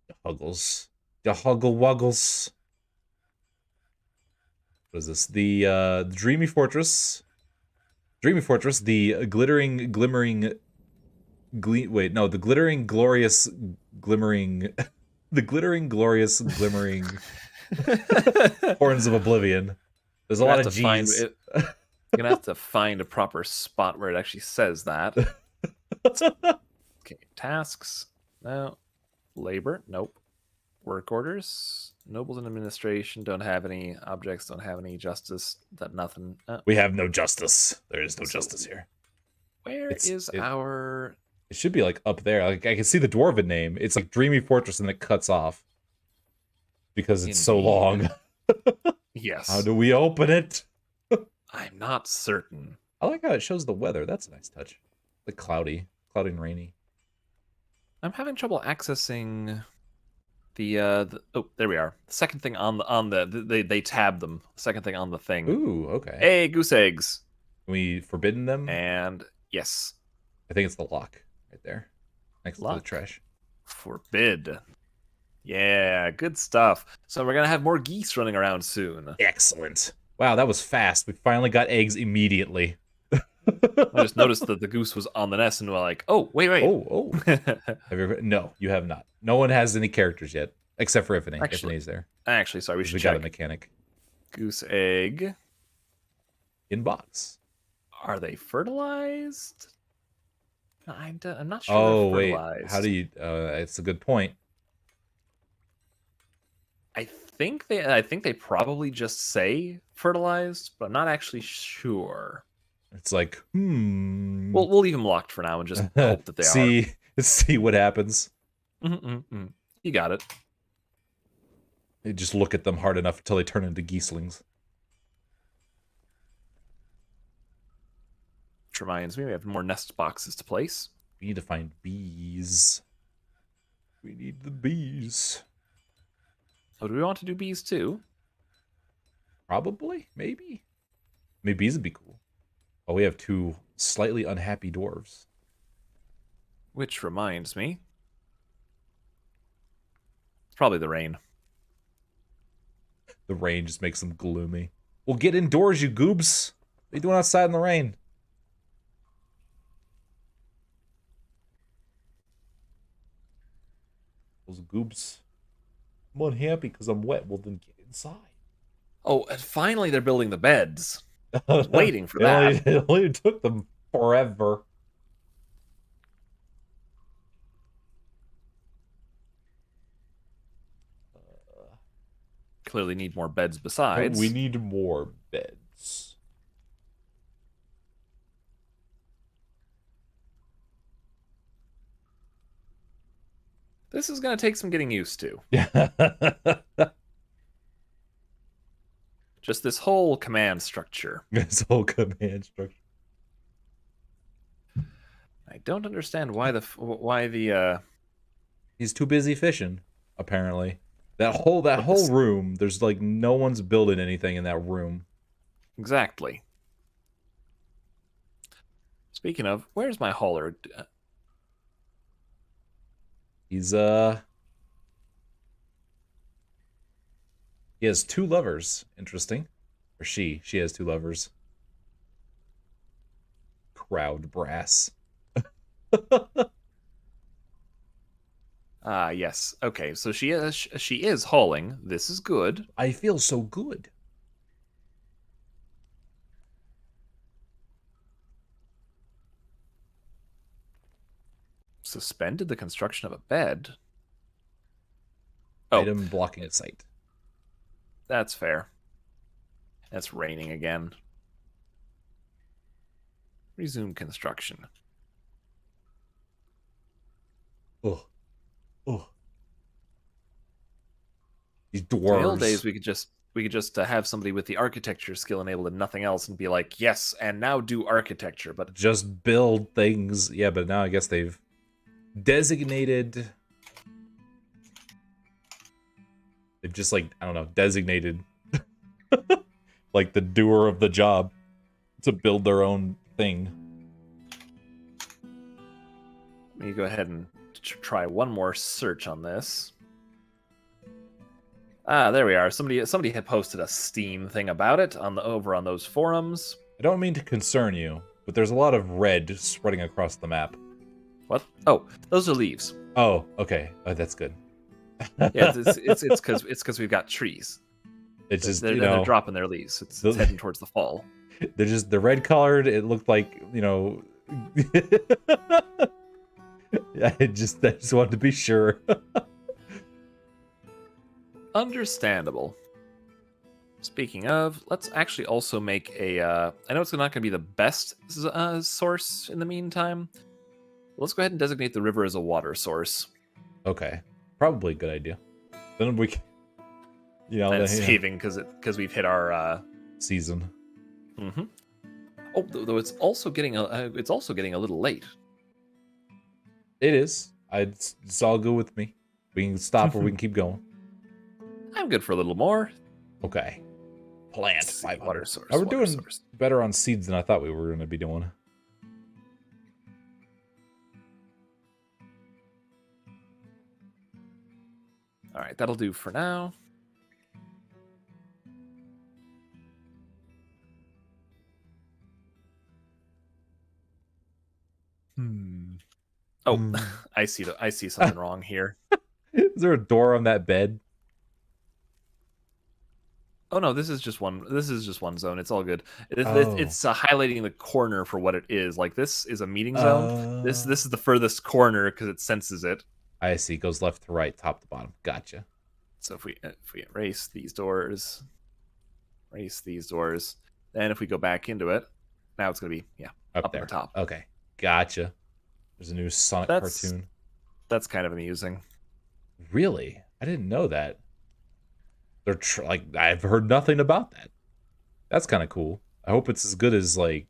The Huggle Wuggles. What is this? The Dreamy Fortress. Dreamy Fortress, the glittering, glimmering... the glittering, glorious, glimmering... the glittering, glorious, glimmering... Horns of Oblivion. There's a lot of G's. You're gonna have to find a proper spot where it actually says that. Okay, tasks. No. Labor. Nope. Work orders. Nobles and administration don't have any. Objects don't have any. Justice. That nothing. We have no justice. There is no justice here. Where is our... It should be like up there. Like I can see the dwarven name. It's like Dreamy Fortress and it cuts off. Because it's so long. Yes. How do we open it? I'm not certain. I like how it shows the weather. That's a nice touch. Like cloudy and rainy. I'm having trouble accessing the oh, there we are. The second thing on the they tabbed them. Second thing on the thing. Ooh, okay. Hey, goose eggs. Can we forbidden them? And yes. I think it's the lock right there. Next to the trash. Forbid. Yeah, good stuff. So we're gonna have more geese running around soon. Excellent. Wow, that was fast. We finally got eggs immediately. I just noticed that the goose was on the nest, and we're like, "Oh, wait!" Oh. No, you have not. No one has any characters yet, except for Ifany. Ifany's there. Actually, sorry, we should check. Got a mechanic. Goose egg. In box. Are they fertilized? I'm not sure. Oh wait, how do you? It's a good point. I think they probably just say fertilized, but I'm not actually sure. It's like, We'll leave them locked for now and just hope that they are. See what happens. You got it. You just look at them hard enough until they turn into geeslings. Which reminds me, we have more nest boxes to place. We need to find bees. We need the bees. Oh, do we want to do bees too? Probably, maybe. Maybe bees would be cool. Oh, we have 2 slightly unhappy dwarves. Which reminds me. It's probably the rain. The rain just makes them gloomy. Well, get indoors, you goobs. What are you doing outside in the rain? Those goobs. I'm unhappy because I'm wet. Well, then get inside. Oh, and finally they're building the beds. I was waiting for that. It only took them forever. Clearly need more beds besides. We need more beds. This is going to take some getting used to. Just this whole command structure. I don't understand why the He's too busy fishing, apparently. That whole This room, there's like no one's building anything in that room. exactly. Speaking of, where's my hauler? He's he has two lovers. Interesting. Or she has two lovers. Crowd brass. Ah, yes. Okay, so she is hauling. This is good. I feel so good. Suspended the construction of a bed. Oh, Item blocking sight. that's fair. It's raining again. Resume construction. Oh, oh. These In the old days, dwarves. we could just have somebody with the architecture skill enabled and nothing else, and be like, yes, and now do architecture. But Just build things. Yeah, but now I guess they've designated. They've just like, I don't know, designated like the doer of the job to build their own thing. let me go ahead and try one more search on this. Ah, there we are. Somebody had posted a Steam thing about it over on those forums. I don't mean to concern you, but there's a lot of red spreading across the map. What? Oh, those are leaves. Oh, okay. That's good. Yeah, it's because we've got trees. It's just, They're dropping their leaves. It's heading towards the fall. they're red colored. It looked like, yeah, I just wanted to be sure. Understandable. Speaking of, let's actually also make a. I know it's not going to be the best source in the meantime. Let's go ahead and designate the river as a water source. Okay, probably a good idea. Then we, And saving because we've hit our season. Mm-hmm. Oh, though it's also getting a little late. It is. It's all good with me. We can stop or we can keep going. I'm good for a little more. Okay. Plant See, 500. water source. We're water doing source. better on seeds than I thought we were going to be doing. All right, that'll do for now. Oh, I see something wrong here. Is there a door on that bed? Oh no, this is just one. This is just one zone. It's all good. Oh. It's highlighting the corner for what it is. Like this is a meeting zone. This is the furthest corner because it senses it. I see. Goes left to right, top to bottom. Gotcha. So if we erase these doors, then if we go back into it, now it's gonna be up there. on the top. Okay, gotcha. There's a new Sonic cartoon. That's kind of amusing. Really? I didn't know that. They're like, I've heard nothing about that. That's kind of cool. I hope it's as good as like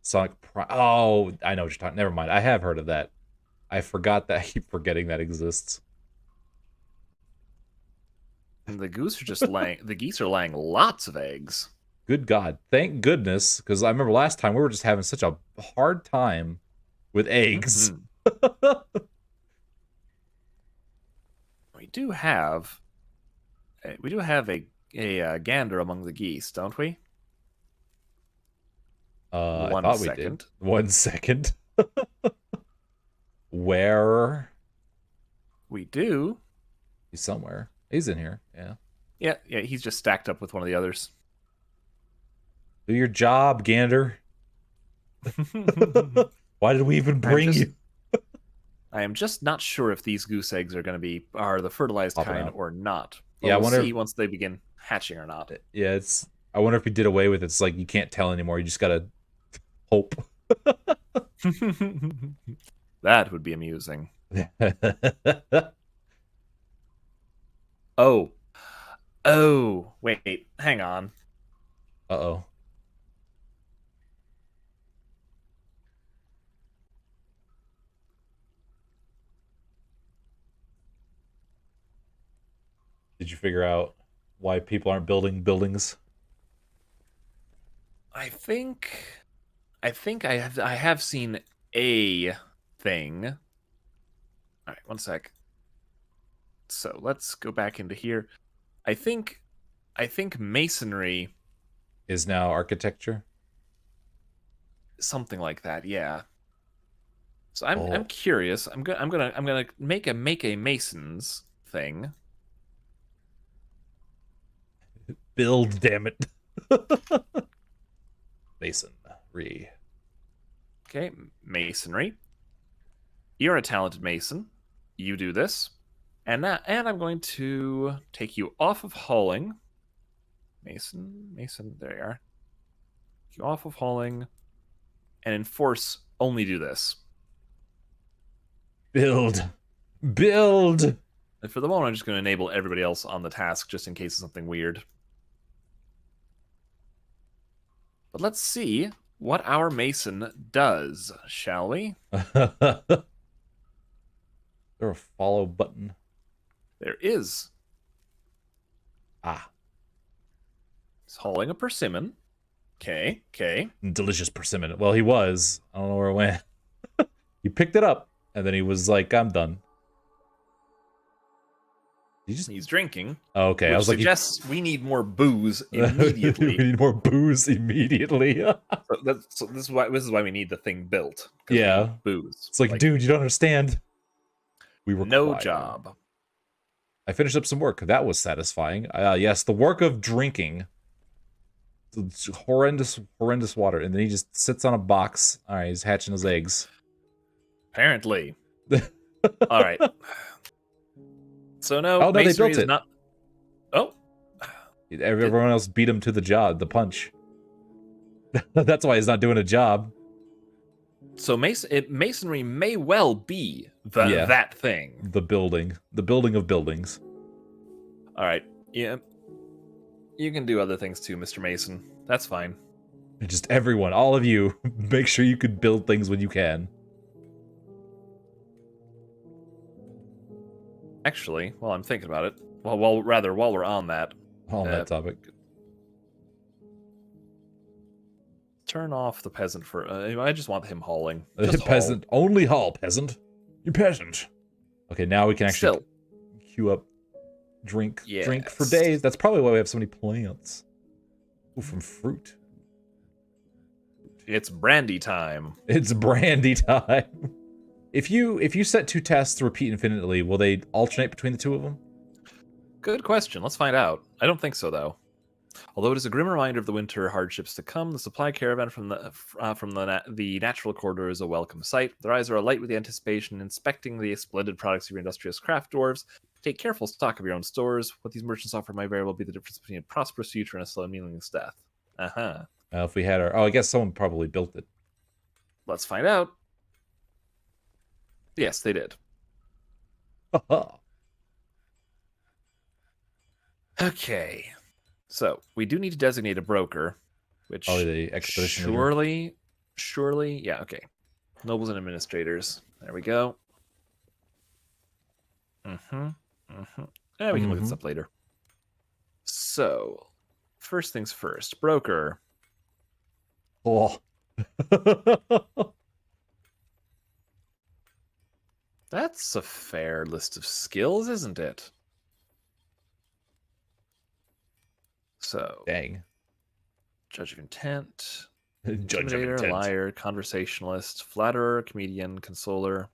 Sonic Prime. Oh, I know what you're talking. Never mind. I have heard of that. I forgot that. I keep forgetting that exists. And the geese are laying lots of eggs. Good God. Thank goodness, because I remember last time we were just having such a hard time with eggs. Mm-hmm. We do have a gander among the geese, don't we? I thought we did. 1 second. Where? We do. He's somewhere. He's in here. Yeah. Yeah. He's just stacked up with one of the others. Do your job, Gander. Why did we even bring you? I am just not sure if these goose eggs are the fertilized Popping kind out. or not. But Yeah, I we'll wonder see once they begin hatching or not. Yeah, I wonder if he did away with it. It's like you can't tell anymore. You just gotta hope. That would be amusing. Oh, wait, hang on. Uh-oh. did you figure out why people aren't building buildings? I think I have seen a thing. All right, one sec. So let's go back into here. I think masonry, Is now architecture? something like that. Yeah. So I'm Oh, curious. I'm gonna make a masons thing. build, damn it. Masonry. Okay, masonry. You're a talented mason. You do this, and I'm going to take you off of hauling. Mason. There you are. Take you off of hauling, and enforce only do this. Build. Build! And for the moment, I'm just going to enable everybody else on the task just in case of something weird. But let's see what our mason does, shall we? Is there a follow button? There is. Ah, He's hauling a persimmon. Okay. delicious persimmon. Well, he was. I don't know where it went. He picked it up, and then he was like, I'm done. He's drinking. Oh, okay, Which I was like, suggests we need more booze immediately. we need more booze immediately. so this is why we need the thing built. 'Cause we Yeah. need booze. It's like, dude, you don't understand. We were no job. I finished up some work. That was satisfying. Yes, the work of drinking. It's horrendous water. And then he just sits on a box. All right, he's hatching his eggs. Apparently. All right. So no, Oh, no, they masonry built is it. not. Oh, Everyone else beat him to the punch. That's why he's not doing a job. so masonry may well be that thing. The building of buildings. All right. Yeah. You can do other things too, Mr. Mason. That's fine. Just everyone, all of you, make sure you can build things when you can. Actually, while I'm thinking about it, while we're on that, On that topic. turn off the peasant for. I just want him hauling. Peasant, only haul, peasant. You peasant. Okay, now we can actually queue up drink for days. That's probably why we have so many plants. Ooh, from fruit. It's brandy time. It's brandy time. If you set two tasks to repeat infinitely, will they alternate between the two of them? Good question. Let's find out. I don't think so, though. Although it is a grim reminder of the winter hardships to come, the supply caravan from the natural corridor is a welcome sight. Their eyes are alight with the anticipation, inspecting the splendid products of your industrious craft dwarves. Take careful stock of your own stores. What these merchants offer might very well be the difference between a prosperous future and a slow and meaningless death. If we had our... Oh, I guess someone probably built it. Let's find out. Yes, they did. Okay. So, we do need to designate a broker, which Probably the expedition leader. surely, yeah, okay. Nobles and administrators. There we go. Yeah, we can look at this up later. So, first things first. Broker. Oh. That's a fair list of skills, isn't it? So, Dang. Judge of Intent, Judge of Intimidator, Intent. Liar, Conversationalist, Flatterer, Comedian, Consoler.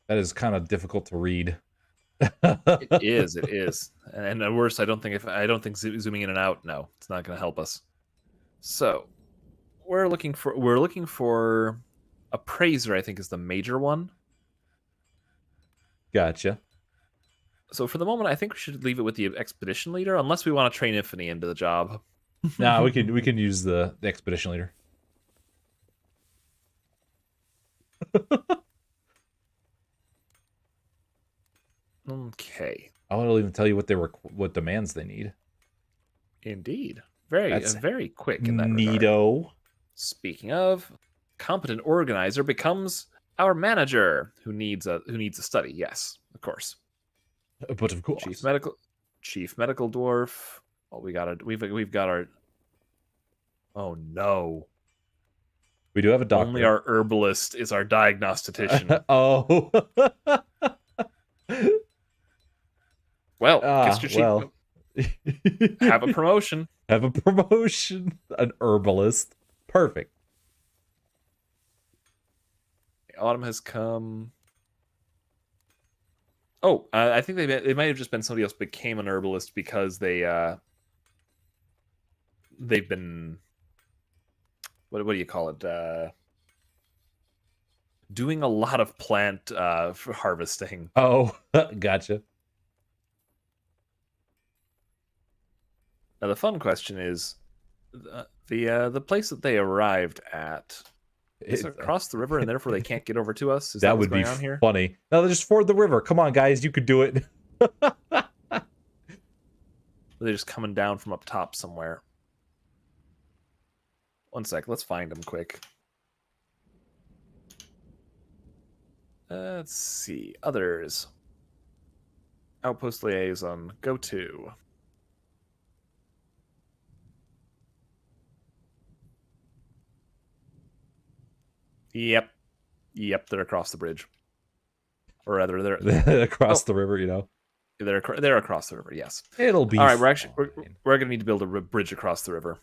That is kind of difficult to read. It is. And at worst, I don't think zooming in and out, no, it's not going to help us. So, we're looking for Appraiser, I think is the major one. Gotcha. So for the moment, I think we should leave it with the expedition leader, unless we want to train Infinity into the job. Nah, we can use the expedition leader. Okay. I won't even tell you what demands they need. Indeed. Very quick in that regard. Neato. Speaking of, competent organizer becomes our manager, who needs a study. Yes, of course. But of course. Chief medical Chief medical dwarf. Well, we've got our. Oh no! We do have a doctor. Only our herbalist is our diagnostician. Oh. Well, guess your chief. Well. Have a promotion. Have a promotion. An herbalist. Perfect. Autumn has come. Oh, I think they might have just been somebody else became an herbalist because they've been what do you call it? Doing a lot of plant harvesting. Oh, gotcha. Now the fun question is, the place that they arrived at is across the river, and therefore they can't get over to us. Is that would what's be going on here? funny. No, just ford the river. Come on, guys, you could do it. They're just coming down from up top somewhere. One sec, let's find them quick. Let's see. Others. Outpost liaison. Go to. Yep. They're across the bridge. Or rather, they're across the river. You know. They're across the river. Yes. It'll be all right. We're gonna need to build a bridge across the river.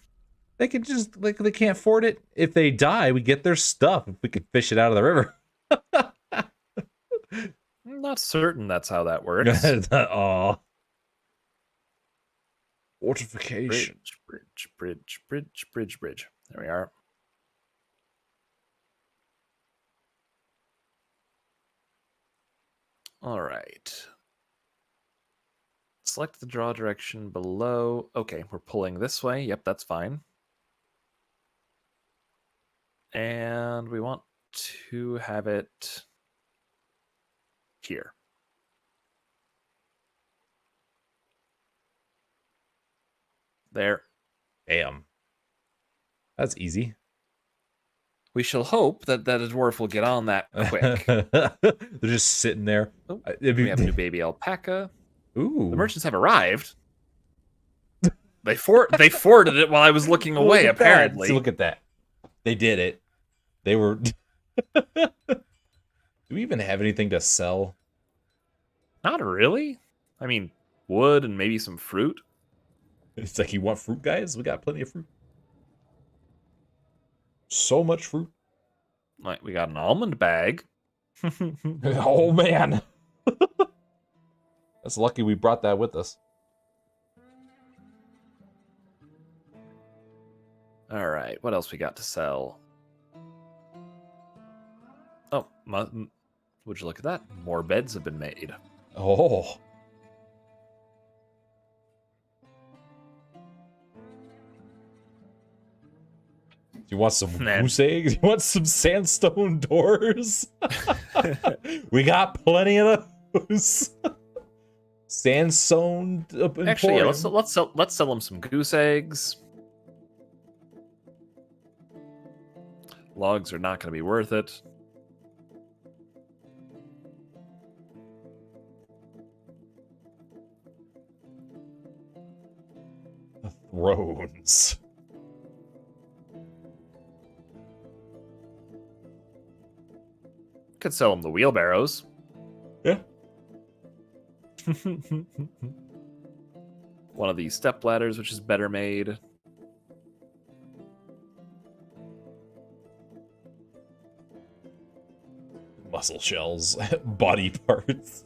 They can just they can't ford it. If they die, we get their stuff. If we could fish it out of the river. I'm not certain that's how that works. Aw. Fortification. Bridge. There we are. All right. Select the draw direction below. Okay, we're pulling this way. Yep, that's fine. And we want to have it here. There. Damn. That's easy. We shall hope that a dwarf will get on that quick. They're just sitting there. Oh, we have a new baby alpaca. Ooh. The merchants have arrived. They forwarded it while I was looking away, apparently. Look at that. They did it. They were... Do we even have anything to sell? Not really. I mean, wood and maybe some fruit. It's like, you want fruit, guys? We got plenty of fruit. So much fruit. Like, we got an almond bag. Oh, man. That's lucky we brought that with us. All right, what else we got to sell? Oh, would you look at that? More beds have been made. Oh. Do you want some goose eggs? You want some sandstone doors? We got plenty of those. Sandstone. Actually, yeah, let's sell them some goose eggs. Logs are not going to be worth it. The thrones. Could sell them the wheelbarrows. Yeah. One of these step ladders, which is better made. Muscle shells, body parts.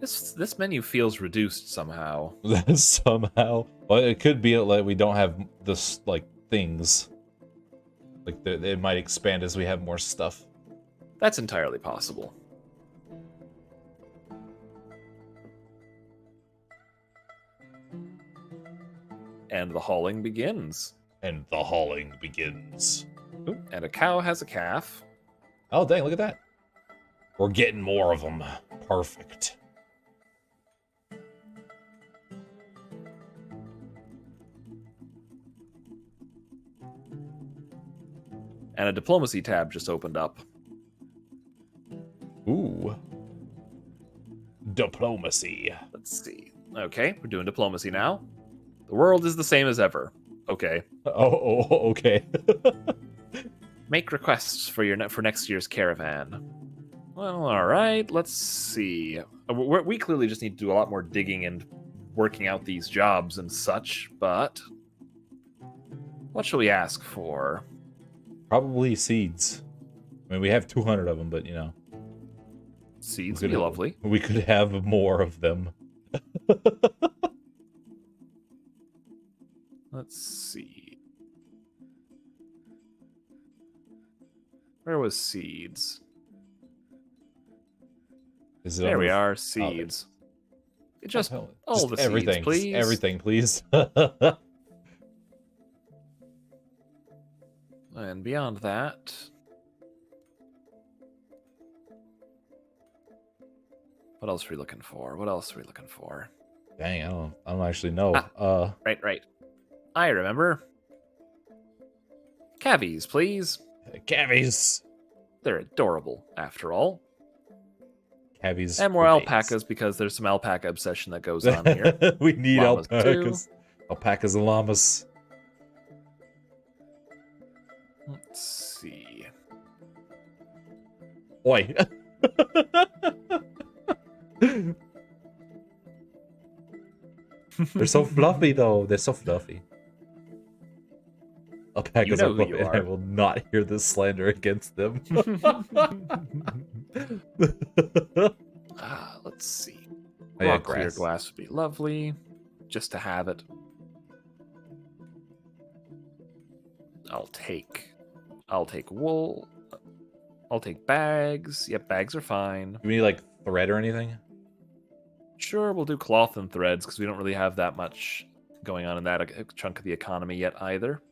This menu feels reduced somehow. Somehow. Well, it could be like we don't have this like things. Like it might expand as we have more stuff. That's entirely possible. And the hauling begins. And the hauling begins. Ooh, and a cow has a calf. Oh, dang, look at that. We're getting more of them. Perfect. And a diplomacy tab just opened up. Ooh. Diplomacy. Let's see. Okay, we're doing diplomacy now. The world is the same as ever. Okay. Okay. Make requests for for next year's caravan. Well, all right. Let's see. We clearly just need to do a lot more digging and working out these jobs and such. But what shall we ask for? Probably seeds. I mean, we have 200 of them, but you know, Seeds would be lovely. We could have more of them. Let's see. Where was seeds? Is it There we under- are, seeds. Just all the everything, seeds, please. just everything, please. And beyond that, what else are we looking for? What else are we looking for? Dang, I don't actually know. Right. I remember. Cavies, please. Cavies. They're adorable, after all. Cavies. And more remains. alpacas because there's some alpaca obsession that goes on here. We need Llamas alpacas. too. Alpacas and llamas. Let's see. Oi. They're so fluffy, though. They're so fluffy. Alpacas You know are who fluffy, you and I are. will not hear this slander against them. Let's see. Oh, yeah, Raw clear grass. glass would be lovely, just to have it. I'll take wool. I'll take bags. Yep, bags are fine. Do we need, like, thread or anything? Sure, we'll do cloth and threads because we don't really have that much going on in that chunk of the economy yet either.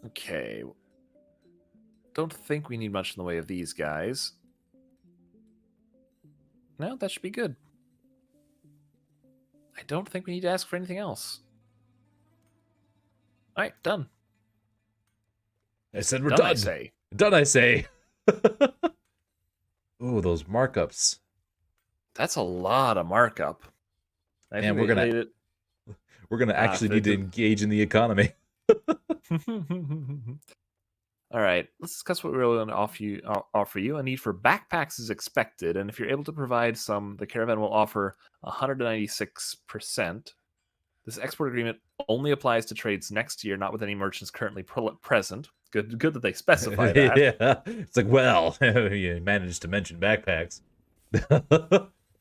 Okay. Don't think we need much in the way of these guys. No, that should be good. I don't think we need to ask for anything else. All right, done. I said we're Done, done. I say. Done, I say. Ooh, those markups. That's a lot of markup. I Man, think we're gonna actually need to engage in the economy. All right, let's discuss what we're going to offer you. A need for backpacks is expected, and if you're able to provide some, the caravan will offer 196%. This export agreement only applies to trades next year, not with any merchants currently present. Good that they specify that. Yeah, it's like, well, you managed to mention backpacks.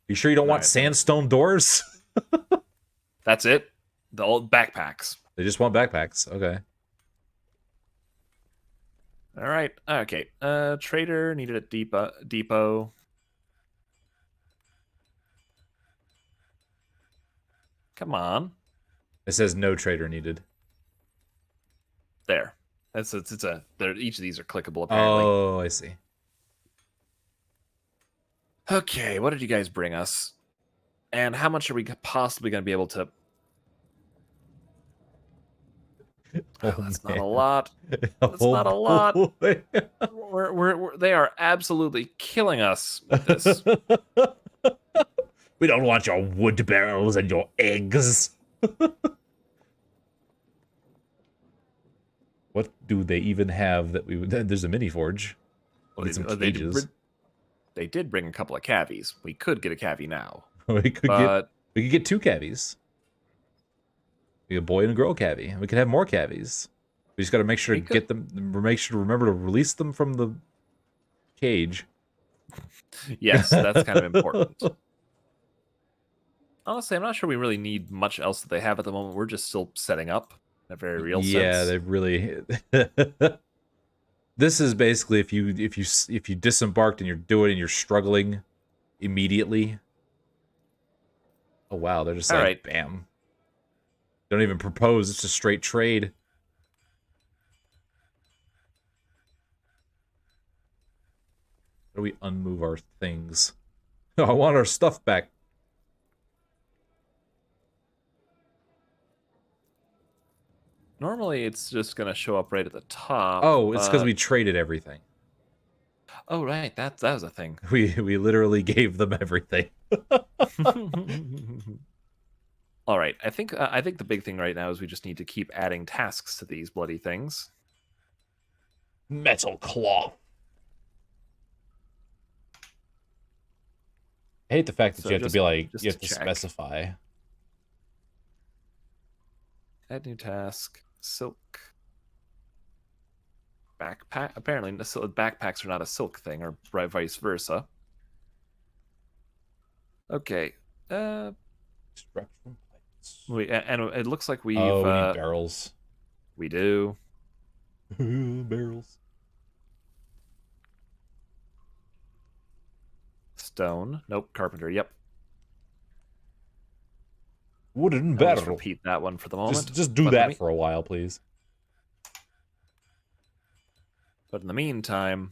You sure you don't want sandstone doors? That's it. The old backpacks. They just want backpacks. Okay. All right. Okay. Trader needed at depot. Come on. It says no trader needed. There. Each of these are clickable apparently. Oh, I see. Okay, what did you guys bring us? And how much are we possibly going to be able to... that's not a lot. That's not a lot. They are absolutely killing us with this. We don't want your wood barrels and your eggs. What do they even have that we would... There's a mini forge. Need some cages. They did bring a couple of cavies. We could get a cavy now. we could get 2 cavies. We get a boy and a girl cavy. We could have more cavies. We just got to make sure to get them. Make sure to remember to release them from the cage. Yes, that's kind of important. Honestly, I'm not sure we really need much else that they have at the moment. We're just still setting up in a very real sense. Yeah, they really. This is basically if you disembarked and you're doing and you're struggling immediately. Oh wow, they're just like bam. Don't even propose. It's just straight trade. How do we unmove our things? Oh, I want our stuff back. Normally, it's just going to show up right at the top. Oh, it's because we traded everything. Oh, right. That was a thing. We literally gave them everything. All right. I think the big thing right now is we just need to keep adding tasks to these bloody things. Metal claw. I hate the fact that So you have to just be like, just you have to to check. specify. Add new task. Silk. Backpack. Apparently, backpacks are not a silk thing, or vice versa. Okay. Extract from pipes. And it looks like we've Oh, we need barrels. we do. Barrels. Stone. Nope. Carpenter. Yep. Wooden I'll just barrel. repeat that one for the moment. Just do But that for a while, please. But in the meantime,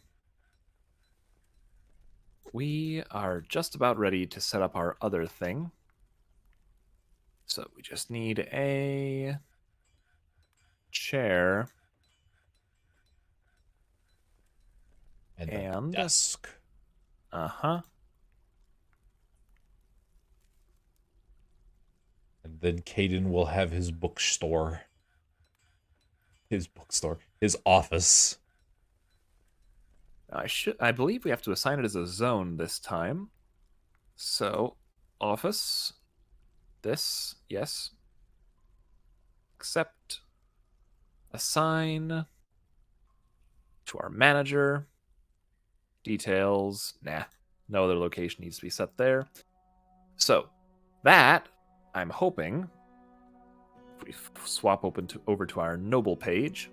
we are just about ready to set up our other thing. So we just need a chair And and the desk. uh-huh. And then Caden will have his bookstore. His bookstore. His office. I believe we have to assign it as a zone this time. So, office. This, yes. Accept. Assign to our manager. Details. Nah. No other location needs to be set there. So, that, I'm hoping, if we swap over to our noble page,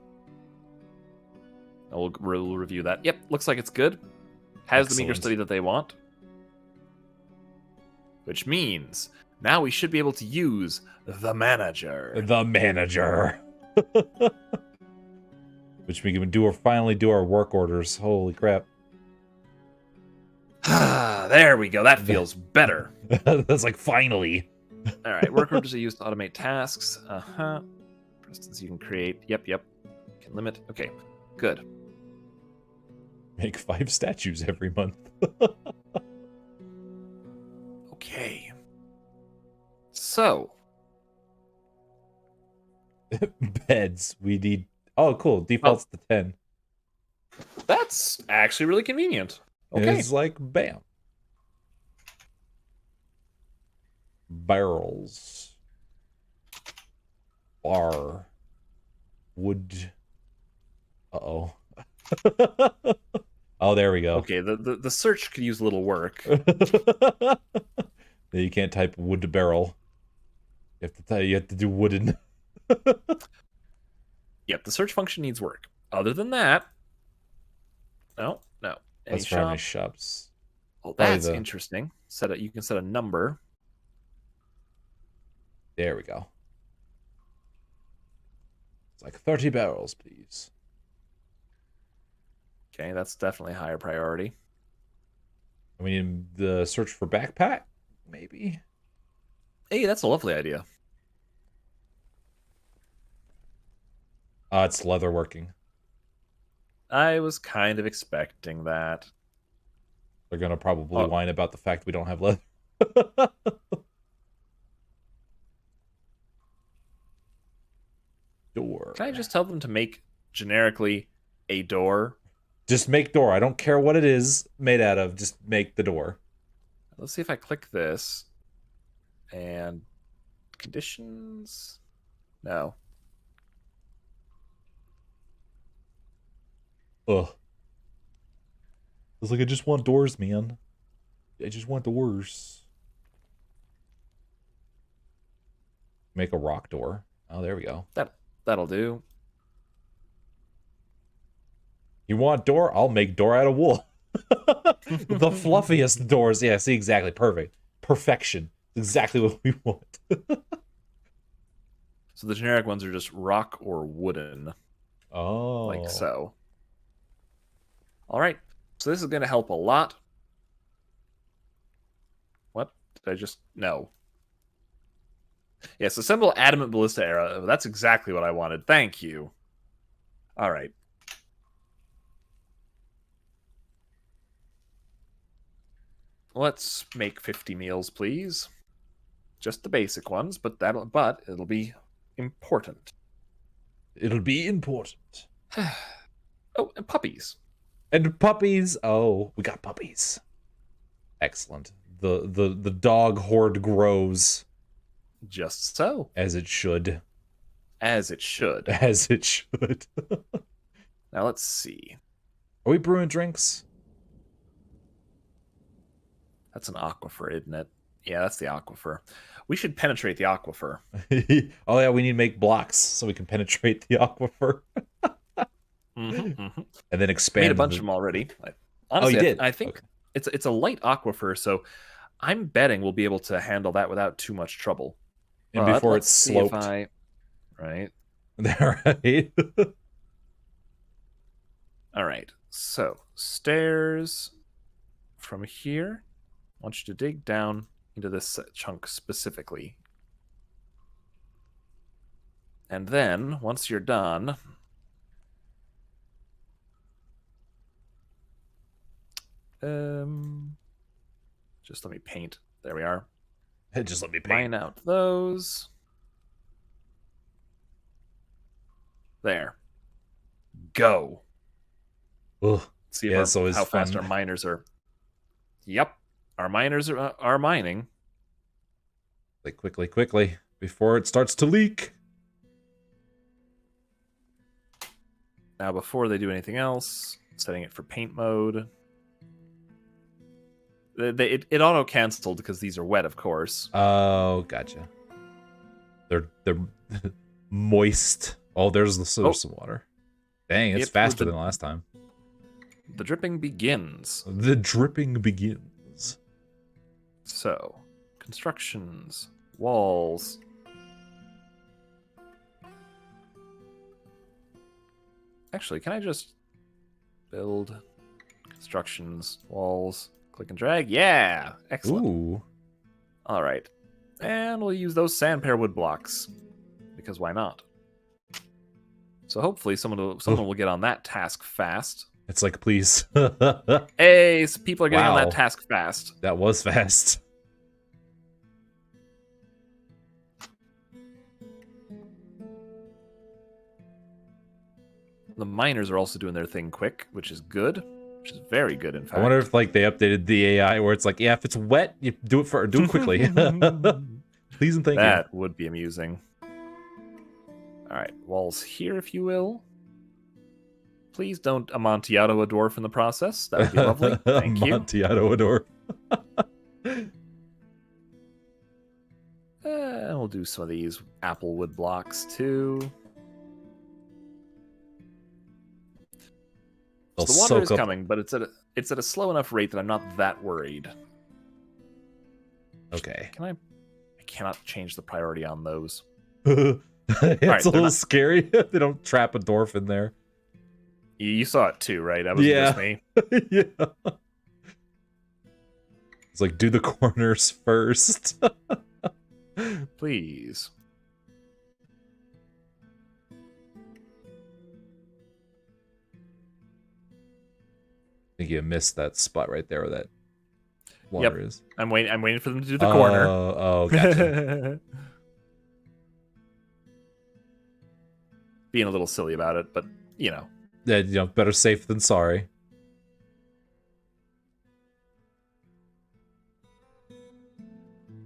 we'll review that. Yep, looks like it's good. Has the meter Excellent. study that they want. Which means now we should be able to use the manager. The manager. Which we can finally do our work orders. Holy crap. There we go. That feels better. That's like finally. All right, work orders are used to automate tasks. For instance, you can create. Yep. Can limit. Okay, good. Make 5 statues every month. Okay. So, Beds. We need. Oh, cool. Defaults to 10. that's actually really convenient. Okay. It's like bam. Barrels. Bar. Wood. Uh-oh. Oh, there we go. Okay, the search could use a little work. You can't type wood barrel. You have to do wooden. Yep, the search function needs work. Other than that, no. Any Let's try my shop? shops. Oh, Probably that's interesting. You can set a number. There we go. It's like 30 barrels, please. Okay, that's definitely a higher priority. I mean, the search for backpack, maybe. Hey, that's a lovely idea. It's leatherworking. I was kind of expecting that. They're gonna probably whine about the fact we don't have leather. Door. Can I just tell them to make generically a door? Just make door. I don't care what it is made out of. Just make the door. Let's see if I click this. And conditions? No. Ugh. It's like, I just want doors, man. I just want doors. Make a rock door. Oh, there we go. That'll do. You want door? I'll make door out of wool. The fluffiest doors. Yeah, see, exactly. Perfect. Perfection. Exactly what we want. So the generic ones are just rock or wooden. Oh. Like so. All right. So this is going to help a lot. What? Did I just... No. Yes, assemble adamant ballista arrow. That's exactly what I wanted. Thank you. All right. Let's make 50 meals, please. Just the basic ones, but it'll be important. It'll be important. Oh, and puppies. And puppies. Oh, we got puppies. Excellent. The dog horde grows. Just so. As it should. As it should. As it should. Now let's see. Are we brewing drinks? That's an aquifer, isn't it? Yeah, that's the aquifer. We should penetrate the aquifer. Oh yeah, we need to make blocks so we can penetrate the aquifer. And then expand. Made a bunch of them already. Honestly, you did? I think it's a light aquifer, so I'm betting we'll be able to handle that without too much trouble. And before it's sloped. Right. Right. All right. So stairs from here. I want you to dig down into this chunk specifically. And then, once you're done, just let me paint. There we are. Just let me paint. Mine out those. There. Go. Ugh. See if how fast our miners are. Yep. Our miners are mining. Like quickly, before it starts to leak. Now, before they do anything else, setting it for paint mode. It auto canceled because these are wet, of course. Oh, gotcha. They're moist. Oh, there's some water. Dang, it's faster than last time. The dripping begins. The dripping begins. So, constructions, walls. Actually, can I just build constructions, walls, click and drag? Yeah, excellent. Ooh. All right, and we'll use those sandpaper wood blocks because why not? So hopefully someone will get on that task fast. It's like, please. Hey, so people are getting on that task fast. That was fast. The miners are also doing their thing quick, which is good. Which is very good, in fact. I wonder if like they updated the AI where it's like, yeah, if it's wet, you do it quickly. Please and thank you. That would be amusing. All right, walls here, if you will. Please don't Amontillado a dwarf in the process. That would be lovely. Thank you. Amontillado a dwarf. And we'll do some of these apple wood blocks too. So the water is coming, but it's at a slow enough rate that I'm not that worried. Okay. I cannot change the priority on those. It's a little scary. They don't trap a dwarf in there. You saw it too, right? That was just me. Yeah. It's like, do the corners first. Please. I think you missed that spot right there where that water is. I'm waiting for them to do the corner. Oh, gotcha. Being a little silly about it, but you know. Yeah, better safe than sorry.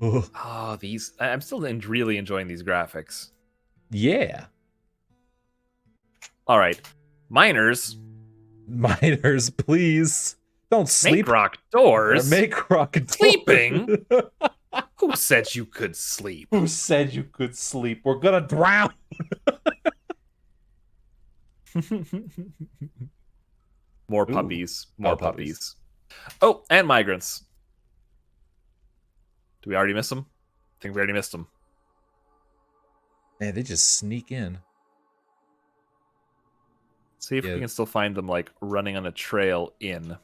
Oh, I'm still really enjoying these graphics. Yeah. All right. Miners, please. Don't sleep. Make rock doors. Make rock doors. Sleeping? Who said you could sleep? Who said you could sleep? We're gonna drown. More puppies. More puppies. Oh, and migrants. Do we already miss them? I think we already missed them. Man, they just sneak in. See if we can still find them, like, running on a trail in.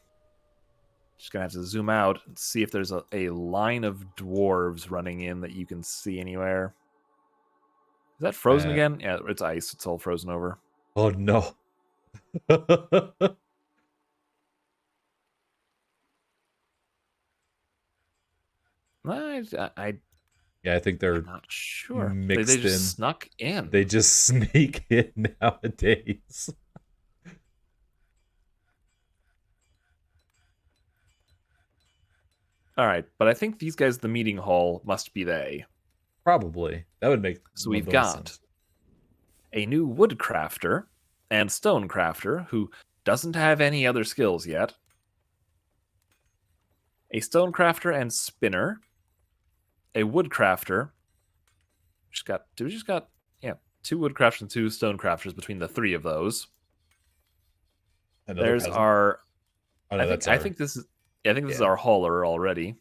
Just gonna have to zoom out and see if there's a line of dwarves running in that you can see anywhere. Is that frozen again? Yeah, it's ice. It's all frozen over. Oh, no. Yeah, I think they're I'm not sure. They mixed just in. snuck in. They just sneak in nowadays. All right, but I think these guys, the meeting hall, must be they. Probably. That would make So the we've most got sense. a new woodcrafter and stonecrafter who doesn't have any other skills yet. A stonecrafter and spinner. A woodcrafter. We just got yeah, 2 woodcrafters and 2 stonecrafters between the 3 of those. Another There's peasant. our Oh no, that's I our. think this is this is Yeah. our hauler already.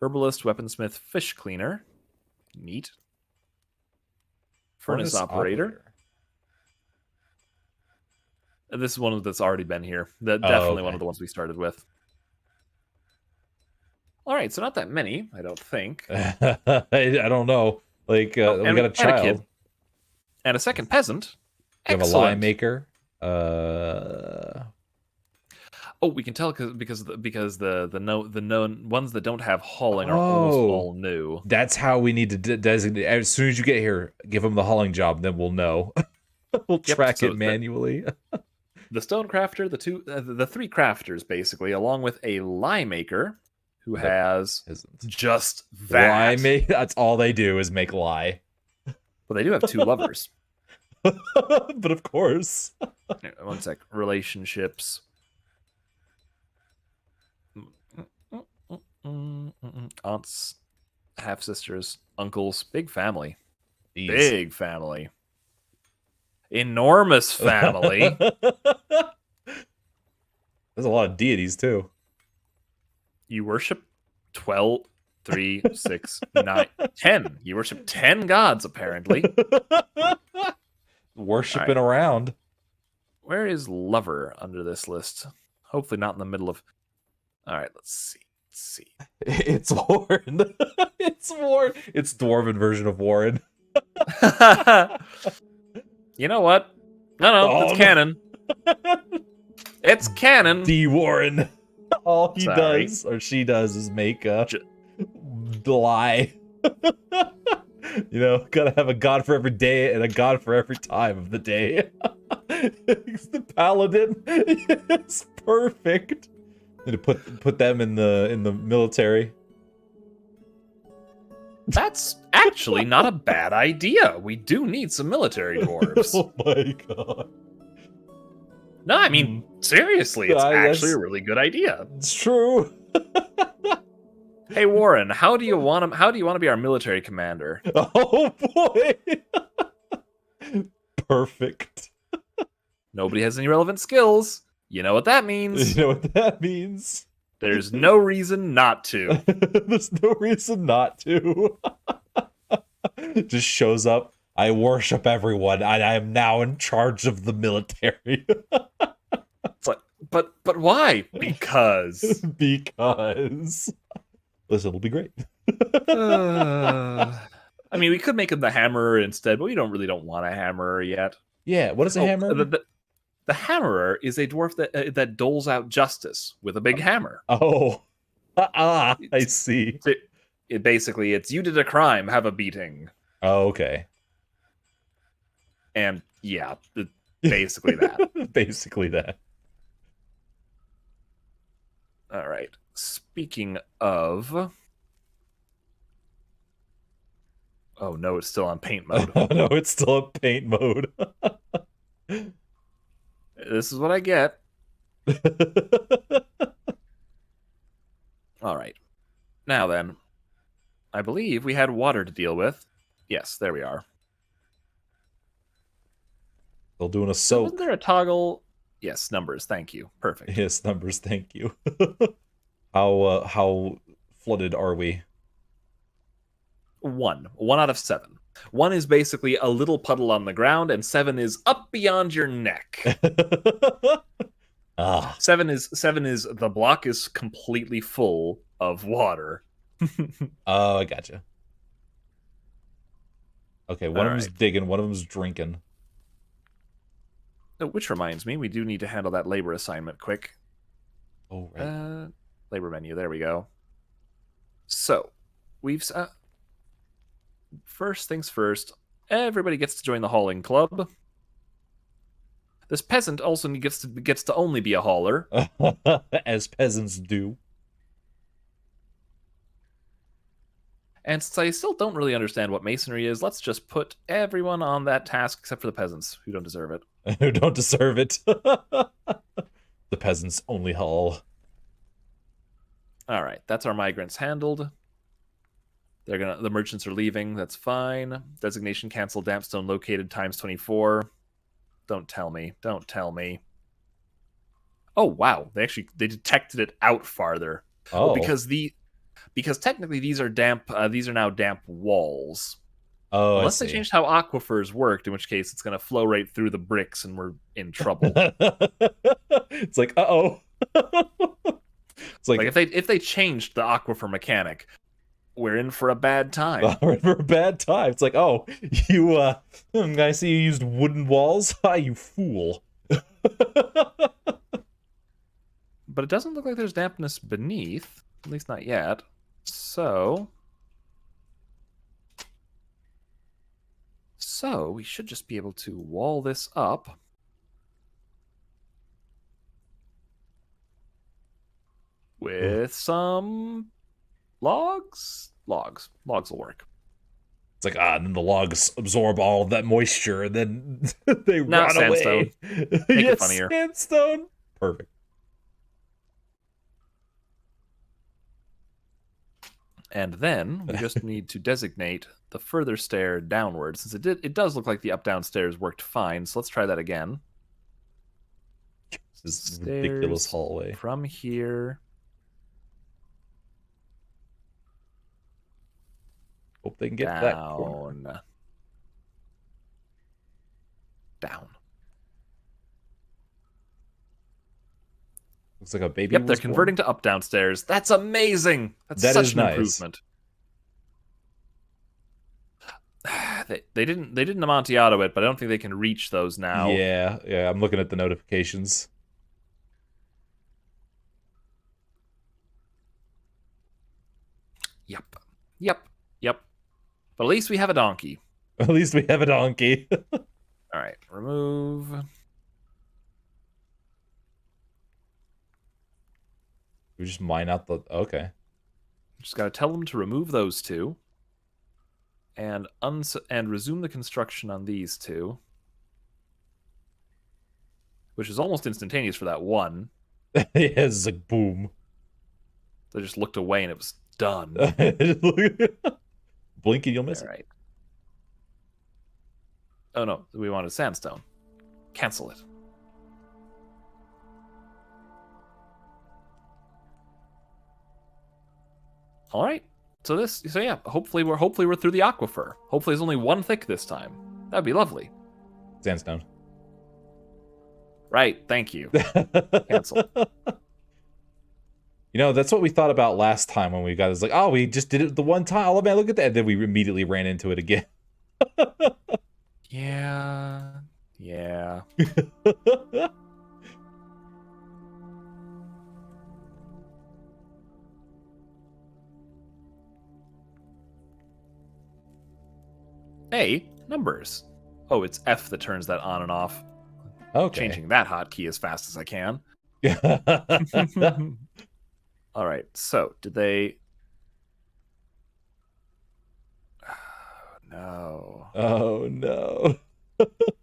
Herbalist, weaponsmith, fish cleaner. Neat. Furnace operator. This is one that's already been here. Definitely one of the ones we started with. All right, so not that many, I don't think. I don't know. Like we got a And a child. kid. And a second peasant. We have a Excellent. lye maker. Oh, we can tell because the known ones that don't have hauling are almost all new. That's how we need to designate. As soon as you get here, give them the hauling job, then we'll know. We'll track it manually. The stonecrafter, the 3 crafters basically, along with a lye maker who has just that. Lye that's all they do is make lye. But they do have 2 lovers. But of course. One sec. Relationships. Aunts, half sisters, uncles, big family. Jeez. Big family. Enormous family. There's a lot of deities too. You worship 12, 3, 6, 9, 10. You worship 10 gods, apparently. Worshiping around. Where is lover under this list? Hopefully not in the middle of... All right, let's see. It's Warren. It's Warren. It's dwarven version of Warren. You know what? No, it's canon. It's canon. D. Warren. All he does or she does is make a lie. You know, gotta have a god for every day and a god for every time of the day. It's the paladin. It's perfect. Need to put them in the military. That's actually not a bad idea. We do need some military dwarves. Oh my god. No, I mean seriously, it's actually a really good idea. It's true. Hey Warren, how do you want to be our military commander? Oh boy. Perfect. Nobody has any relevant skills. You know what that means. You know what that means. There's no reason not to. There's no reason not to. Just shows up. I worship everyone. I am now in charge of the military. It's like, but why? Because. Because. Listen, it'll be great. I mean, we could make him the hammerer instead, but we don't want a hammerer yet. Yeah, what is a hammerer? The hammerer is a dwarf that doles out justice with a big hammer. Oh. I see. It's you did a crime, have a beating. Oh, okay. And yeah, basically that. Basically that. All right. Speaking of... Oh no, it's still on paint mode. Oh no, it's still on paint mode. This is what I get. All right. Now then, I believe we had water to deal with. Yes, there we are. Still doing a soak. Wasn't there a toggle? Yes, numbers. Thank you. Perfect. Yes, numbers. Thank you. How flooded are we? 1 out of 7. 1 is basically a little puddle on the ground, and 7 is up beyond your neck. 7 is the block is completely full of water. Oh, I gotcha. Okay, one of them's digging, one of them's drinking. Oh, which reminds me, we do need to handle that labor assignment quick. Oh, right. Labor menu, there we go. So, we've first things first. Everybody gets to join the hauling club. This peasant also gets to only be a hauler. As peasants do. And since I still don't really understand what masonry is, let's just put everyone on that task except for the peasants who don't deserve it. Who don't deserve it. The peasants only haul. All right, that's our migrants handled. The merchants are leaving. That's fine. Designation cancel. Dampstone located times 24. Don't tell me. Don't tell me. Oh wow, they detected it out farther. Oh, because technically these are damp. These are now damp walls. oh, Unless I they see. changed how aquifers worked, in which case it's going to flow right through the bricks and we're in trouble. It's like, uh-oh. It's like if they changed the aquifer mechanic, we're in for a bad time. we're in for a bad time. It's like, oh, you I see you used wooden walls. Ha, you fool. But it doesn't look like there's dampness beneath, at least not yet. So we should just be able to wall this up. With some logs? Logs will work. It's like, and then the logs absorb all of that moisture, and then they Not rot sandstone. away. Make Yes, it funnier. Sandstone. Perfect. And then we just need to designate the further stair downward, since it does look like the up-down stairs worked fine. So let's try that again. This is ridiculous hallway. From here. Hope they can get that corner. Down. Looks like a baby. Yep, they're converting to up downstairs. That's amazing. That's such an improvement. They didn't Amontillado it, but I don't think they can reach those now. Yeah, I'm looking at the notifications. Yep. But at least we have a donkey. At least we have a donkey. All right, remove. We just mine out the... Okay. Just got to tell them to remove those two. And resume the construction on these two. Which is almost instantaneous for that one. Yeah, it's like boom. They just looked away and it was done. Blink and you'll miss it. Right. Oh no, we wanted sandstone. Cancel it. All right. So yeah, hopefully we're through the aquifer. Hopefully there's only one thick this time. That'd be lovely. Sandstone. Right, thank you. Cancel. You know, that's what we thought about last time when we got it. It's like, oh, we just did it the one time. Oh man, look at that. And then we immediately ran into it again. Yeah. Hey, numbers. Oh, it's F that turns that on and off. Okay. Changing that hotkey as fast as I can. All right, so did they... No. Oh, no.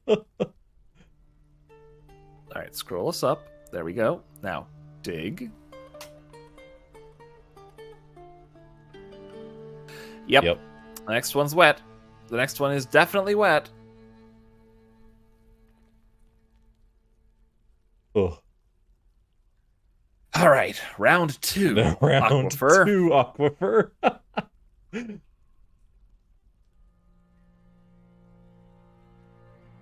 All right, scroll us up. There we go. Now, dig. Yep. The next one's wet. The next one is definitely wet. Oh. All right, round 2. Round aquifer. 2 aquifer.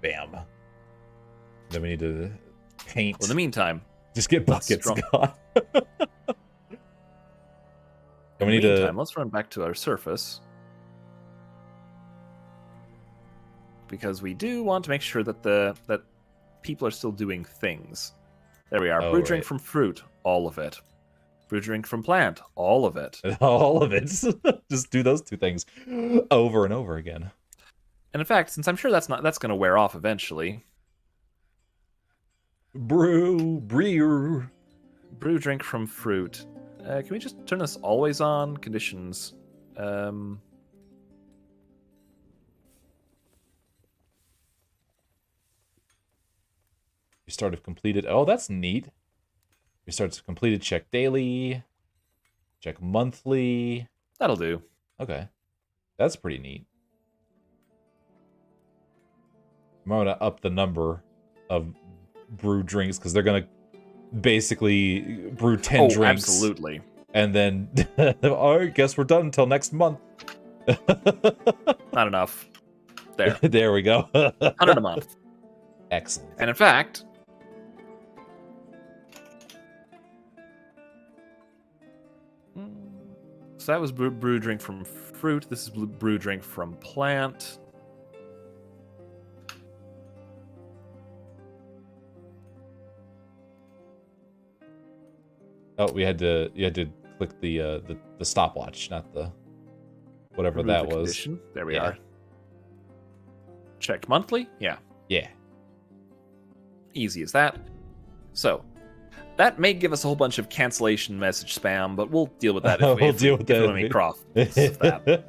Bam. Then we need to paint. Well, in the meantime, just get buckets, God. In the meantime, let's run back to our surface. Because we do want to make sure that that people are still doing things. There we are. Brew drink from fruit. All of it. Brew drink from plant. All of it. All of it. Just do those two things over and over again. And in fact, since I'm sure that's going to wear off eventually. Brew. Brew drink from fruit. Can we just turn this always on? Conditions. You start if completed. Oh, that's neat. Restarts if completed. Check daily. Check monthly. That'll do. Okay. That's pretty neat. I'm going to up the number of brew drinks because they're going to basically brew 10 drinks. Absolutely. And then, I guess we're done until next month. Not enough. There. There we go. 100 a month. Excellent. And in fact... So that was brew drink from fruit. This is brew drink from plant. Oh, you had to click the stopwatch, not the whatever Remove that the was. Condition. There we are. Check monthly? Yeah. Yeah. Easy as that. So, that may give us a whole bunch of cancellation message spam, but we'll deal with that if We'll deal with that if we cross that.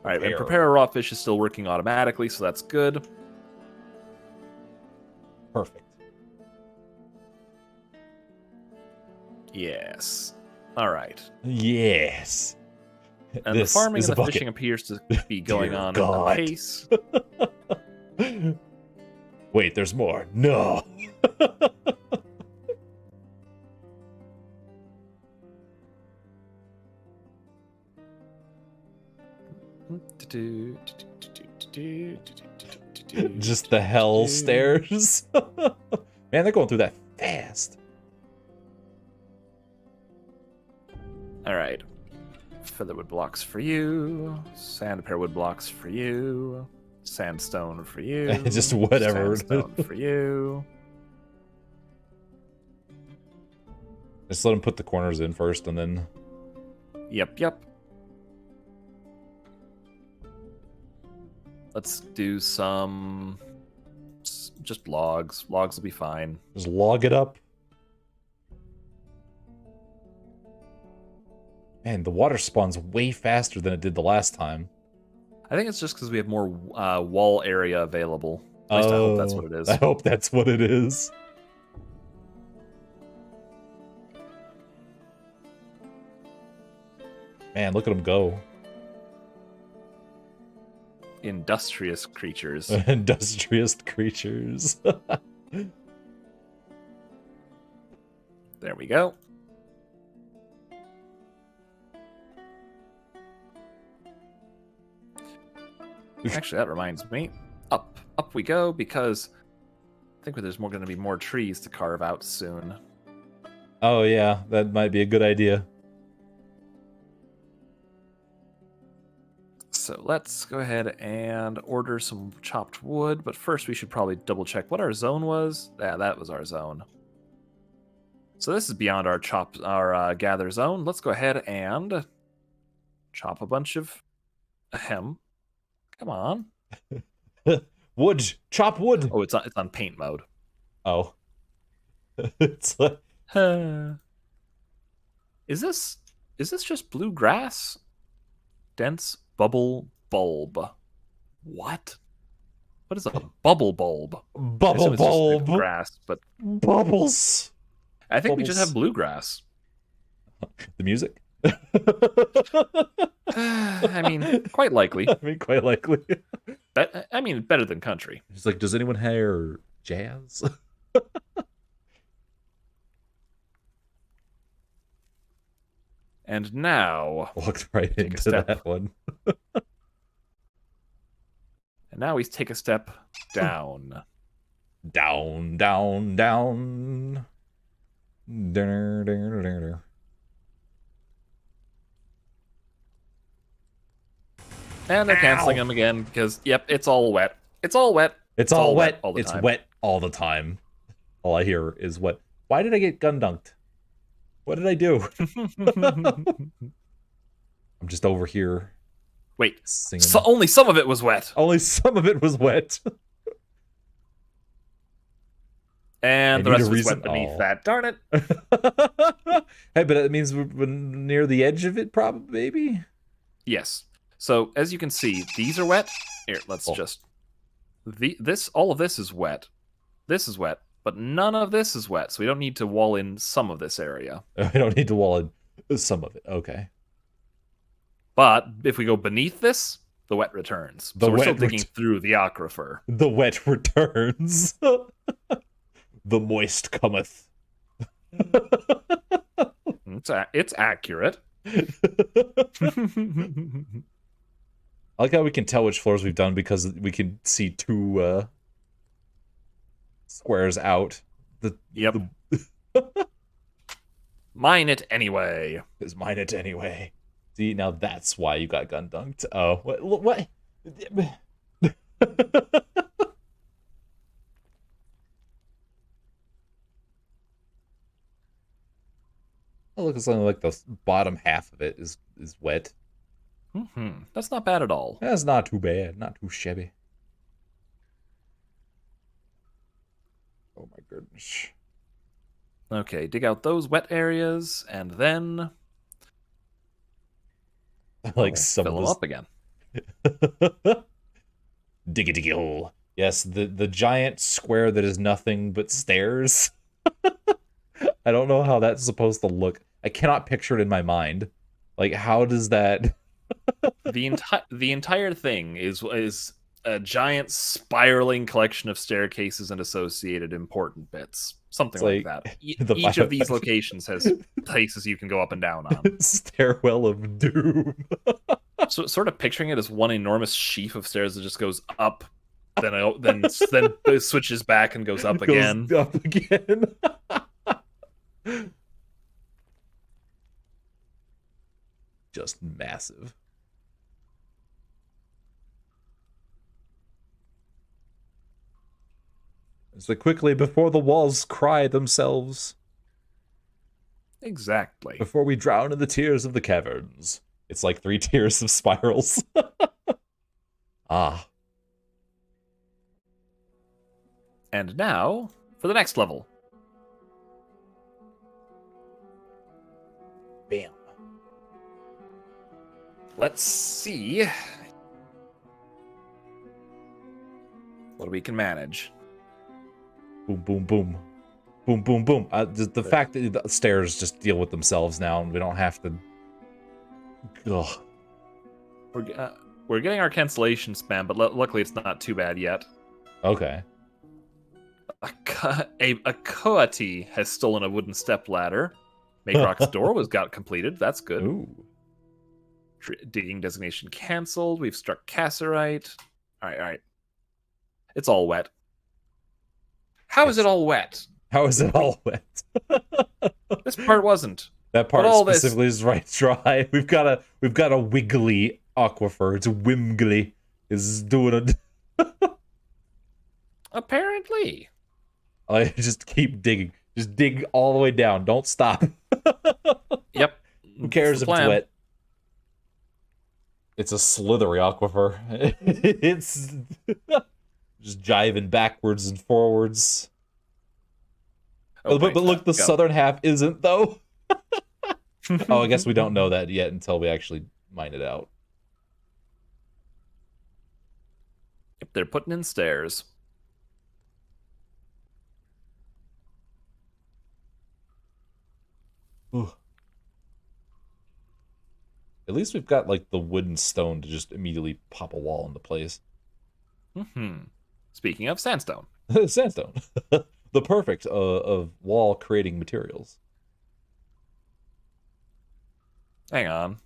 Alright, and prepare a raw fish is still working automatically, so that's good. Perfect. Yes. Alright. Yes. And This the farming is and a the bucket. fishing appears to be going Dear on God. at a pace. Wait, there's more. No. Just the hell stairs. Man, they're going through that fast. Alright. Featherwood blocks for you. Sandpaper blocks for you. Sandstone for you. Just whatever. Sandstone for you. Just let them put the corners in first and then... Yep. Let's do some... just logs. Logs will be fine. Just log it up. Man, the water spawns way faster than it did the last time. I think it's just because we have more wall area available. At least I hope that's what it is. I hope that's what it is. Man, look at them go. Industrious creatures. Industrious creatures. There we go. Actually, that reminds me. Up we go, because I think there's going to be more trees to carve out soon. Oh yeah, that might be a good idea. So let's go ahead and order some chopped wood, but first we should probably double check what our zone was. Yeah, that was our zone. So this is beyond our gather zone. Let's go ahead and chop a bunch of ahem. Come on. Wood, chop wood. Oh, it's on paint mode. Oh, it's like... Is this just blue grass? Dense bubble bulb. What? What is a bubble bulb? Bubble It's just bulb. grass, but Bubbles. I think we just Bubbles. have bluegrass. The music. I mean, quite likely. I mean, quite likely. I mean, better than country. He's like, does anyone hear jazz? And now, Walked right Take a into step. that one. we take a step down. Down, down, down. Dinner, dinner, dinner. And they're canceling Ow. them again because, yep, it's all wet. It's all wet. It's all wet. all the It's time. wet all the time. All I hear is wet. Why did I get gun dunked? What did I do? I'm just over here Wait, singing. only some of it was wet. Only some of it was wet. I And the need a rest of it's reason. wet beneath Oh. that. Darn it. Hey, but it means we're near the edge of it, probably, maybe? Yes. So, as you can see, these are wet. Here, let's just... all of this is wet. This is wet, but none of this is wet, so we don't need to wall in some of this area. I don't need to wall in some of it. Okay. But if we go beneath this, the wet returns. So we're still digging through the aquifer. The wet returns. The moist cometh. It's accurate. I like how we can tell which floors we've done because we can see two squares out. Yep. Mine it anyway. Is mine it anyway. See, now that's why you got gun dunked. Oh, what? It looks something like the bottom half of it is wet. That's not bad at all. That's not too bad. Not too shabby. Oh my goodness. Okay, dig out those wet areas, and then... Like some fill of them up again. Diggy hole. Yes, the giant square that is nothing but stairs. I don't know how that's supposed to look. I cannot picture it in my mind. Like, how does that... The entire thing is a giant spiraling collection of staircases and associated important bits. Something like that. Each of these locations has places you can go up and down on. Stairwell of Doom. So, sort of picturing it as one enormous sheaf of stairs that just goes up, then it switches back and goes up again. Up again. Just massive. So quickly before the walls cry themselves. Exactly. Before we drown in the tears of the caverns. It's like 3 tiers of spirals. Ah. And now, for the next level. Bam. Let's see what we can manage. Boom, boom, boom. Boom, boom, boom. The fact that the stairs just deal with themselves now and we don't have to... Ugh. We're getting our cancellation spam, but luckily it's not too bad yet. Okay. A Coati has stolen a wooden step ladder. Makerock's door got completed. That's good. Ooh. Digging designation canceled. We've struck Casserite. All right. It's all wet. How is it all wet? How is it all wet? This part wasn't. That part specifically is right dry. We've got a wiggly aquifer. It's Wimgly is doing a... Apparently. I just keep digging. Just dig all the way down. Don't stop. Yep. Who cares if it's wet? It's a slithery aquifer. It's just jiving backwards and forwards. Oh, but look, the southern half isn't, though. Oh, I guess we don't know that yet until we actually mine it out. Yep, they're putting in stairs. Ooh. At least we've got, like, the wooden stone to just immediately pop a wall into place. Speaking of sandstone. Sandstone. The perfect of wall-creating materials. Hang on.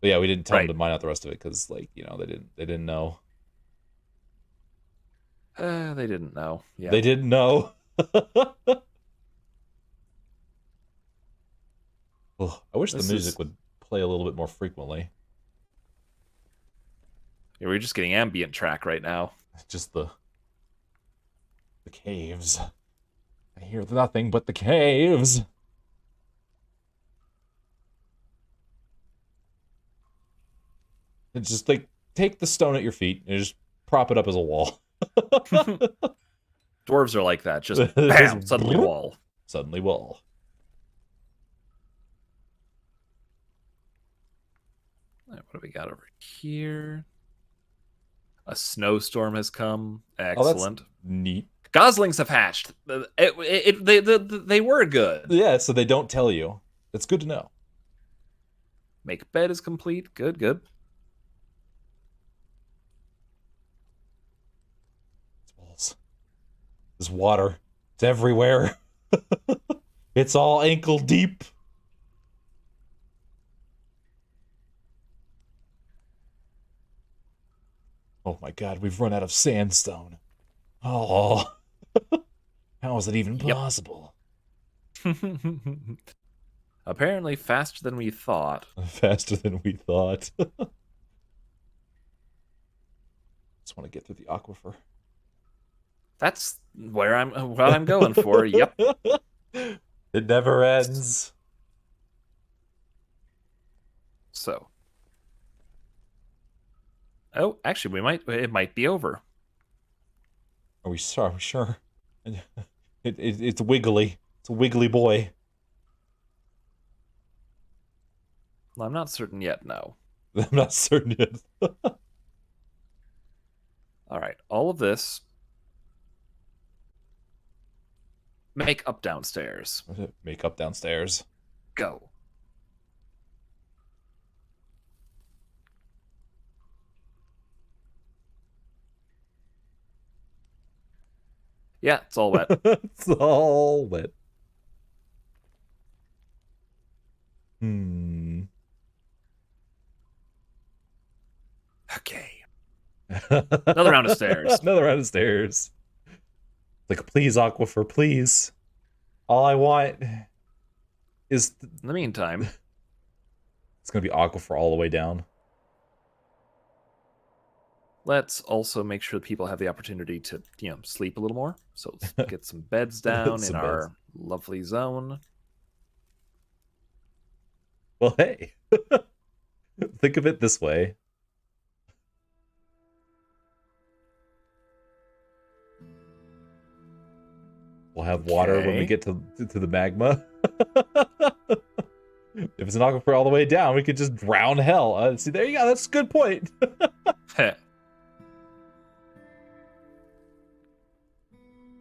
But yeah, we didn't tell them to mine out the rest of it because, like, you know, they didn't know. They didn't know. Yeah. They didn't know. Oh, I wish the music would play a little bit more frequently. Yeah, we're just getting ambient track right now. Just the caves. I hear nothing but the caves. And just like take the stone at your feet and just prop it up as a wall. Dwarves are like that. Just Just bam, suddenly wall. suddenly wall. All right, what do we got over here? A snowstorm has come. Oh, that's Excellent. neat. Goslings have hatched. They were good. Yeah, so they don't tell you. That's good to know. Make bed is complete. Good, good. Walls. There's water. It's everywhere. It's all ankle deep. Oh my god, we've run out of sandstone. Oh. How is it even possible? Apparently faster than we thought. Faster than we thought. Just want to get through the aquifer. That's what I'm going for. Yep. It never ends. So. Oh, actually, it might be over. Are we sure? It's wiggly. It's a wiggly boy. Well, I'm not certain yet, no. I'm not certain yet. All right, all of this. Make up downstairs. Make up downstairs. Go. Yeah, it's all wet. It's all wet. Hmm. Okay. Another round of stairs. Another round of stairs. Like, please, aquifer, please. All I want is... In the meantime... It's gonna be aquifer all the way down. Let's also make sure that people have the opportunity to, sleep a little more. So let's get some beds down in our lovely zone. Well, hey. Think of it this way. We'll have water when we get to the magma. If it's an aquifer all the way down, we could just drown hell. See, there you go. That's a good point.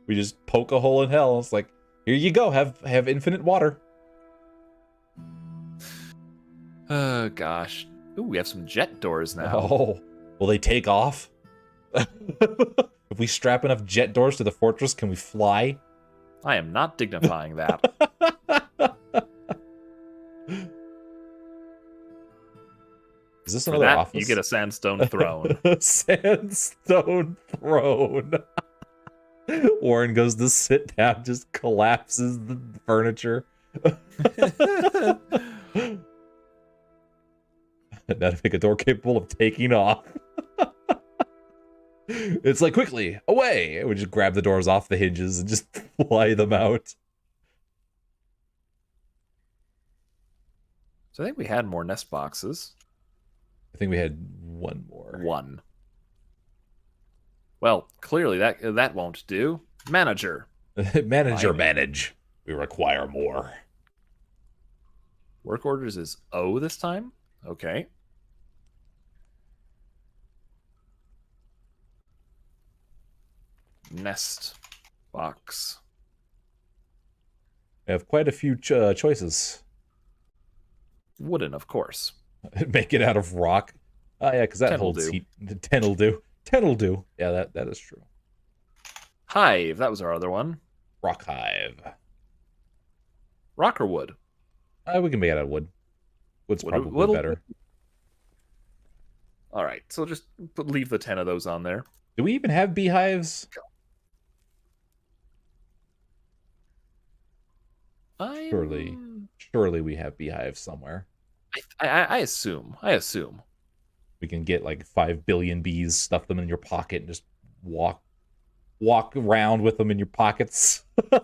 We just poke a hole in hell. It's like, here you go. Have infinite water. Oh, gosh. Ooh, we have some jet doors now. Oh, will they take off? If we strap enough jet doors to the fortress, can we fly? I am not dignifying that. Is this For another that, office? you get a sandstone throne. Sandstone throne. Warren goes to sit down, just collapses the furniture. Now to make a door capable of taking off. It's like, quickly, away! We just grab the doors off the hinges and just fly them out. So I think we had more nest boxes. I think we had one more. One. Well, clearly that won't do. Manager. Manage. We require more. Work orders is O this time? Okay. Nest box. We have quite a few choices. Wooden, of course. Make it out of rock. Oh, yeah, because that 10 will holds do. heat. 10 will do. 10 will do. Yeah, that is true. Hive, that was our other one. Rock hive. Rock or wood? We can make it out of wood. Wood's probably better. All right, so just leave the 10 of those on there. Do we even have beehives? Surely we have beehives somewhere. I assume. We can get like 5 billion bees, stuff them in your pocket, and just walk. walk around with them in your pockets. I'm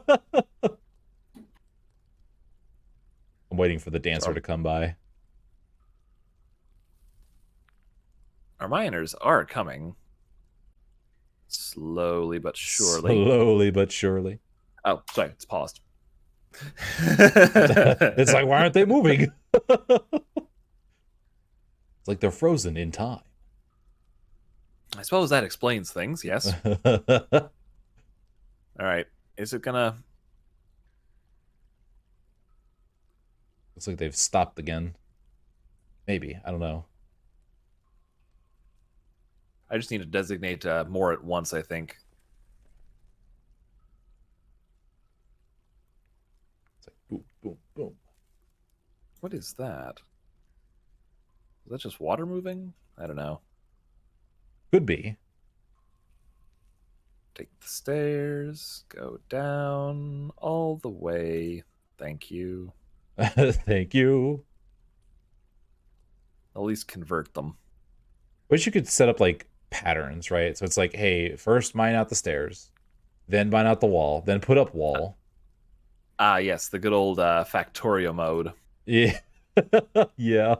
waiting for the dancer to come by. Our miners are coming. Slowly but surely. Slowly but surely. Oh, sorry, it's paused. It's like, why aren't they moving? It's like they're frozen in time. I suppose that explains things, yes. Alright, is it gonna... Looks like they've stopped again. Maybe, I don't know. I just need to designate more at once, I think. It's like boom, boom, boom. What is that? Is that just water moving? I don't know. Could be. Take the stairs, go down all the way. Thank you. Thank you. At least convert them. Wish you could set up like patterns, right? So it's like, hey, first mine out the stairs, then mine out the wall, then put up wall. Yes, the good old Factorio mode. Yeah. Yeah.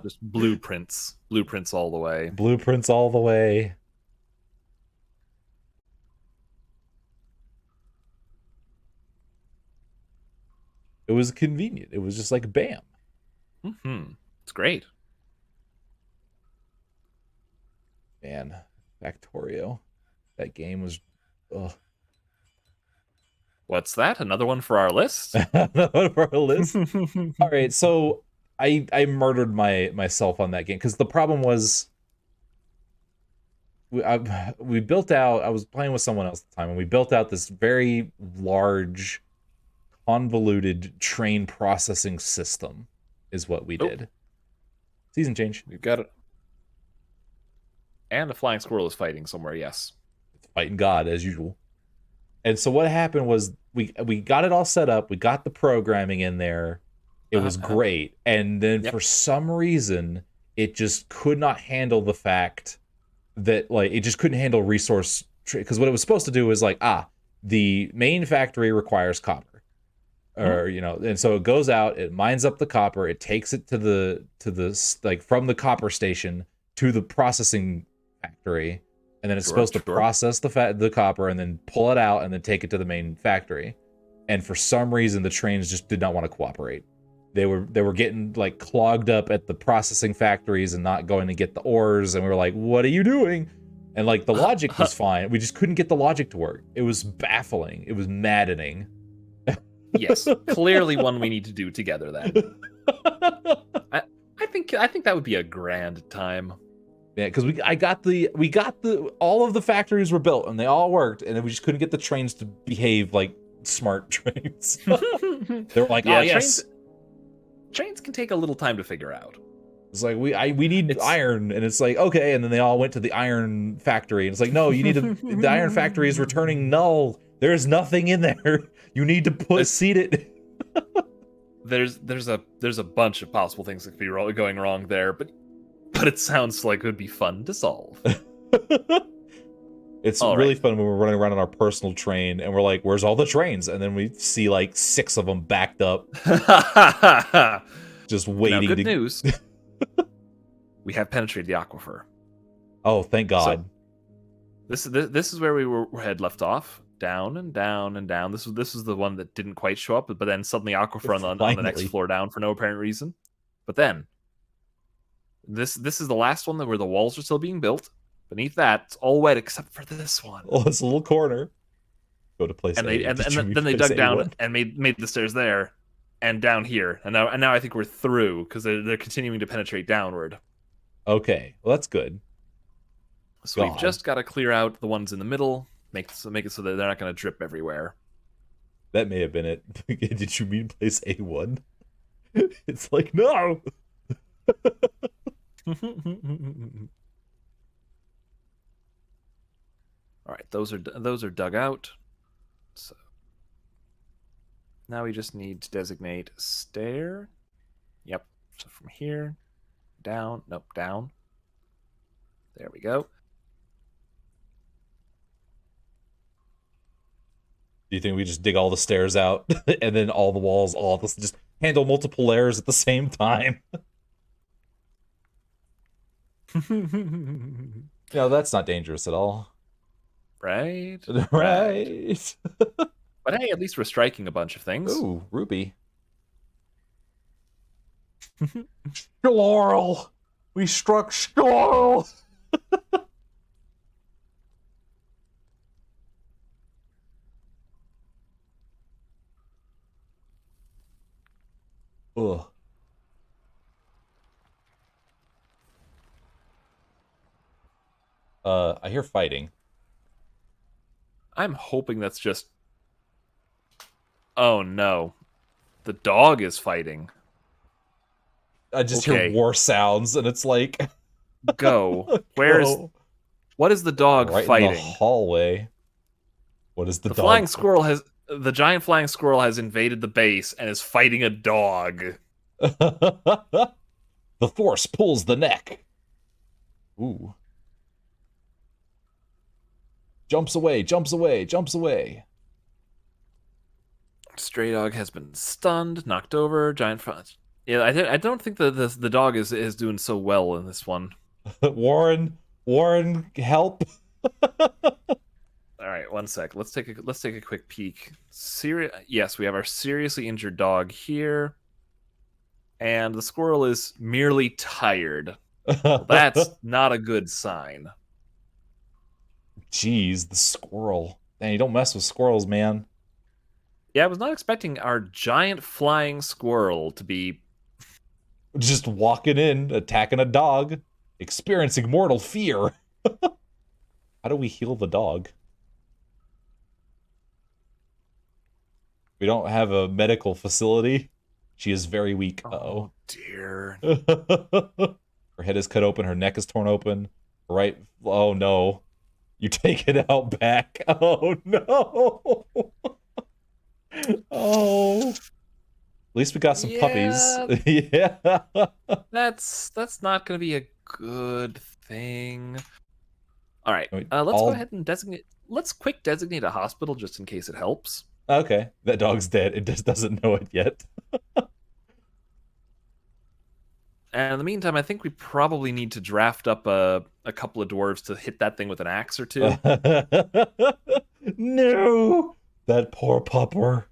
Just blueprints. Blueprints all the way. Blueprints all the way. It was convenient. It was just like, bam. Mm-hmm. It's great. Man, Factorio. That game was... Ugh. What's that? Another one for our list? One for our list? All right, so I murdered myself on that game because the problem was we built out. I was playing with someone else at the time, and we built out this very large, convoluted train processing system. Is what we did. Season change. We've got it. And a flying squirrel is fighting somewhere. Yes, It's fighting God as usual. And so what happened was we got it all set up. We got the programming in there. It was great. And then for some reason, it just could not handle the fact that, like, it just couldn't handle resource... Because what it was supposed to do is, like, the main factory requires copper. Or, you know, and so it goes out, it mines up the copper, it takes it to the like, from the copper station to the processing factory, and then it's supposed to process the copper and then pull it out and then take it to the main factory. And for some reason, the trains just did not want to cooperate. They were getting like clogged up at the processing factories and not going to get the ores. And we were like, "What are you doing?" And like the logic was fine. We just couldn't get the logic to work. It was baffling. It was maddening. Yes, clearly one we need to do together then. I think that would be a grand time. Yeah, because we got the all of the factories were built and they all worked, and then we just couldn't get the trains to behave like smart trains. They were like, "Oh yes." Trains can take a little time to figure out. It's like we need iron, and it's like, okay, and then they all went to the iron factory, and it's like, no, you need to. The iron factory is returning null. There's nothing in there. You need to seed it. There's a bunch of possible things that could be going wrong there, but it sounds like it would be fun to solve. It's really fun when we're running around on our personal train and we're like, where's all the trains? And then we see like 6 of them backed up. Just waiting. Now, good news. We have penetrated the aquifer. Oh, thank God. So, this is where we had left off. Down and down and down. This was the one that didn't quite show up, but then suddenly aquifer on the next floor down for no apparent reason. But then this is the last one where the walls are still being built. Beneath that, it's all wet except for this one. Oh, it's a little corner. Go to place. And then they dug down and made the stairs there, and down here, and now I think we're through because they're continuing to penetrate downward. Okay, well that's good. So we've just got to clear out the ones in the middle, make it so that they're not going to drip everywhere. That may have been it. Did you mean place A1? It's like, no. All right, those are dug out. So now we just need to designate stair. Yep. So from here down, nope, down. There we go. Do you think we just dig all the stairs out and then all the walls, all this, just handle multiple layers at the same time? No, that's not dangerous at all. Right? Right. Right. But hey, at least we're striking a bunch of things. Ooh, ruby. Laurel. We struck Laurel. Ugh. I hear fighting. I'm hoping that's just... Oh no. The dog is fighting. I just hear Okay. war sounds, and it's like, Go. Where's... go. What is the dog Right in the fighting? hallway. What is the The dog? flying squirrel has... The giant flying squirrel has invaded the base and is fighting a dog. The force pulls the neck. Ooh. Jumps away, jumps away, jumps away. Stray dog has been stunned, knocked over. Giant front. Yeah, I don't think the dog is doing so well in this one. Warren, help. All right, one sec. Let's take a quick peek. Yes, we have our seriously injured dog here, and the squirrel is merely tired. Well, that's not a good sign. Jeez, the squirrel. Dang, you don't mess with squirrels, man. Yeah, I was not expecting our giant flying squirrel to be... Just walking in, attacking a dog, experiencing mortal fear. How do we heal the dog? We don't have a medical facility. She is very weak. Oh dear. Her head is cut open. Her neck is torn open. Right. Oh no. You take it out back. Oh no. Oh. At least we got some puppies. Yeah. That's not going to be a good thing. All right. I mean, Let's go ahead and designate. Let's quick designate a hospital just in case it helps. Okay, that dog's dead. It just doesn't know it yet. And in the meantime, I think we probably need to draft up a couple of dwarves to hit that thing with an axe or two. No, that poor pupper.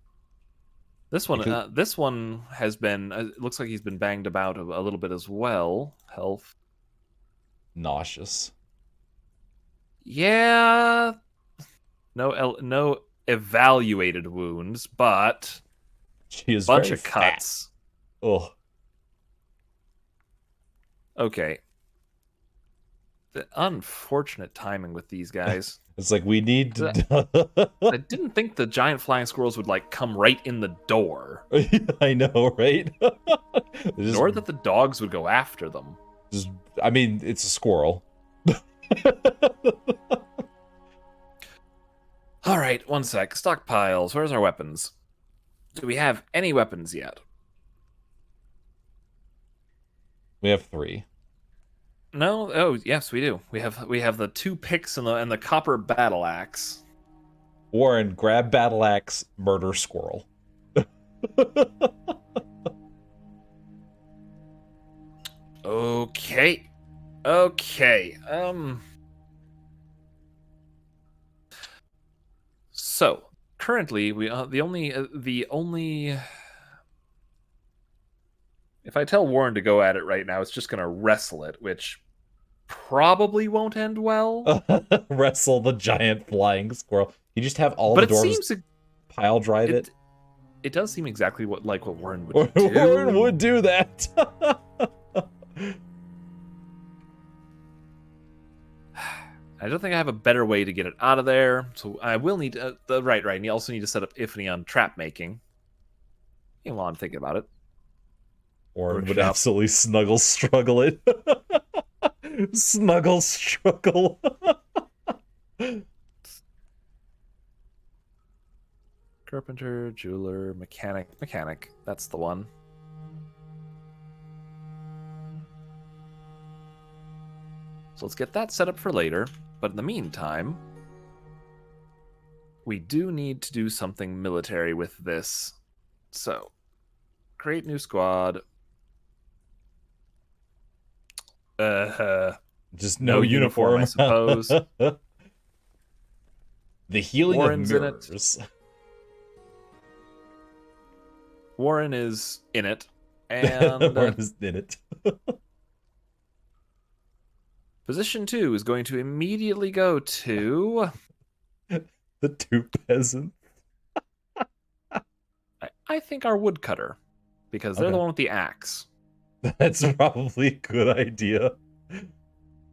This one has been. It looks like he's been banged about a little bit as well. Health. Nauseous. Yeah. No evaluated wounds, but She is bunch very of cuts. Ugh. Okay. The unfortunate timing with these guys. It's like we need to... I didn't think the giant flying squirrels would like come right in the door. I know, right? Nor that the dogs would go after them. I mean, it's a squirrel. All right, one sec. Stockpiles. Where's our weapons? Do we have any weapons yet? We have 3. No. Oh, yes, we do. We have the 2 picks and the copper battle axe. Warren, grab battle axe, murder squirrel. Okay. Okay. So currently, we the only. If I tell Warren to go at it right now, it's just gonna wrestle it, which probably won't end well. Wrestle the giant flying squirrel. You just have all the dwarves pile drive it. It does seem exactly what Warren would do. Warren would do that. I don't think I have a better way to get it out of there, so I will need right. And you also need to set up Ifni on trap making. Even while I'm thinking about it, Warren would absolutely snuggle struggle it. Snuggle struggle. Carpenter, jeweler, mechanic. That's the one. So let's get that set up for later. But in the meantime, we do need to do something military with this. So, create new squad. Just no uniform, I suppose. The healing Warren's of in it. mirrors. Warren is in it. And Warren is in it. position 2 is going to immediately go to... The two peasants. I think our woodcutter. Because they're the Okay. one with the axe. That's probably a good idea.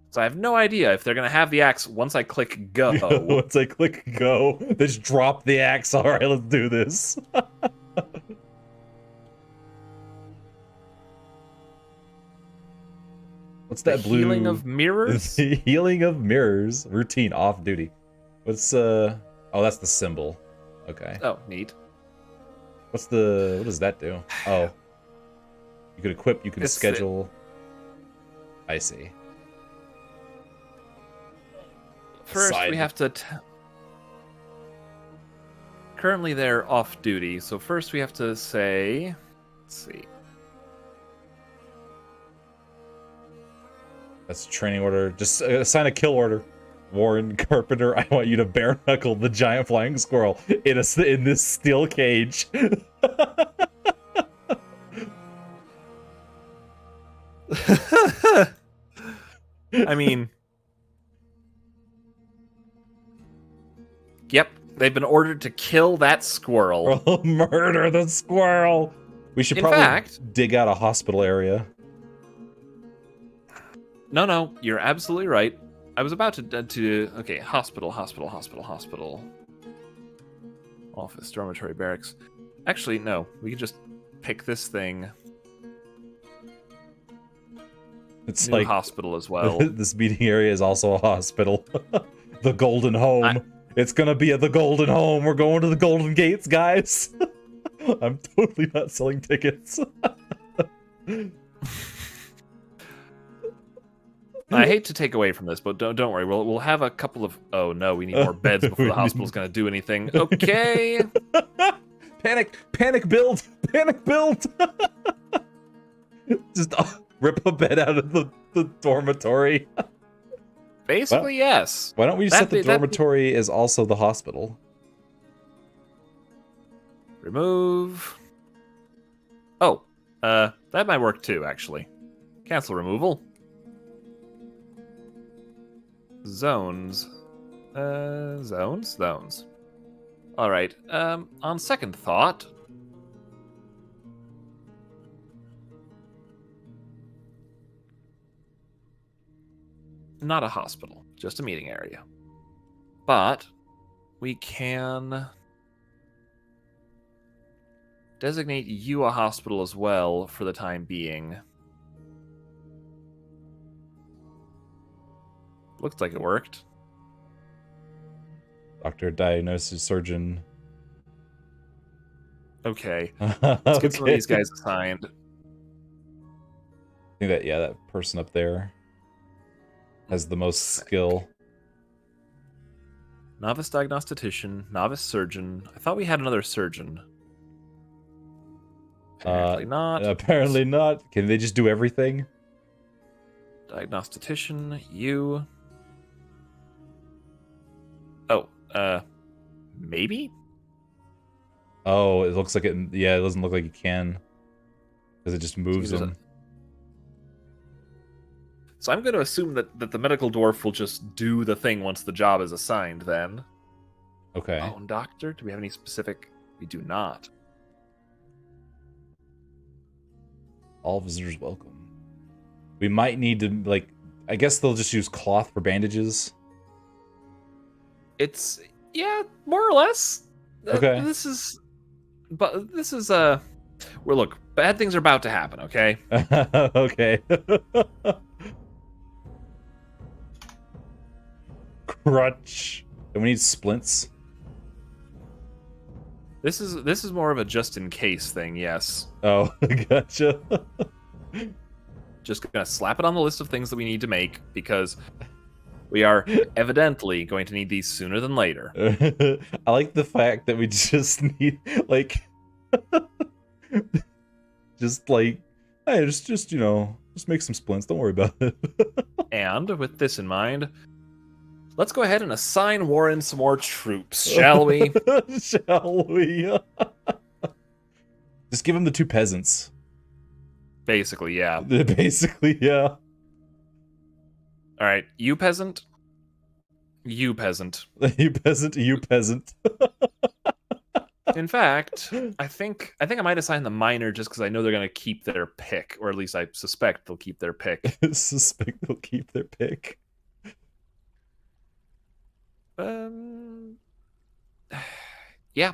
So I have no idea if they're going to have the axe once I click go. Once I click go, they just drop the axe. All right, let's do this. What's that blue? Healing of mirrors? Healing of mirrors. Routine off duty. What's oh, that's the symbol. Okay. Oh, neat. What does that do? Oh. You could equip, you can schedule. I see. First, Side. we have to... Currently, they're off duty, so first we have to say... Let's see. That's a training order. Just assign a kill order. Warren Carpenter, I want you to bare knuckle the giant flying squirrel in this steel cage. I mean... Yep, they've been ordered to kill that squirrel. Murder the squirrel. We should In probably fact- dig out a hospital area. No, you're absolutely right. I was about to okay, hospital. Office, dormitory, barracks. Actually, no. We could just pick this thing. It's New like hospital as well. this meeting area is also a hospital. The Golden Home. It's gonna be at the Golden Home. We're going to the Golden Gates, guys. I'm totally not selling tickets. I hate to take away from this, but don't worry. We'll have a couple of... Oh, no, we need more beds before the hospital's going to do anything. Okay. Panic build. Just rip a bed out of the dormitory. Basically, yes. Why don't we set the dormitory as also the hospital? Remove. Oh, that might work too, actually. Cancel removal. Zones. Zones. All right. On second thought, not a hospital, just a meeting area. But we can designate you a hospital as well for the time being. Looks like it worked. Doctor, diagnosis, surgeon. Okay. Let's get some of these guys assigned. I think that person up there has the most skill. Novice diagnostician, novice surgeon. I thought we had another surgeon. Apparently not. Apparently not. Can they just do everything? Diagnostician, you. Oh, maybe? Oh, it looks like it. Yeah, it doesn't look like you can. Because it just moves them. So I'm going to assume that the medical dwarf will just do the thing once the job is assigned then. Okay. Oh, and doctor? Do we have any specific? We do not. All visitors welcome. We might need to, like, I guess they'll just use cloth for bandages. It's, yeah, more or less. Okay. This is, well, look, bad things are about to happen, okay? Okay. Crutch. And we need splints. This is more of a just in case thing, yes. Oh, gotcha. Just gonna slap it on the list of things that we need to make because We are evidently going to need these sooner than later. I like the fact that we just need, like, just like, hey, just you know, just make some splints. Don't worry about it. And with this in mind, let's go ahead and assign Warren some more troops, shall we? Shall we? Just give him the 2 peasants. Basically, yeah. Basically, yeah. All right, you peasant. You peasant. You peasant. You peasant. In fact, I think I might assign the miner just because I know they're gonna keep their pick, or at least I suspect they'll keep their pick. Suspect they'll keep their pick. Yeah,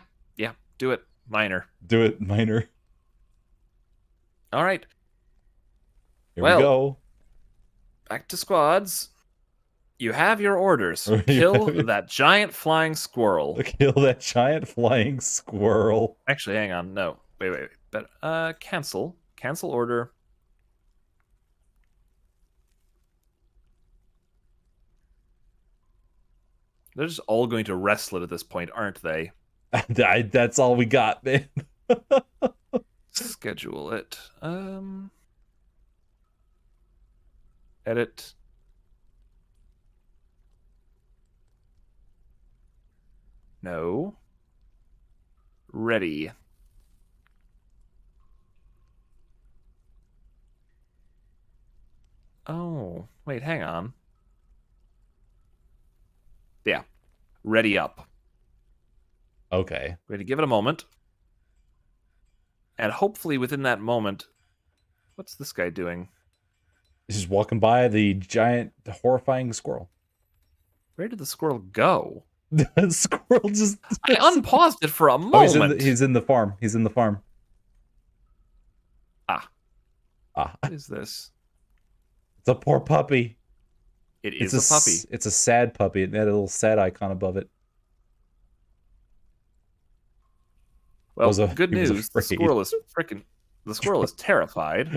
do it, miner. Do it, miner. All right. Here we go. Back to squads. You have your orders. You Kill have your- that giant flying squirrel. Kill that giant flying squirrel. Actually, hang on. No. Wait. But cancel. Cancel order. They're just all going to wrestle it at this point, aren't they? That's all we got, man. Schedule it. Edit. No. Ready. Oh, wait, hang on. Yeah. Ready up. Okay. We're going to give it a moment. And hopefully within that moment... What's this guy doing? He's just walking by the giant, horrifying squirrel. Where did the squirrel go? The squirrel just... I unpaused it for a moment. Oh, he's in the farm. He's in the farm. Ah. Ah. What is this? It's a poor puppy. It is a puppy. It's a sad puppy. It had a little sad icon above it. Well, good he was news. afraid. The squirrel is terrified.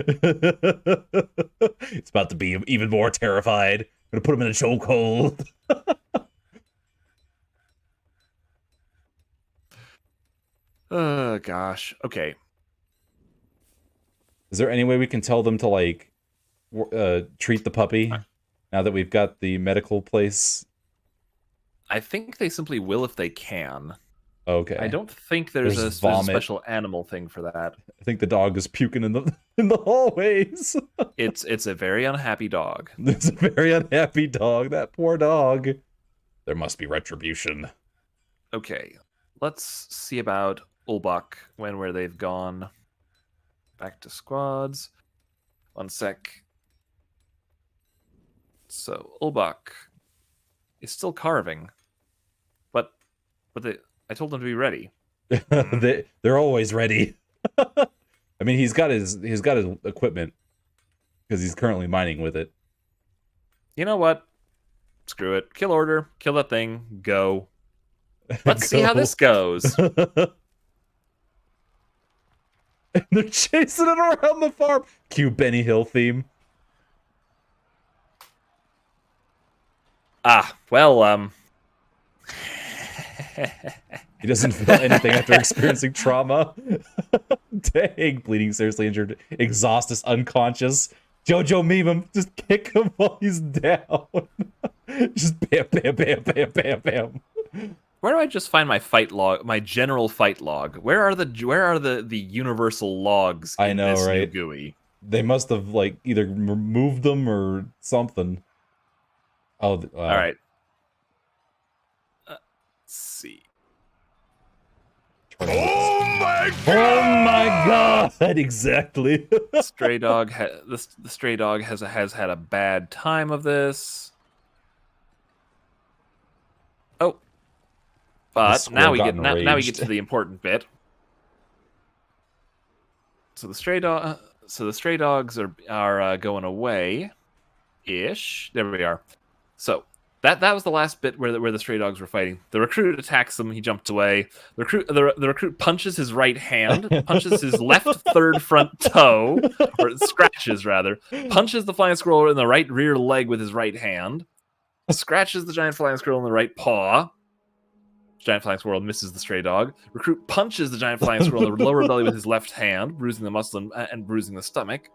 It's about to be even more terrified. I'm gonna put him in a chokehold. Oh gosh. Okay. Is there any way we can tell them to like treat the puppy now that we've got the medical place? I think they simply will if they can. Okay. I don't think there's a special animal thing for that. I think the dog is puking in the hallways. It's a very unhappy dog. It's a very unhappy dog. That poor dog. There must be retribution. Okay. Let's see about Ulbach, where they've gone. Back to squads. 1 sec. So Ulbach is still carving, but I told them to be ready. They're always ready. I mean, he's got his equipment because he's currently mining with it. You know what? Screw it. Kill order. Kill that thing. Go. Let's see how this goes. And they're chasing it around the farm. Cue Benny Hill theme. Well, He doesn't feel anything after experiencing trauma. Dang, bleeding, seriously injured, exhausted, unconscious. Jojo meme him, just kick him while he's down. Just bam, bam, bam, bam, bam, bam. where do I just find my fight log, my general fight log? Where are the universal logs in this new GUI? They must have like either removed them or something. Oh, all right. Let's see. Oh my god! Exactly. The stray dog has had a bad time of this. Oh, but now we get to the important bit. So the stray dogs are going away, ish. There we are. So that was the last bit where the stray dogs were fighting. The recruit attacks them. He jumped away. The recruit punches his right hand, punches his left third front toe, or scratches rather. Punches the flying squirrel in the right rear leg with his right hand. scratches the giant flying squirrel in the right paw. Giant flying squirrel misses the stray dog. Recruit punches the giant flying squirrel in the lower belly with his left hand, bruising the muscle and bruising the stomach.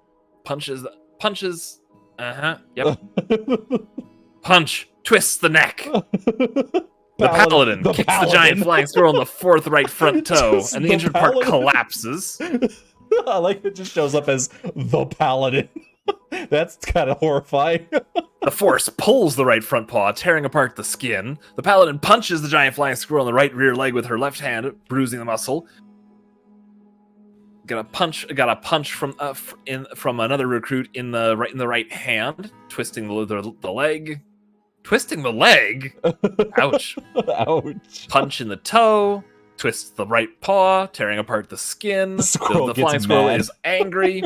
Punches. Yep. Punch. Twists the neck. The paladin kicks the giant flying squirrel in the fourth right front toe, and the injured part collapses. I like it just shows up as the paladin. That's kind of horrifying. The force pulls the right front paw, tearing apart the skin. The paladin punches the giant flying squirrel in the right rear leg with her left hand, bruising the muscle. Got a punch from another recruit in the right hand, twisting the leg. Twisting the leg? Ouch. Ouch. Punch in the toe. Twists the right paw, tearing apart the skin. The flying squirrel is angry.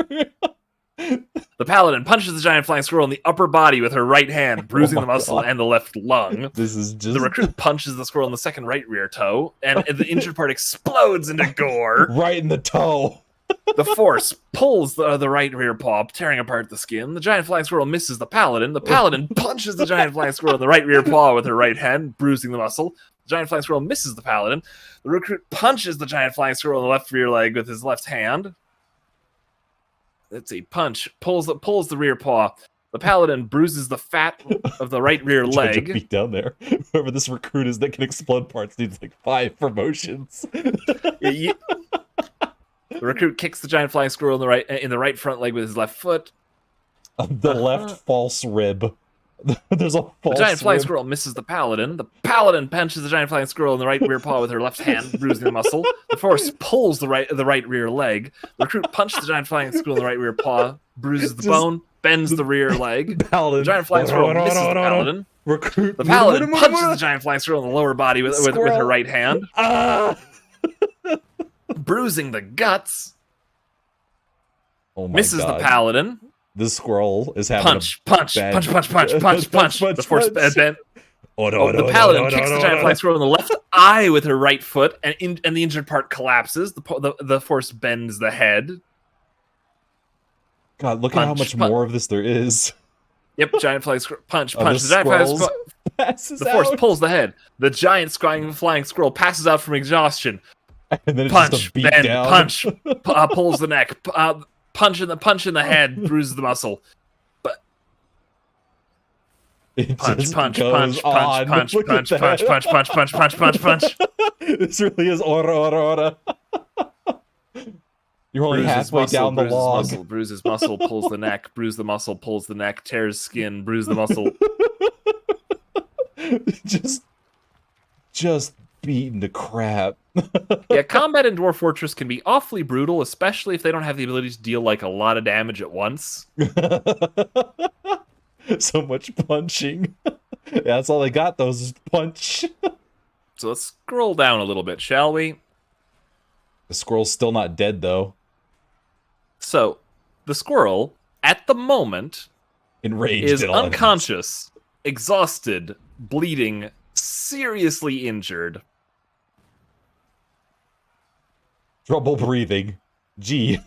The paladin punches the giant flying squirrel in the upper body with her right hand, bruising the muscle and the left lung. This is just... The recruit punches the squirrel in the second right rear toe, and the injured part explodes into gore. Right in the toe. The force pulls the right rear paw, tearing apart the skin. The giant flying squirrel misses the paladin. The paladin punches the giant flying squirrel in the right rear paw with her right hand, bruising the muscle. The giant flying squirrel misses the paladin. The recruit punches the giant flying squirrel in the left rear leg with his left hand. Let's see, punch, pulls the rear paw. The paladin bruises the fat of the right rear leg. Beat down there. Whoever this recruit is that can explode parts needs like 5 promotions. The recruit kicks the giant flying squirrel in the right front leg with his left foot. The left false rib. There's a false The giant flying rib. squirrel misses the paladin. The paladin punches the giant flying squirrel in the right rear paw with her left hand, bruising the muscle. The force pulls the right rear leg. The recruit punches the giant flying squirrel in the right rear paw, bruises the bone, bends the rear leg. Paladin. The giant flying squirrel misses the paladin. Recruit. The paladin punches the giant flying squirrel in the lower body with her right hand, bruising the guts. Oh my misses God. the paladin. This squirrel is having punch. The force bent. Oh, no, The paladin kicks the giant flying squirrel in the left eye with her right foot, and the injured part collapses. The force bends the head. God, look at how much more of this there is. Yep, giant flying squirrel punch. The The giant flying squirrel passes the force out. pulls the head. The giant flying squirrel passes out from exhaustion. And then it's Punch, just a beat bend, down. punch, pulls the neck. Punch in the head, bruises the muscle. It Punch. Look at that. Punch. This really is ora. You're only halfway down the log. Bruises muscle, pulls the neck. Bruise the muscle, pulls the neck. Tears skin, bruise the muscle. just beaten to crap. Yeah, combat in Dwarf Fortress can be awfully brutal, especially if they don't have the ability to deal like a lot of damage at once. So much punching. Yeah, that's all they got, those is punch. So let's scroll down a little bit, shall we? The squirrel's still not dead, though. So, the squirrel, at the moment, Enraged is at all unconscious, exhausted, bleeding, seriously injured. Trouble breathing. Gee.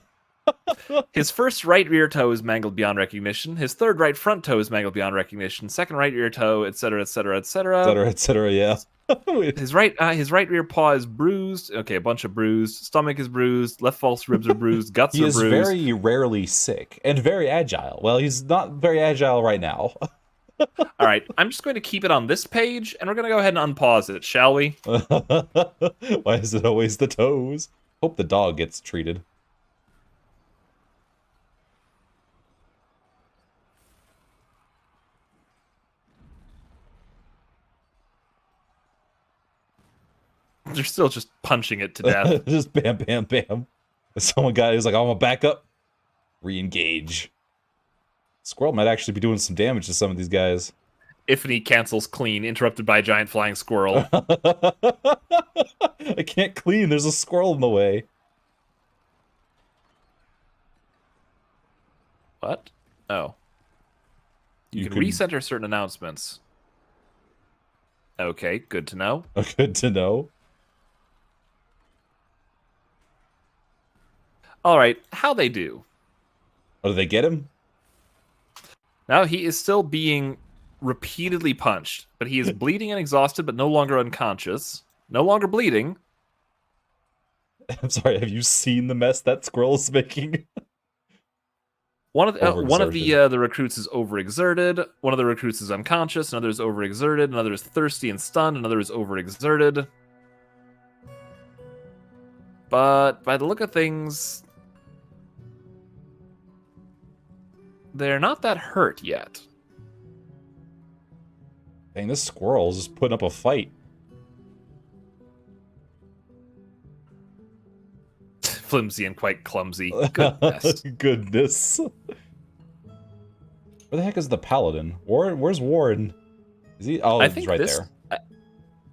His first right rear toe is mangled beyond recognition. His third right front toe is mangled beyond recognition. Second right rear toe, etc., etc., etc. Etc., yeah. His right rear paw is bruised. Okay, a bunch of bruised. Stomach is bruised. Left false ribs are bruised. Guts are bruised. He is very rarely sick and very agile. Well, he's not very agile right now. All right, I'm just going to keep it on this page, and we're going to go ahead and unpause it, shall we? Why is it always the toes? Hope the dog gets treated. They're still just punching it to death. Just bam, bam, bam. Someone got, he was like, I'm gonna back up. Re-engage. Squirrel might actually be doing some damage to some of these guys. Ifney cancels clean, interrupted by a giant flying squirrel. I can't clean, there's a squirrel in the way. What? Oh. You can recenter certain announcements. Okay, good to know. Good to know. Alright, how they do? Oh, did they get him? Now he is still being repeatedly punched, but he is bleeding and exhausted, but no longer unconscious. No longer bleeding. I'm sorry, have you seen the mess that squirrel's making? One of the recruits is overexerted. One of the recruits is unconscious. Another is overexerted. Another is thirsty and stunned. Another is overexerted. But by the look of things, they're not that hurt yet. Dang, this squirrel's just putting up a fight. Flimsy and quite clumsy. Goodness. Goodness. Where the heck is the paladin? Warren, where's Warren? Is he? Oh, he's right there.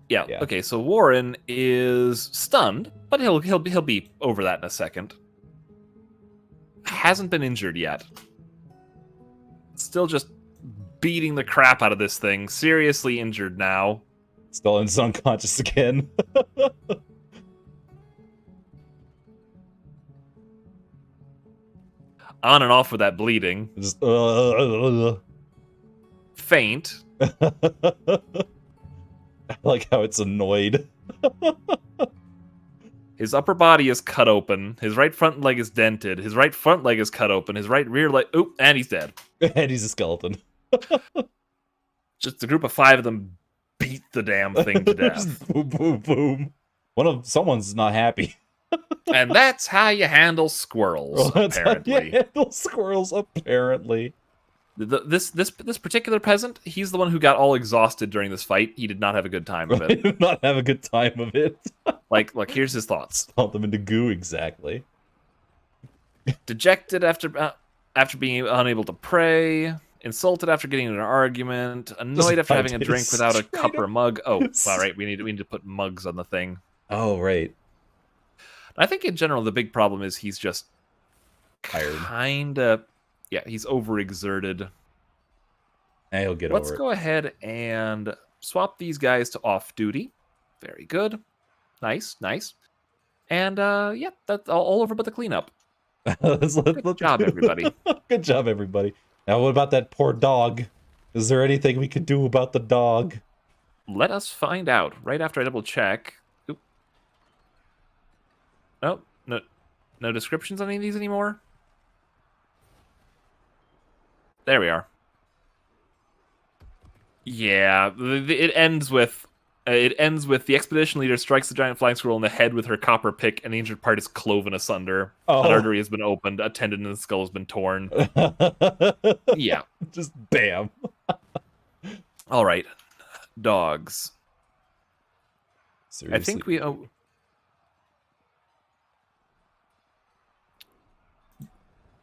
Yeah. Okay. So Warren is stunned, but he'll be over that in a second. Hasn't been injured yet. Still just beating the crap out of this thing. Seriously injured now. Still unconscious again. On and off with that bleeding. Just, Faint. I like how it's annoyed. His upper body is cut open. His right front leg is dented. His right front leg is cut open. His right rear leg... Oop, and he's dead. And he's a skeleton. Just a group of 5 of them beat the damn thing to death. Boom, boom, boom. Someone's not happy. And that's how you handle squirrels, apparently. How you handle squirrels, apparently. This particular peasant, he's the one who got all exhausted during this fight. He did not have a good time of it. He did not have a good time of it. Like, here's his thoughts. Stomp them into goo, exactly. Dejected after being unable to pray. Insulted after getting in an argument. Annoyed after having a drink without a cup or a mug. Oh, well, right. We need to put mugs on the thing. Oh, right. I think in general the big problem is he's just tired. Kinda, yeah. He's overexerted. And he'll get over it. Let's go ahead and swap these guys to off duty. Very good. Nice. And yeah, that's all over but the cleanup. Good job, everybody. Good job, everybody. Now, what about that poor dog? Is there anything we could do about the dog? Let us find out. Right after I double check. Oop. Oh, no descriptions on any of these anymore. There we are. Yeah, it ends with the expedition leader strikes the giant flying squirrel in the head with her copper pick, and the injured part is cloven asunder. Oh. An artery has been opened, a tendon in the skull has been torn. Yeah. Just bam. All right. Dogs. Seriously. I think we...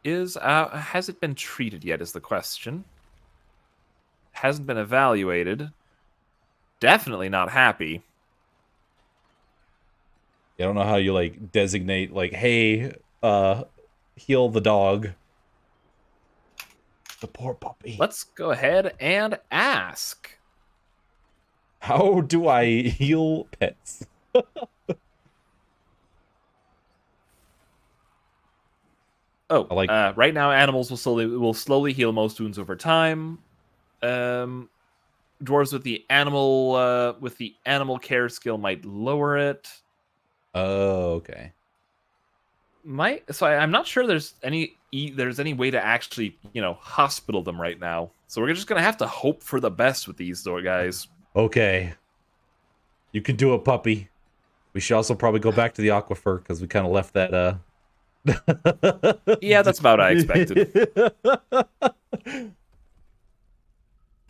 has it been treated yet is the question. Hasn't been evaluated. Definitely not happy. I don't know how you, like, designate, like, hey, heal the dog. The poor puppy. Let's go ahead and ask. How do I heal pets? Right now animals will slowly heal most wounds over time. Dwarves with the animal care skill might lower it. Oh, okay. I'm not sure there's any way to actually, hospital them right now. So we're just gonna have to hope for the best with these guys. Okay. You can do it, puppy. We should also probably go back to the aquifer because we kind of left that. Yeah, that's about what I expected.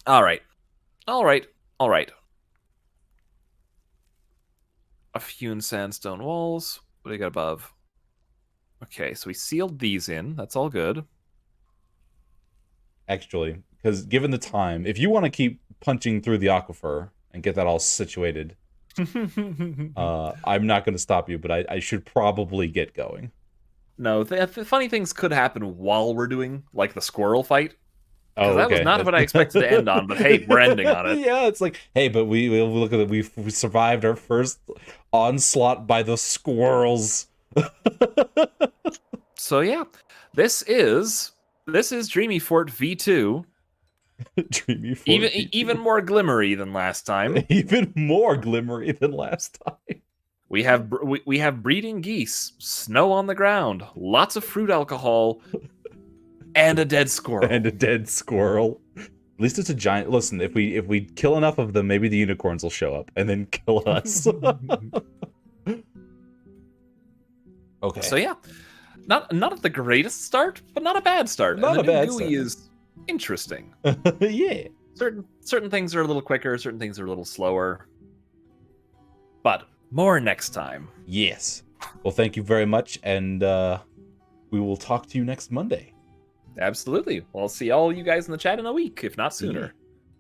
All right. A few sandstone walls. What do you got above? Okay, so we sealed these in. That's all good. Actually, because given the time, if you want to keep punching through the aquifer and get that all situated, I'm not going to stop you, but I should probably get going. No, funny things could happen while we're doing, like the squirrel fight. Oh, that was not what I expected to end on, but hey, we're ending on it. Yeah, it's like, hey, but we look at it. We survived our first onslaught by the squirrels. So yeah, this is Dreamy Fort V2. Dreamy fortitude. Even more glimmery than last time. Even more glimmery than last time. We have breeding geese, snow on the ground, lots of fruit alcohol, and a dead squirrel. And a dead squirrel. At least it's a giant. Listen, if we kill enough of them, maybe the unicorns will show up and then kill us. Okay. So yeah, not the greatest start, but not a bad start. Not and the a bad new GUI start. is interesting. Yeah. Certain things are a little quicker, certain things are a little slower. But more next time. Yes. Well, thank you very much, and we will talk to you next Monday. Absolutely. Well, I'll see all you guys in the chat in a week, if not sooner. Yeah.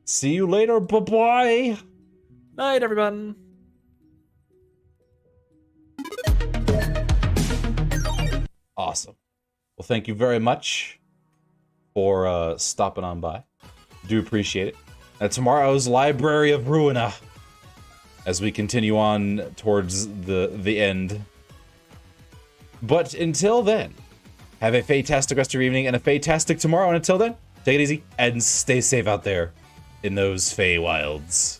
See you later. Bye-bye. Night, everyone. Awesome. Well, thank you very much for stopping on by. Do appreciate it. And tomorrow's Library of Ruina, as we continue on towards the end. But until then, have a fantastic rest of your evening and a fantastic tomorrow. And until then, take it easy and stay safe out there in those Feywilds.